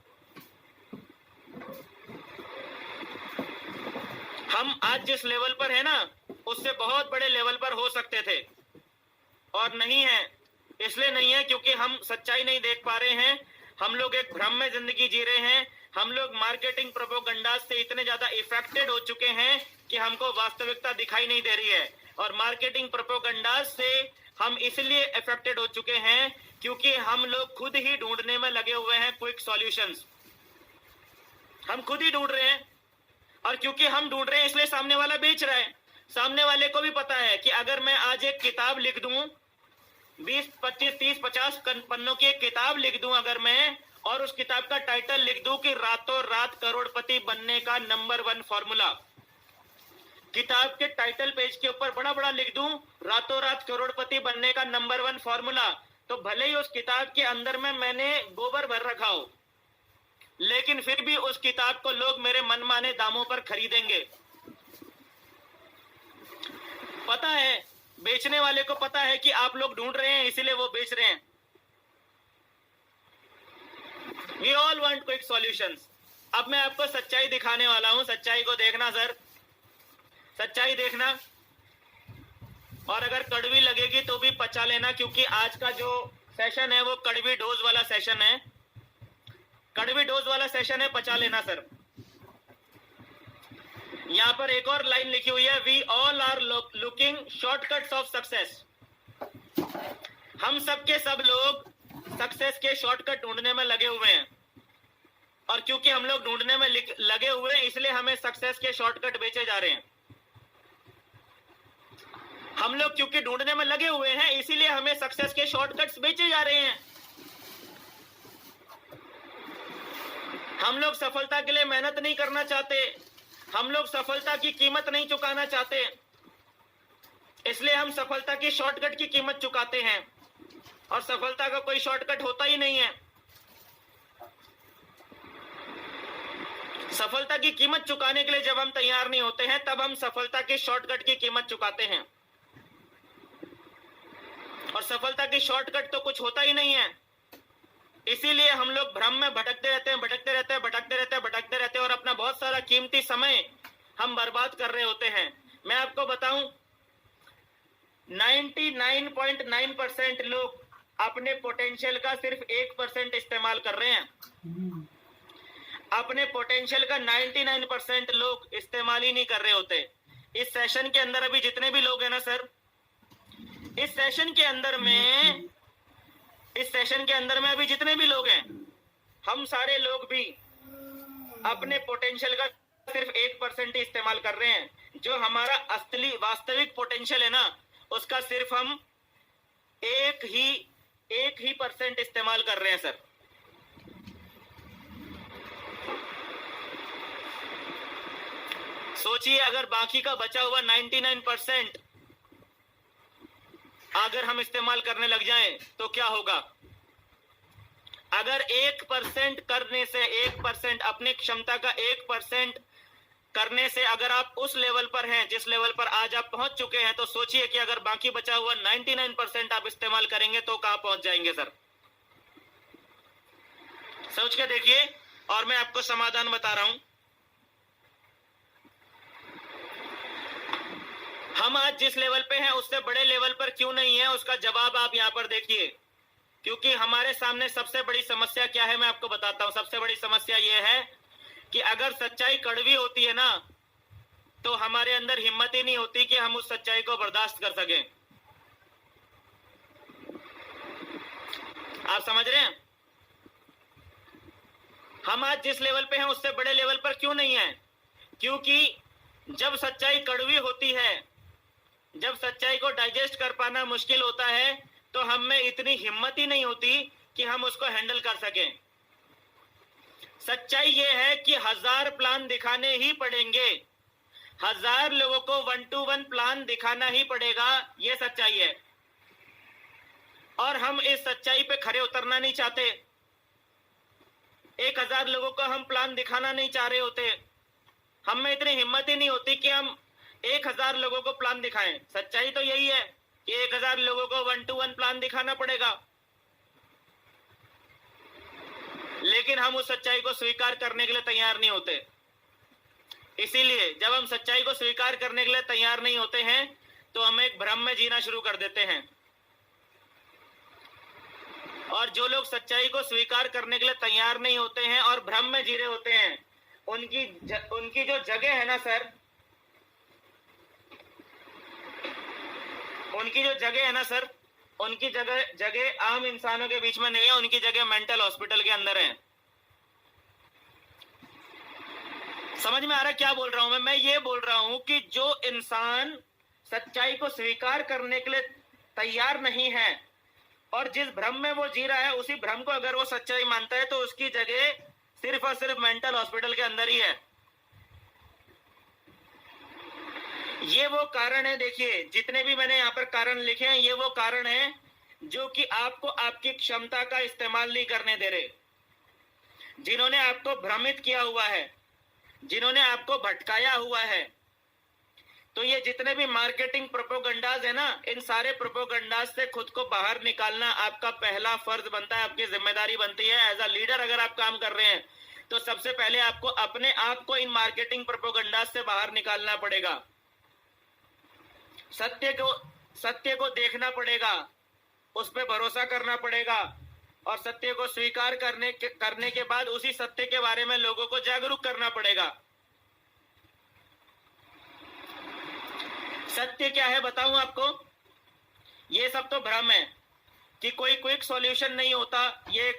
हम आज जिस लेवल पर है ना, उससे बहुत बड़े लेवल पर हो सकते थे। और नहीं है। इसलिए नहीं है क्योंकि हम सच्चाई नहीं देख पा रहे हैं, हम लोग एक भ्रम में जिंदगी जी रहे हैं, हम लोग मार्केटिंग प्रोपेगेंडा से इतने ज्यादा इफेक्टेड हो चुके हैं कि हमको वास्तविकता दिखाई नहीं दे रही है। और मार्केटिंग प्रोपेगेंडा से हम इसलिए इफेक्टेड हो चुके हैं क्योंकि हम लोग खुद ही ढूंढने में लगे हुए हैं क्विक सॉल्यूशंस। हम खुद ही ढूंढ रहे हैं, और क्योंकि हम ढूंढ रहे हैं इसलिए सामने वाला बेच रहा है। सामने वाले को भी पता है कि अगर मैं आज एक किताब लिख दूं, 20, 25, 30, 50 पन्नों की एक किताब लिख दूं अगर मैं, और उस किताब का टाइटल लिख दूं कि रातों रात करोड़पति बनने का नंबर 1 फॉर्मूला, किताब के टाइटल पेज के ऊपर बड़ा बड़ा लिख दूं रातों रात करोड़पति बनने का नंबर 1 फॉर्मूला, तो भले ही उस किताब के अंदर में मैंने गोबर भर रखा हो, लेकिन फिर भी उस किताब को लोग मेरे मनमाने दामों पर खरीदेंगे। पता है, बेचने वाले को पता है कि आप लोग ढूंढ रहे हैं, इसीलिए वो बेच रहे हैं। We all want quick solutions। अब मैं आपको सच्चाई दिखाने वाला हूं, सच्चाई को देखना सर, सच्चाई देखना, और अगर कड़वी लगेगी तो भी पचा लेना, क्योंकि आज का जो सेशन है वो कड़वी डोज वाला सेशन है, कड़वी डोज वाला सेशन है, पचा लेना सर। यहां पर एक और लाइन लिखी हुई है, we all are looking shortcuts of success. हम सबके सब लोग सक्सेस के शॉर्टकट ढूंढने में लगे हुए हैं, और क्योंकि हम लोग ढूंढने में लगे हुए हैं इसलिए हमें सक्सेस के शॉर्टकट बेचे जा रहे हैं। हम लोग क्योंकि ढूंढने में लगे हुए हैं इसीलिए हमें सक्सेस के शॉर्टकट्स बेचे जा रहे हैं। हम लोग सफलता के लिए मेहनत नहीं करना चाहते, हम लोग सफलता की कीमत नहीं चुकाना चाहते, इसलिए हम सफलता की शॉर्टकट की कीमत चुकाते हैं, और सफलता का कोई शॉर्टकट होता ही नहीं है। सफलता की कीमत चुकाने के लिए जब हम तैयार नहीं होते हैं तब हम सफलता की शॉर्टकट की कीमत चुकाते हैं, और सफलता की शॉर्टकट तो कुछ होता ही नहीं है। इसीलिए हम लोग भ्रम में भटकते रहते हैं, भटकते रहते हैं, भटकते रहते हैं, भटकते रहते हैं, और अपना बहुत सारा कीमती समय हम बर्बाद कर रहे होते हैं। मैं आपको बताऊं, 99.9% लोग अपने पोटेंशियल का सिर्फ 1% इस्तेमाल कर रहे हैं। अपने पोटेंशियल का 99% लोग इस्तेमाल ही नहीं कर रहे होते। इस सेशन के अंदर अभी जितने भी लोग हैं ना सर, इस सेशन के अंदर में अभी जितने भी लोग हैं, हम सारे लोग भी अपने पोटेंशियल का सिर्फ 1% ही इस्तेमाल कर रहे हैं। जो हमारा असली वास्तविक पोटेंशियल है ना, उसका सिर्फ हम एक ही % इस्तेमाल कर रहे हैं सर। सोचिए, अगर बाकी का बचा हुआ 99% अगर हम इस्तेमाल करने लग जाएं तो क्या होगा? अगर 1% करने से, 1% अपनी क्षमता का 1% करने से अगर आप उस लेवल पर हैं जिस लेवल पर आज आप पहुंच चुके हैं, तो सोचिए कि अगर बाकी बचा हुआ 99% आप इस्तेमाल करेंगे तो कहां पहुंच जाएंगे सर? सोच के देखिए, और मैं आपको समाधान बता रहा हूं। हम आज जिस लेवल पे हैं उससे बड़े लेवल पर क्यों नहीं है, उसका जवाब आप यहां पर देखिए। क्योंकि हमारे सामने सबसे बड़ी समस्या क्या है, मैं आपको बताता हूं। सबसे बड़ी समस्या यह है कि अगर सच्चाई कड़वी होती है ना, तो हमारे अंदर हिम्मत ही नहीं होती कि हम उस सच्चाई को बर्दाश्त कर सकें। आप समझ रहे हैं? हम आज जिस लेवल पे हैं उससे बड़े लेवल पर क्यों नहीं है? क्योंकि जब सच्चाई कड़वी होती है, जब सच्चाई को डाइजेस्ट कर पाना मुश्किल होता है, तो हम में इतनी हिम्मत ही नहीं होती कि हम उसको हैंडल कर सकें। सच्चाई यह है कि 1000 प्लान दिखाने ही पड़ेंगे, 1000 लोगों को 1 to 1 प्लान दिखाना ही पड़ेगा, यह सच्चाई है। और हम इस सच्चाई पे खरे उतरना नहीं चाहते। 1000 लोगों को हम प्लान दिखाना नहीं चाह रहे होते। हम में इतनी हिम्मत ही नहीं होती कि हम 1000 लोगों को प्लान दिखाएं। सच्चाई तो यही है कि 1000 लोगों को 1 to 1 प्लान दिखाना पड़ेगा, लेकिन हम उस सच्चाई को स्वीकार करने के लिए तैयार नहीं होते। इसीलिए जब हम सच्चाई को स्वीकार करने के लिए तैयार नहीं होते हैं तो हम एक भ्रम में जीना शुरू कर देते हैं। और जो लोग सच्चाई को स्वीकार करने के लिए तैयार नहीं होते हैं और भ्रम में जी रहे होते हैं, उनकी जो जगह है ना सर, उनकी जो जगह है ना सर, उनकी जगह आम इंसानों के बीच में नहीं है, उनकी जगह मेंटल हॉस्पिटल के अंदर है। समझ में आ रहा है क्या बोल रहा हूं मैं ये बोल रहा हूं कि जो इंसान सच्चाई को स्वीकार करने के लिए तैयार नहीं है और जिस भ्रम में वो जी रहा है, उसी भ्रम को अगर वो सच्चाई मानता है तो उसकी जगह सिर्फ और सिर्फ मेंटल हॉस्पिटल के अंदर ही है। ये वो कारण है, देखिए जितने भी मैंने यहाँ पर कारण लिखे हैं, ये वो कारण है जो कि आपको आपकी क्षमता का इस्तेमाल नहीं करने दे रहे, जिन्होंने आपको भ्रमित किया हुआ है, जिन्होंने आपको भटकाया हुआ है। तो ये जितने भी मार्केटिंग प्रोपोगंडाज है ना, इन सारे प्रोपोगंडाज से खुद को बाहर निकालना आपका पहला फर्ज बनता है, आपकी जिम्मेदारी बनती है। एज अ लीडर अगर आप काम कर रहे हैं तो सबसे पहले आपको अपने आप को इन मार्केटिंग प्रोपोगंडाज से बाहर निकालना पड़ेगा। सत्य को देखना पड़ेगा, उस पर भरोसा करना पड़ेगा और सत्य को स्वीकार करने के बाद उसी सत्य के बारे में लोगों को जागरूक करना पड़ेगा। सत्य क्या है बताऊं आपको? ये सब तो भ्रम है कि कोई क्विक सॉल्यूशन नहीं होता। ये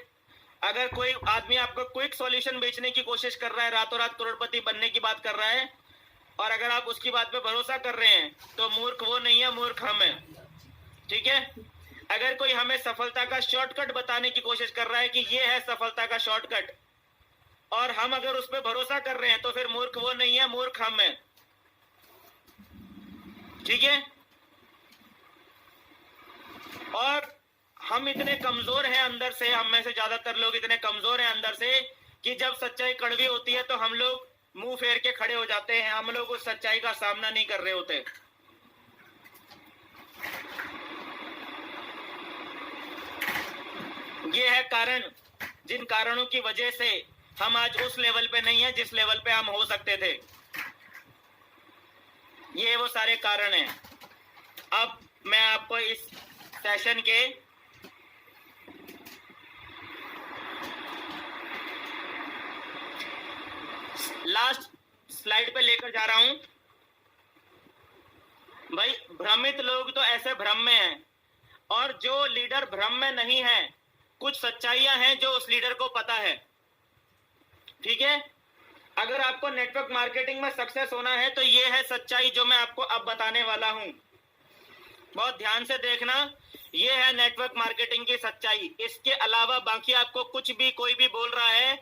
अगर कोई आदमी आपको क्विक सॉल्यूशन बेचने की कोशिश कर रहा है, रातों रात करोड़पति बनने की बात कर रहा है, और अगर आप उसकी बात पे भरोसा कर रहे हैं तो मूर्ख वो नहीं है, मूर्ख हम है। ठीक है? अगर कोई हमें सफलता का शॉर्टकट बताने की कोशिश कर रहा है कि ये है सफलता का शॉर्टकट, और हम अगर उस पर भरोसा कर रहे हैं तो फिर मूर्ख वो नहीं है, मूर्ख हम है। ठीक है? और हम इतने कमजोर हैं अंदर से, हम में से ज्यादातर लोग इतने कमजोर हैं अंदर से कि जब सच्चाई कड़वी होती है तो हम लोग मुंह फेर के खड़े हो जाते हैं, हम लोग उस सच्चाई का सामना नहीं कर रहे होते। ये है कारण, जिन कारणों की वजह से हम आज उस लेवल पे नहीं है जिस लेवल पे हम हो सकते थे। ये वो सारे कारण हैं। अब मैं आपको इस सेशन के लास्ट स्लाइड पे लेकर जा रहा हूं। भाई भ्रमित लोग तो ऐसे भ्रम में हैं, और जो लीडर भ्रम में नहीं है, कुछ सच्चाइयां हैं जो उस लीडर को पता है। ठीक है? अगर आपको नेटवर्क मार्केटिंग में सक्सेस होना है तो ये है सच्चाई जो मैं आपको अब बताने वाला हूं। बहुत ध्यान से देखना, ये है नेटवर्क मार्केटिंग की सच्चाई। इसके अलावा बाकी आपको कुछ भी कोई भी बोल रहा है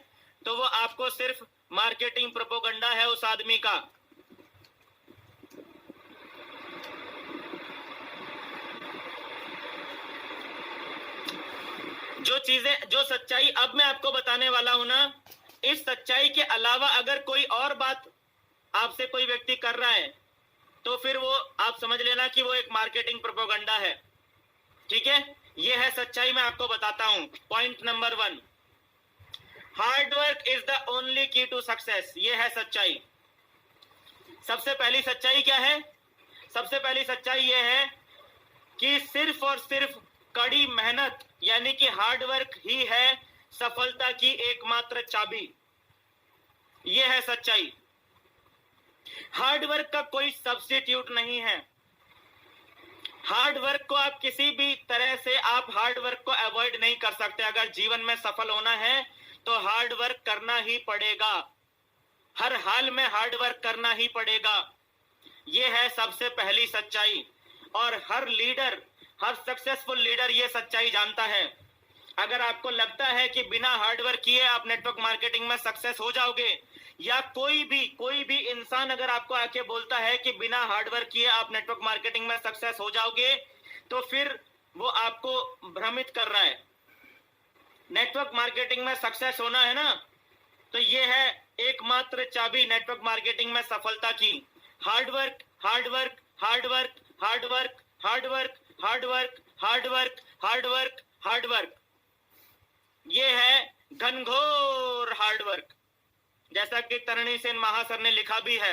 तो वो आपको सिर्फ मार्केटिंग प्रोपोगंडा है उस आदमी का। जो सच्चाई अब मैं आपको बताने वाला हूं ना, इस सच्चाई के अलावा अगर कोई और बात आपसे कोई व्यक्ति कर रहा है तो फिर वो आप समझ लेना कि वो एक मार्केटिंग प्रोपोगंडा है। ठीक है? ये है सच्चाई, मैं आपको बताता हूं। Point number 1, hard work is the only key to success. ये है सच्चाई। सबसे पहली सच्चाई क्या है? सबसे पहली सच्चाई ये है कि सिर्फ और सिर्फ कड़ी मेहनत यानी कि हार्ड वर्क ही है सफलता की एकमात्र चाबी। यह है सच्चाई। हार्ड वर्क का कोई सब्स्टिट्यूट नहीं है। हार्ड वर्क को आप किसी भी तरह से आप हार्ड वर्क को अवॉइड नहीं कर सकते। अगर जीवन में सफल होना है तो हार्ड वर्क करना ही पड़ेगा, हर हाल में हार्ड वर्क करना ही पड़ेगा। यह है सबसे पहली सच्चाई, और हर लीडर, हर सक्सेसफुल लीडर ये सच्चाई जानता है। अगर आपको लगता है कि बिना हार्डवर्क किए आप नेटवर्क मार्केटिंग में सक्सेस हो जाओगे, या कोई भी इंसान अगर आपको आके बोलता है कि बिना हार्डवर्क किए आप नेटवर्क मार्केटिंग में सक्सेस हो जाओगे, तो फिर वो आपको भ्रमित कर रहा है। नेटवर्क मार्केटिंग में सक्सेस होना है ना, तो ये है एकमात्र चाबी नेटवर्क मार्केटिंग में सफलता की। Hard work, hard work, hard work, hard work, hard work, hard work, hard work, hard work, hard work. ये है घनघोर हार्डवर्क। जैसा कि तरणी सेन महासर ने लिखा भी है,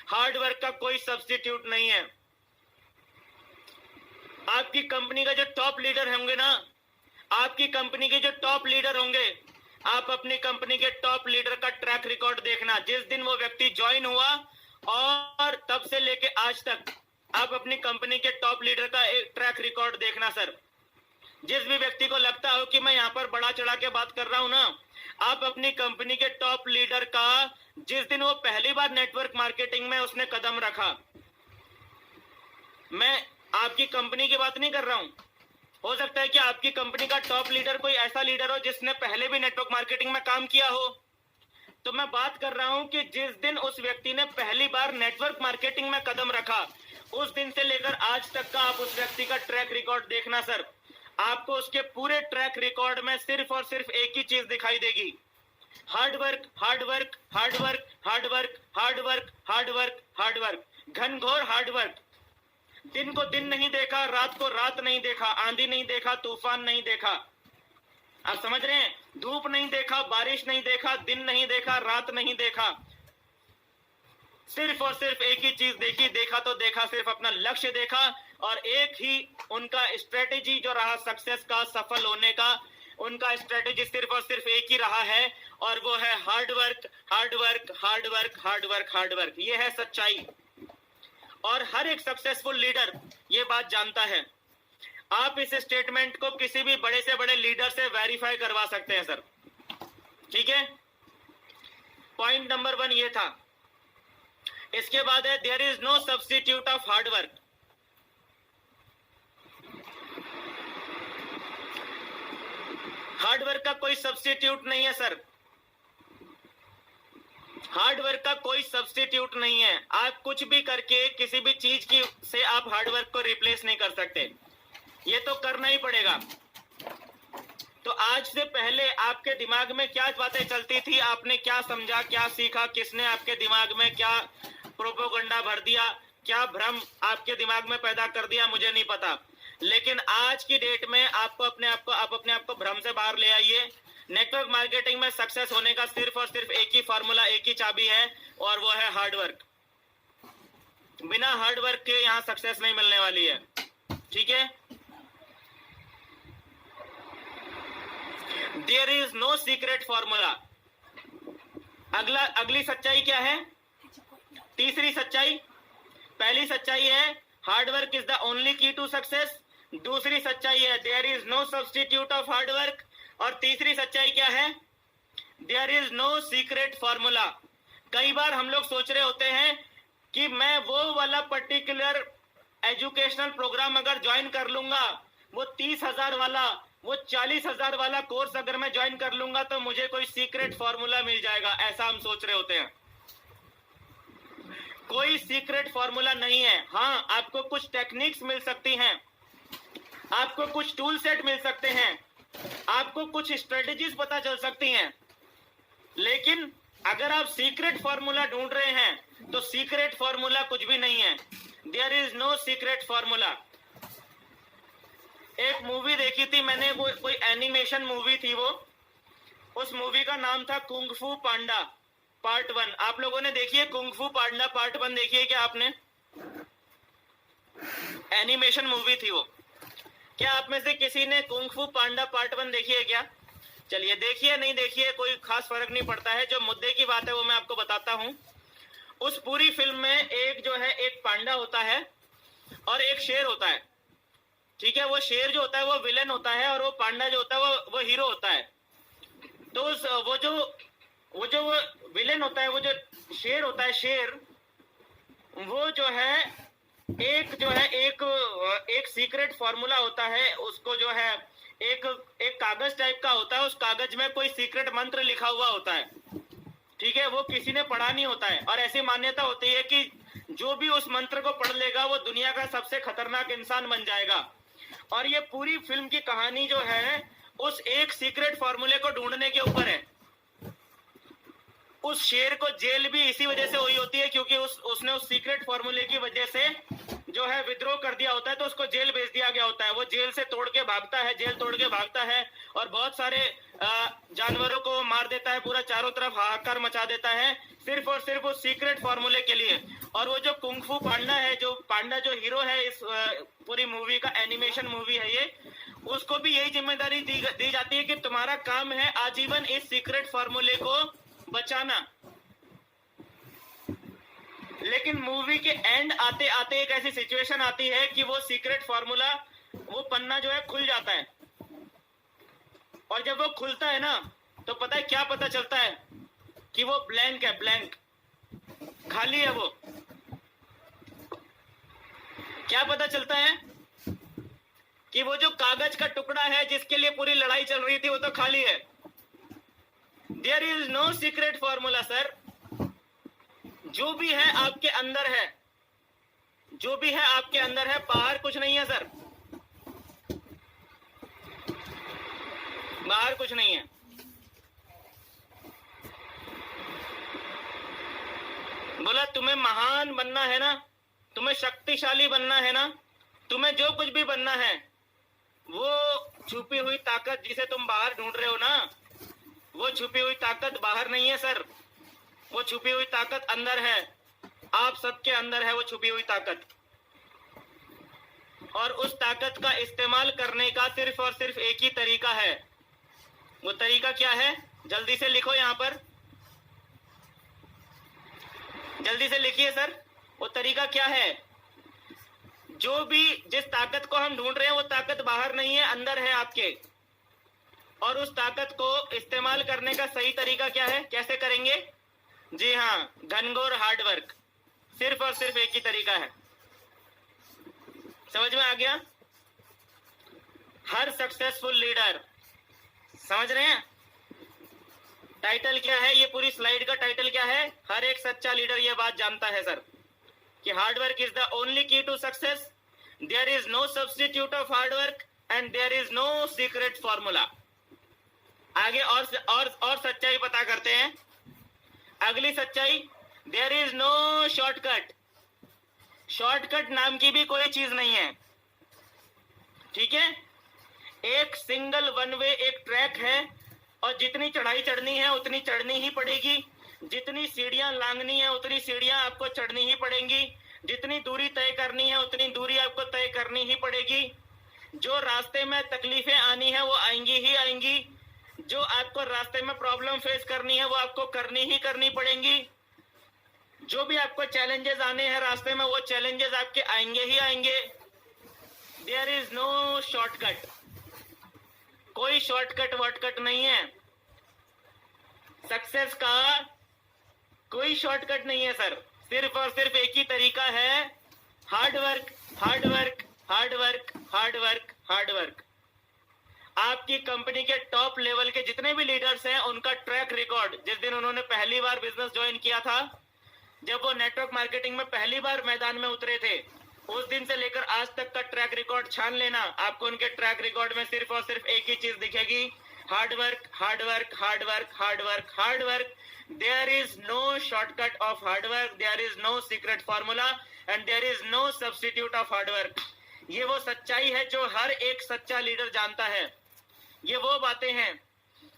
हार्डवर्क का कोई सब्स्टिट्यूट नहीं है। आपकी कंपनी का जो टॉप लीडर होंगे ना, आपकी कंपनी के जो टॉप लीडर होंगे, आप अपनी कंपनी के टॉप लीडर का ट्रैक रिकॉर्ड देखना, जिस दिन वो व्यक्ति ज्वाइन हुआ और तब से लेके आज तक आप अपनी कंपनी के टॉप लीडर का एक ट्रैक रिकॉर्ड देखना सर। जिस भी व्यक्ति को लगता हो कि मैं यहाँ पर बड़ा चढ़ा के बात कर रहा हूं ना, आप अपनी कंपनी के टॉप लीडर का जिस दिन वो पहली बार नेटवर्क मार्केटिंग में उसने कदम रखा, मैं आपकी कंपनी की बात नहीं कर रहा हूं, हो सकता है कि आपकी कंपनी का टॉप लीडर कोई ऐसा लीडर हो जिसने पहले भी नेटवर्क मार्केटिंग में काम किया हो, तो मैं बात कर रहा हूं कि जिस दिन उस व्यक्ति ने पहली बार नेटवर्क मार्केटिंग में कदम रखा, उस दिन से लेकर आज तक का आप उस व्यक्ति का ट्रैक रिकॉर्ड देखना सर। आपको उसके पूरे ट्रैक रिकॉर्ड में सिर्फ और सिर्फ एक ही चीज दिखाई देगी, hard work, hard work, hard work, hard work, hard work, hard work, hard work, घनघोर हार्ड वर्क। दिन को दिन नहीं देखा, रात को रात नहीं देखा, आंधी नहीं देखा, तूफान नहीं देखा, आप समझ रहे हैं? धूप नहीं देखा, बारिश नहीं देखा, दिन नहीं देखा, रात नहीं देखा, सिर्फ और सिर्फ एक ही चीज देखी, देखा तो देखा, सिर्फ अपना लक्ष्य देखा, और एक ही उनका स्ट्रेटेजी जो रहा सक्सेस का, सफल होने का, उनका स्ट्रेटेजी सिर्फ और सिर्फ एक ही रहा है, और वो है hard work, hard work, hard work, hard work, hard work. ये है सच्चाई, और हर एक सक्सेसफुल लीडर ये बात जानता है। आप इस स्टेटमेंट को किसी भी बड़े से बड़े लीडर से वेरीफाई करवा सकते हैं सर, ठीक है? पॉइंट नंबर 1 ये था। इसके बाद है there is no substitute of hard work. Hard work का कोई सब्स्टिट्यूट नहीं है सर, हार्ड वर्क का कोई सब्स्टिट्यूट नहीं है। आप कुछ भी करके किसी भी चीज की से आप हार्ड वर्क को रिप्लेस नहीं कर सकते, ये तो करना ही पड़ेगा। तो आज से पहले आपके दिमाग में क्या बातें चलती थी, आपने क्या समझा, क्या सीखा, किसने आपके दिमाग में क्या प्रोपोगंडा भर दिया, क्या भ्रम आपके दिमाग में पैदा कर दिया, मुझे नहीं पता। लेकिन आज की डेट में आप अपने आप को भ्रम से बाहर ले आइए। नेटवर्क मार्केटिंग में सक्सेस होने का सिर्फ और सिर्फ एक ही फॉर्मूला, एक ही चाबी है, और वो है हार्ड वर्क। बिना हार्ड वर्क के यहां सक्सेस नहीं मिलने वाली है, ठीक है? There is no secret formula. अगली सच्चाई क्या है? तीसरी सच्चाई। पहली सच्चाई है hard work is the only key to success. दूसरी सच्चाई है there is no substitute of hard work. और तीसरी सच्चाई क्या है? There is no secret formula. कई बार हम लोग सोच रहे होते हैं कि मैं वो वाला पर्टिकुलर एजुकेशनल प्रोग्राम अगर ज्वाइन कर लूंगा, वो 30,000 वाला, वो 40,000 वाला कोर्स अगर मैं ज्वाइन कर लूंगा तो मुझे कोई सीक्रेट फॉर्मूला मिल जाएगा, ऐसा हम सोच रहे होते हैं। कोई सीक्रेट फॉर्मूला नहीं है। हाँ, आपको कुछ टेक्निक्स मिल सकती हैं, आपको कुछ टूल सेट मिल सकते हैं, आपको कुछ स्ट्रेटेजीज पता चल सकती हैं, लेकिन अगर आप सीक्रेट फॉर्मूला ढूंढ रहे हैं तो सीक्रेट फॉर्मूला कुछ भी नहीं है। There is no secret formula. एक मूवी देखी थी मैंने, वो कोई एनिमेशन मूवी थी, वो उस मूवी का नाम था कुंग फू पांडा पार्ट 1। आप लोगों ने देखी है कुंग फू पांडा पार्ट 1? देखी है क्या आपने? एनिमेशन मूवी थी वो। क्या आप में से किसी ने कुंग फू पांडा पार्ट 1 देखी है क्या? चलिए, देखिए, नहीं देखिए, कोई खास फर्क नहीं पड़ता है। जो मुद्दे की बात है वो मैं आपको बताता हूं। उस पूरी फिल्म में एक जो है, एक पांडा होता है और एक शेर होता है, ठीक है? वो शेर जो होता है वो विलेन होता है, और वो पांडा जो होता है वो हीरो होता है। तो वो जो विलेन होता है, वो जो शेर होता है, शेर, वो जो है एक सीक्रेट फॉर्मूला होता है, उसको जो है एक कागज टाइप का होता है, उस कागज में कोई सीक्रेट मंत्र लिखा हुआ होता है, ठीक है? वो किसी ने पढ़ा नहीं होता है, और ऐसी मान्यता होती है कि जो भी उस मंत्र को पढ़ लेगा वो दुनिया का सबसे खतरनाक इंसान बन जाएगा। और ये पूरी फिल्म की कहानी जो है उस एक सीक्रेट फॉर्मूले को ढूंढने के ऊपर है। उस शेर को जेल भी इसी वजह से हुई होती है, क्योंकि उसने उस सीक्रेट फॉर्मूले की वजह से जो है विद्रोह कर दिया होता है, तो उसको जेल भेज दिया गया होता है। वो जेल से तोड़ के भागता है, जेल तोड़ के भागता है, और बहुत सारे जानवरों को मार देता है, पूरा चारों तरफ हाहाकार मचा देता है, सिर्फ और सिर्फ उस सीक्रेट फॉर्मूले के लिए। और वो जो कुंग फू पांडा है, जो पांडा जो हीरो है इस पूरी मूवी का, एनिमेशन मूवी है ये, उसको भी यही जिम्मेदारी दी जाती है कि तुम्हारा काम है आजीवन इस सीक्रेट फॉर्मूले को बचाना। लेकिन मूवी के एंड आते आते एक ऐसी सिचुएशन आती है कि वो सीक्रेट फॉर्मूला, वो पन्ना जो है खुल जाता है, और जब वो खुलता है ना तो पता है क्या पता चलता है कि वो ब्लैंक है, ब्लैंक, खाली है। वो क्या पता चलता है कि वो जो कागज का टुकड़ा है जिसके लिए पूरी लड़ाई चल रही थी वो तो खाली है। There is no secret formula sir. जो भी है आपके अंदर है, जो भी है आपके अंदर है, बाहर कुछ नहीं है सर, बाहर कुछ नहीं है। बोला तुम्हें महान बनना है ना, तुम्हें शक्तिशाली बनना है ना, तुम्हें जो कुछ भी बनना है, वो छुपी हुई ताकत जिसे तुम बाहर ढूंढ रहे हो ना, वो छुपी हुई ताकत बाहर नहीं है सर, वो छुपी हुई ताकत अंदर है, आप सबके अंदर है वो छुपी हुई ताकत। और उस ताकत का इस्तेमाल करने का सिर्फ और सिर्फ एक ही तरीका है। वो तरीका क्या है? जल्दी से लिखो यहां पर, जल्दी से लिखिए सर। वो तरीका क्या है? जो भी जिस ताकत को हम ढूंढ रहे हैं वो ताकत बाहर नहीं है, अंदर है आपके। और उस ताकत को इस्तेमाल करने का सही तरीका क्या है? कैसे करेंगे? जी हाँ, घनघोर हार्डवर्क। सिर्फ और सिर्फ एक ही तरीका है। समझ में आ गया? हर सक्सेसफुल लीडर, समझ रहे हैं? टाइटल क्या है? ये पूरी स्लाइड का टाइटल क्या है? हर एक सच्चा लीडर ये बात जानता है सर कि hard work is the only key to success, there is no substitute of hard work and there is no secret formula. आगे और सच्चाई पता करते हैं। अगली सच्चाई, there is no shortcut. Shortcut नाम की भी कोई चीज नहीं है, ठीक है? एक सिंगल वन वे एक ट्रैक है, और जितनी चढ़ाई चढ़नी है उतनी चढ़नी ही पड़ेगी, जितनी सीढ़ियां लांघनी है उतनी सीढ़ियां आपको चढ़नी ही पड़ेंगी, जितनी दूरी तय करनी है उतनी दूरी आपको तय करनी ही पड़ेगी। जो रास्ते में तकलीफें आनी है वो आएंगी ही आएंगी, जो आपको रास्ते में प्रॉब्लम फेस करनी है वो आपको करनी ही करनी पड़ेंगी, जो भी आपको चैलेंजेस आने हैं रास्ते में वो चैलेंजेस आपके आएंगे ही आएंगे। देयर इज नो शॉर्टकट, कोई शॉर्टकट वॉटकट नहीं है। सक्सेस का कोई शॉर्टकट नहीं है सर, सिर्फ और सिर्फ एक ही तरीका है, hard work, hard work, hard work, hard work, hard work. आपकी कंपनी के टॉप लेवल के जितने भी लीडर्स हैं उनका ट्रैक रिकॉर्ड, जिस दिन उन्होंने पहली बार बिजनेस ज्वाइन किया था, जब वो नेटवर्क मार्केटिंग में पहली बार मैदान में उतरे थे, उस दिन से लेकर आज तक का ट्रैक रिकॉर्ड छान लेना, आपको उनके ट्रैक रिकॉर्ड में सिर्फ और सिर्फ एक ही चीज दिखेगी, hard work, hard work, hard work, hard work, hard work. There is no shortcut of hard work, there is no secret formula and there is no substitute of hard work. ये वो सच्चाई है जो हर एक सच्चा लीडर जानता है। ये वो बातें हैं,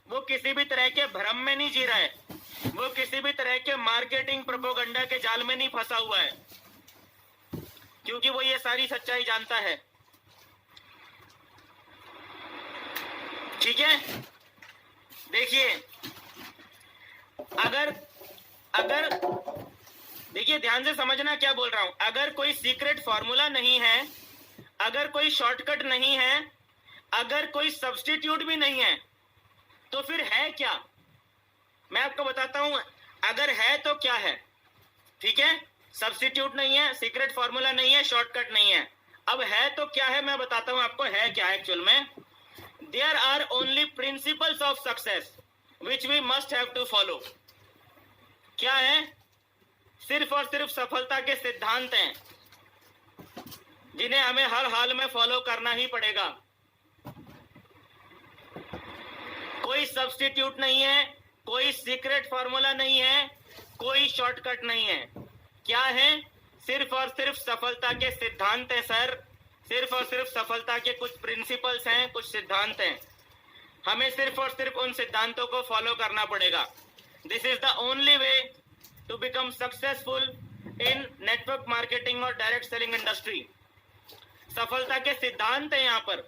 वो किसी भी तरह के भ्रम में नहीं जी रहा है, वो किसी भी तरह के मार्केटिंग प्रोपोगंडा के जाल में नहीं फंसा हुआ है, क्योंकि वो ये सारी सच्चाई जानता है। ठीक है? देखिए, अगर देखिए ध्यान से समझना क्या बोल रहा हूं। अगर कोई सीक्रेट फॉर्मूला नहीं है, अगर कोई शॉर्टकट नहीं है, अगर कोई सब्स्टिट्यूट भी नहीं है, तो फिर है क्या? मैं आपको बताता हूं। अगर है तो क्या है, ठीक है? सब्स्टिट्यूट नहीं है, सीक्रेट फॉर्मूला नहीं है, शॉर्टकट नहीं है। अब है तो क्या है, मैं बताता हूं आपको है क्या एक्चुअल में। There are only principles of success which we must have to follow. क्या है? सिर्फ और सिर्फ सफलता के सिद्धांत हैं जिन्हें हमें हर हाल में फॉलो करना ही पड़ेगा। कोई सब्स्टिट्यूट नहीं है, कोई सीक्रेट फॉर्मूला नहीं है, कोई शॉर्टकट नहीं है। क्या है? सिर्फ और सिर्फ सफलता के सिद्धांत है सर, सिर्फ और सिर्फ सफलता के कुछ प्रिंसिपल्स हैं, कुछ सिद्धांत हैं। हमें सिर्फ और सिर्फ उन सिद्धांतों को फॉलो करना पड़ेगा। This is the only way to become successful in network marketing और डायरेक्ट सेलिंग इंडस्ट्री। सफलता के सिद्धांत है यहाँ पर,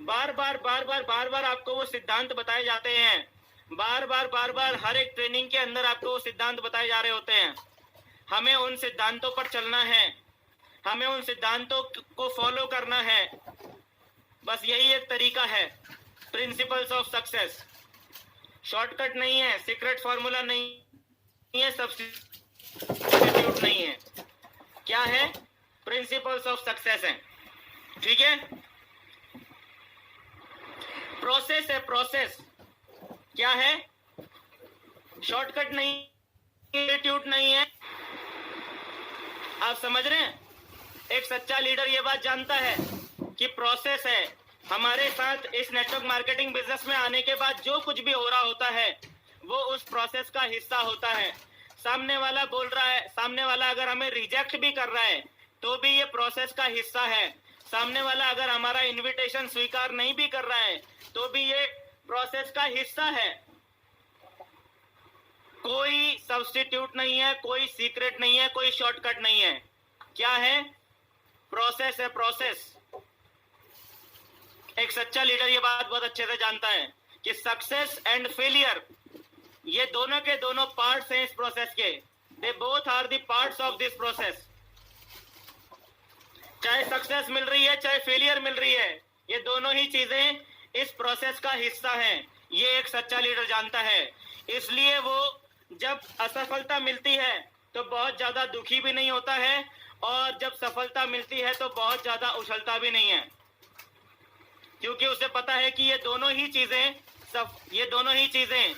बार बार आपको वो सिद्धांत बताए जाते हैं, बार बार हर एक ट्रेनिंग के अंदर आपको वो सिद्धांत बताए जा रहे होते हैं। हमें उन सिद्धांतों पर चलना है, हमें उन सिद्धांतों को फॉलो करना है। बस यही एक तरीका है, प्रिंसिपल्स ऑफ सक्सेस। शॉर्टकट नहीं है, सीक्रेट फॉर्मूला नहीं है, सब्स्टिट्यूट नहीं है। क्या है? प्रिंसिपल्स ऑफ सक्सेस है। ठीक है, प्रोसेस है, प्रोसेस। क्या है? शॉर्टकट नहीं, सब्स्टिट्यूट नहीं है। आप समझ रहे हैं? एक सच्चा लीडर ये बात जानता है कि प्रोसेस है। हमारे साथ इस नेटवर्क मार्केटिंग बिजनेस में आने के बाद जो कुछ भी हो रहा होता है वो उस प्रोसेस का हिस्सा होता है। सामने वाला बोल रहा है, सामने वाला अगर हमें रिजेक्ट भी कर रहा है तो भी ये प्रोसेस का हिस्सा है। सामने वाला अगर हमारा इनविटेशन स्वीकार नहीं भी कर रहा है तो भी ये प्रोसेस का हिस्सा है। कोई सब्स्टिट्यूट नहीं है, कोई सीक्रेट नहीं है, कोई शॉर्टकट नहीं है। क्या है? प्रोसेस है, प्रोसेस। एक सच्चा लीडर ये बात बहुत अच्छे से जानता है कि सक्सेस एंड फेलियर ये दोनों के दोनों पार्ट्स हैं इस प्रोसेस के। They both are the parts of this process. चाहे सक्सेस मिल रही है चाहे फेलियर मिल रही है, ये दोनों ही चीजें इस प्रोसेस का हिस्सा हैं। ये एक सच्चा लीडर जानता है। इसलिए वो जब असफलता मिलती है तो बहुत ज्यादा दुखी भी नहीं होता है, और जब सफलता मिलती है तो बहुत ज्यादा उछलता भी नहीं है, क्योंकि उसे पता है कि ये दोनों ही चीजें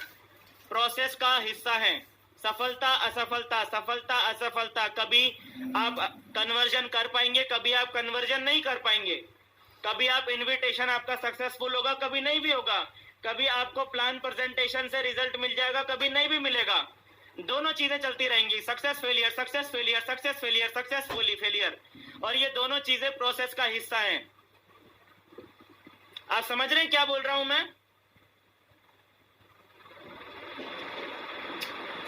प्रोसेस का हिस्सा हैं। सफलता असफलता, सफलता असफलता, कभी आप कन्वर्जन कर पाएंगे, कभी आप कन्वर्जन नहीं कर पाएंगे, कभी आप इनविटेशन आपका सक्सेसफुल होगा, कभी नहीं भी होगा, कभी आपको प्लान प्रेजेंटेशन से रिजल्ट मिल जाएगा, कभी नहीं भी मिलेगा। दोनों चीजें चलती रहेंगी, success failure, success failure, success failure, successfully failure, और ये दोनों चीजें प्रोसेस का हिस्सा हैं। आप समझ रहे हैं क्या बोल रहा हूं मैं?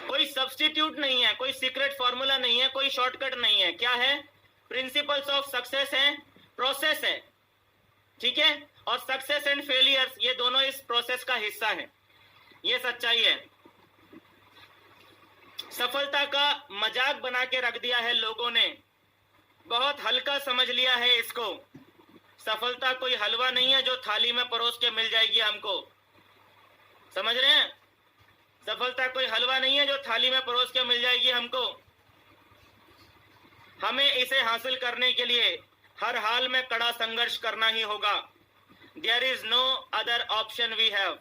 कोई सब्स्टिट्यूट नहीं है, कोई सीक्रेट फॉर्मूला नहीं है, कोई शॉर्टकट नहीं है। क्या है? प्रिंसिपल्स ऑफ सक्सेस है, प्रोसेस है। ठीक है, और सक्सेस एंड फेलियर्स ये दोनों इस प्रोसेस का हिस्सा है। ये सच्चाई है। सफलता का मजाक बना के रख दिया है लोगों ने, बहुत हल्का समझ लिया है इसको। सफलता कोई हलवा नहीं है जो थाली में परोस के मिल जाएगी हमको। समझ रहे हैं? सफलता कोई हलवा नहीं है जो थाली में परोस के मिल जाएगी हमको। हमें इसे हासिल करने के लिए हर हाल में कड़ा संघर्ष करना ही होगा। There is no other option we have.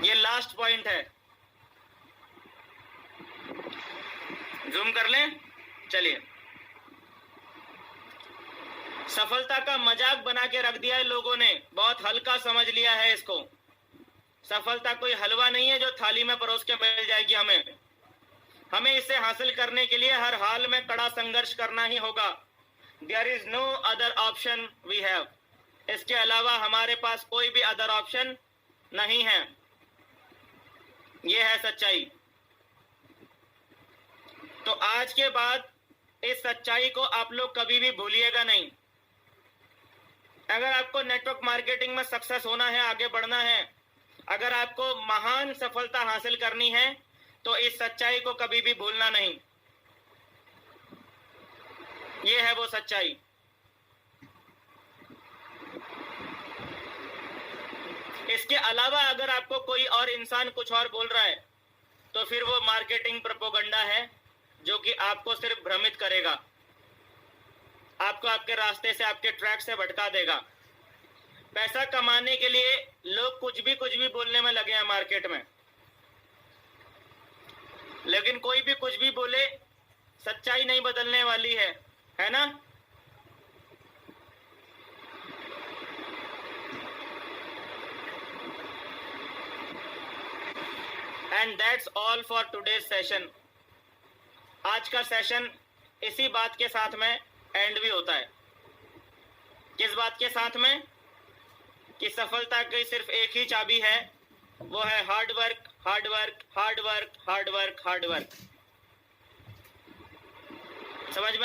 ये लास्ट पॉइंट है। जूम कर लें, चलिए। सफलता का मजाक बना के रख दिया है लोगों ने, बहुत हल्का समझ लिया है इसको। सफलता कोई हलवा नहीं है जो थाली में परोस के मिल जाएगी हमें इसे हासिल करने के लिए हर हाल में कड़ा संघर्ष करना ही होगा। There is no other option we have. इसके अलावा हमारे पास कोई भी अदर ऑप्शन नहीं है। यह है सच्चाई। तो आज के बाद इस सच्चाई को आप लोग कभी भी भूलिएगा नहीं। अगर आपको नेटवर्क मार्केटिंग में सक्सेस होना है, आगे बढ़ना है, अगर आपको महान सफलता हासिल करनी है, तो इस सच्चाई को कभी भी भूलना नहीं। ये है वो सच्चाई। इसके अलावा अगर आपको कोई और इंसान कुछ और बोल रहा है तो फिर वो मार्केटिंग प्रोपोगंडा है जो कि आपको सिर्फ भ्रमित करेगा, आपको आपके रास्ते से, आपके ट्रैक से भटका देगा। पैसा कमाने के लिए लोग कुछ भी बोलने में लगे हैं मार्केट में, लेकिन कोई भी कुछ भी बोले, सच्चाई नहीं बदलने वाली है ना? And that's all for today's session. आज का सेशन इसी बात के साथ में एंड भी होता है। किस बात के साथ में? कि सफलता की सिर्फ एक ही चाबी है, वो है hard work, hard work, hard work, hard work, hard work. समझ में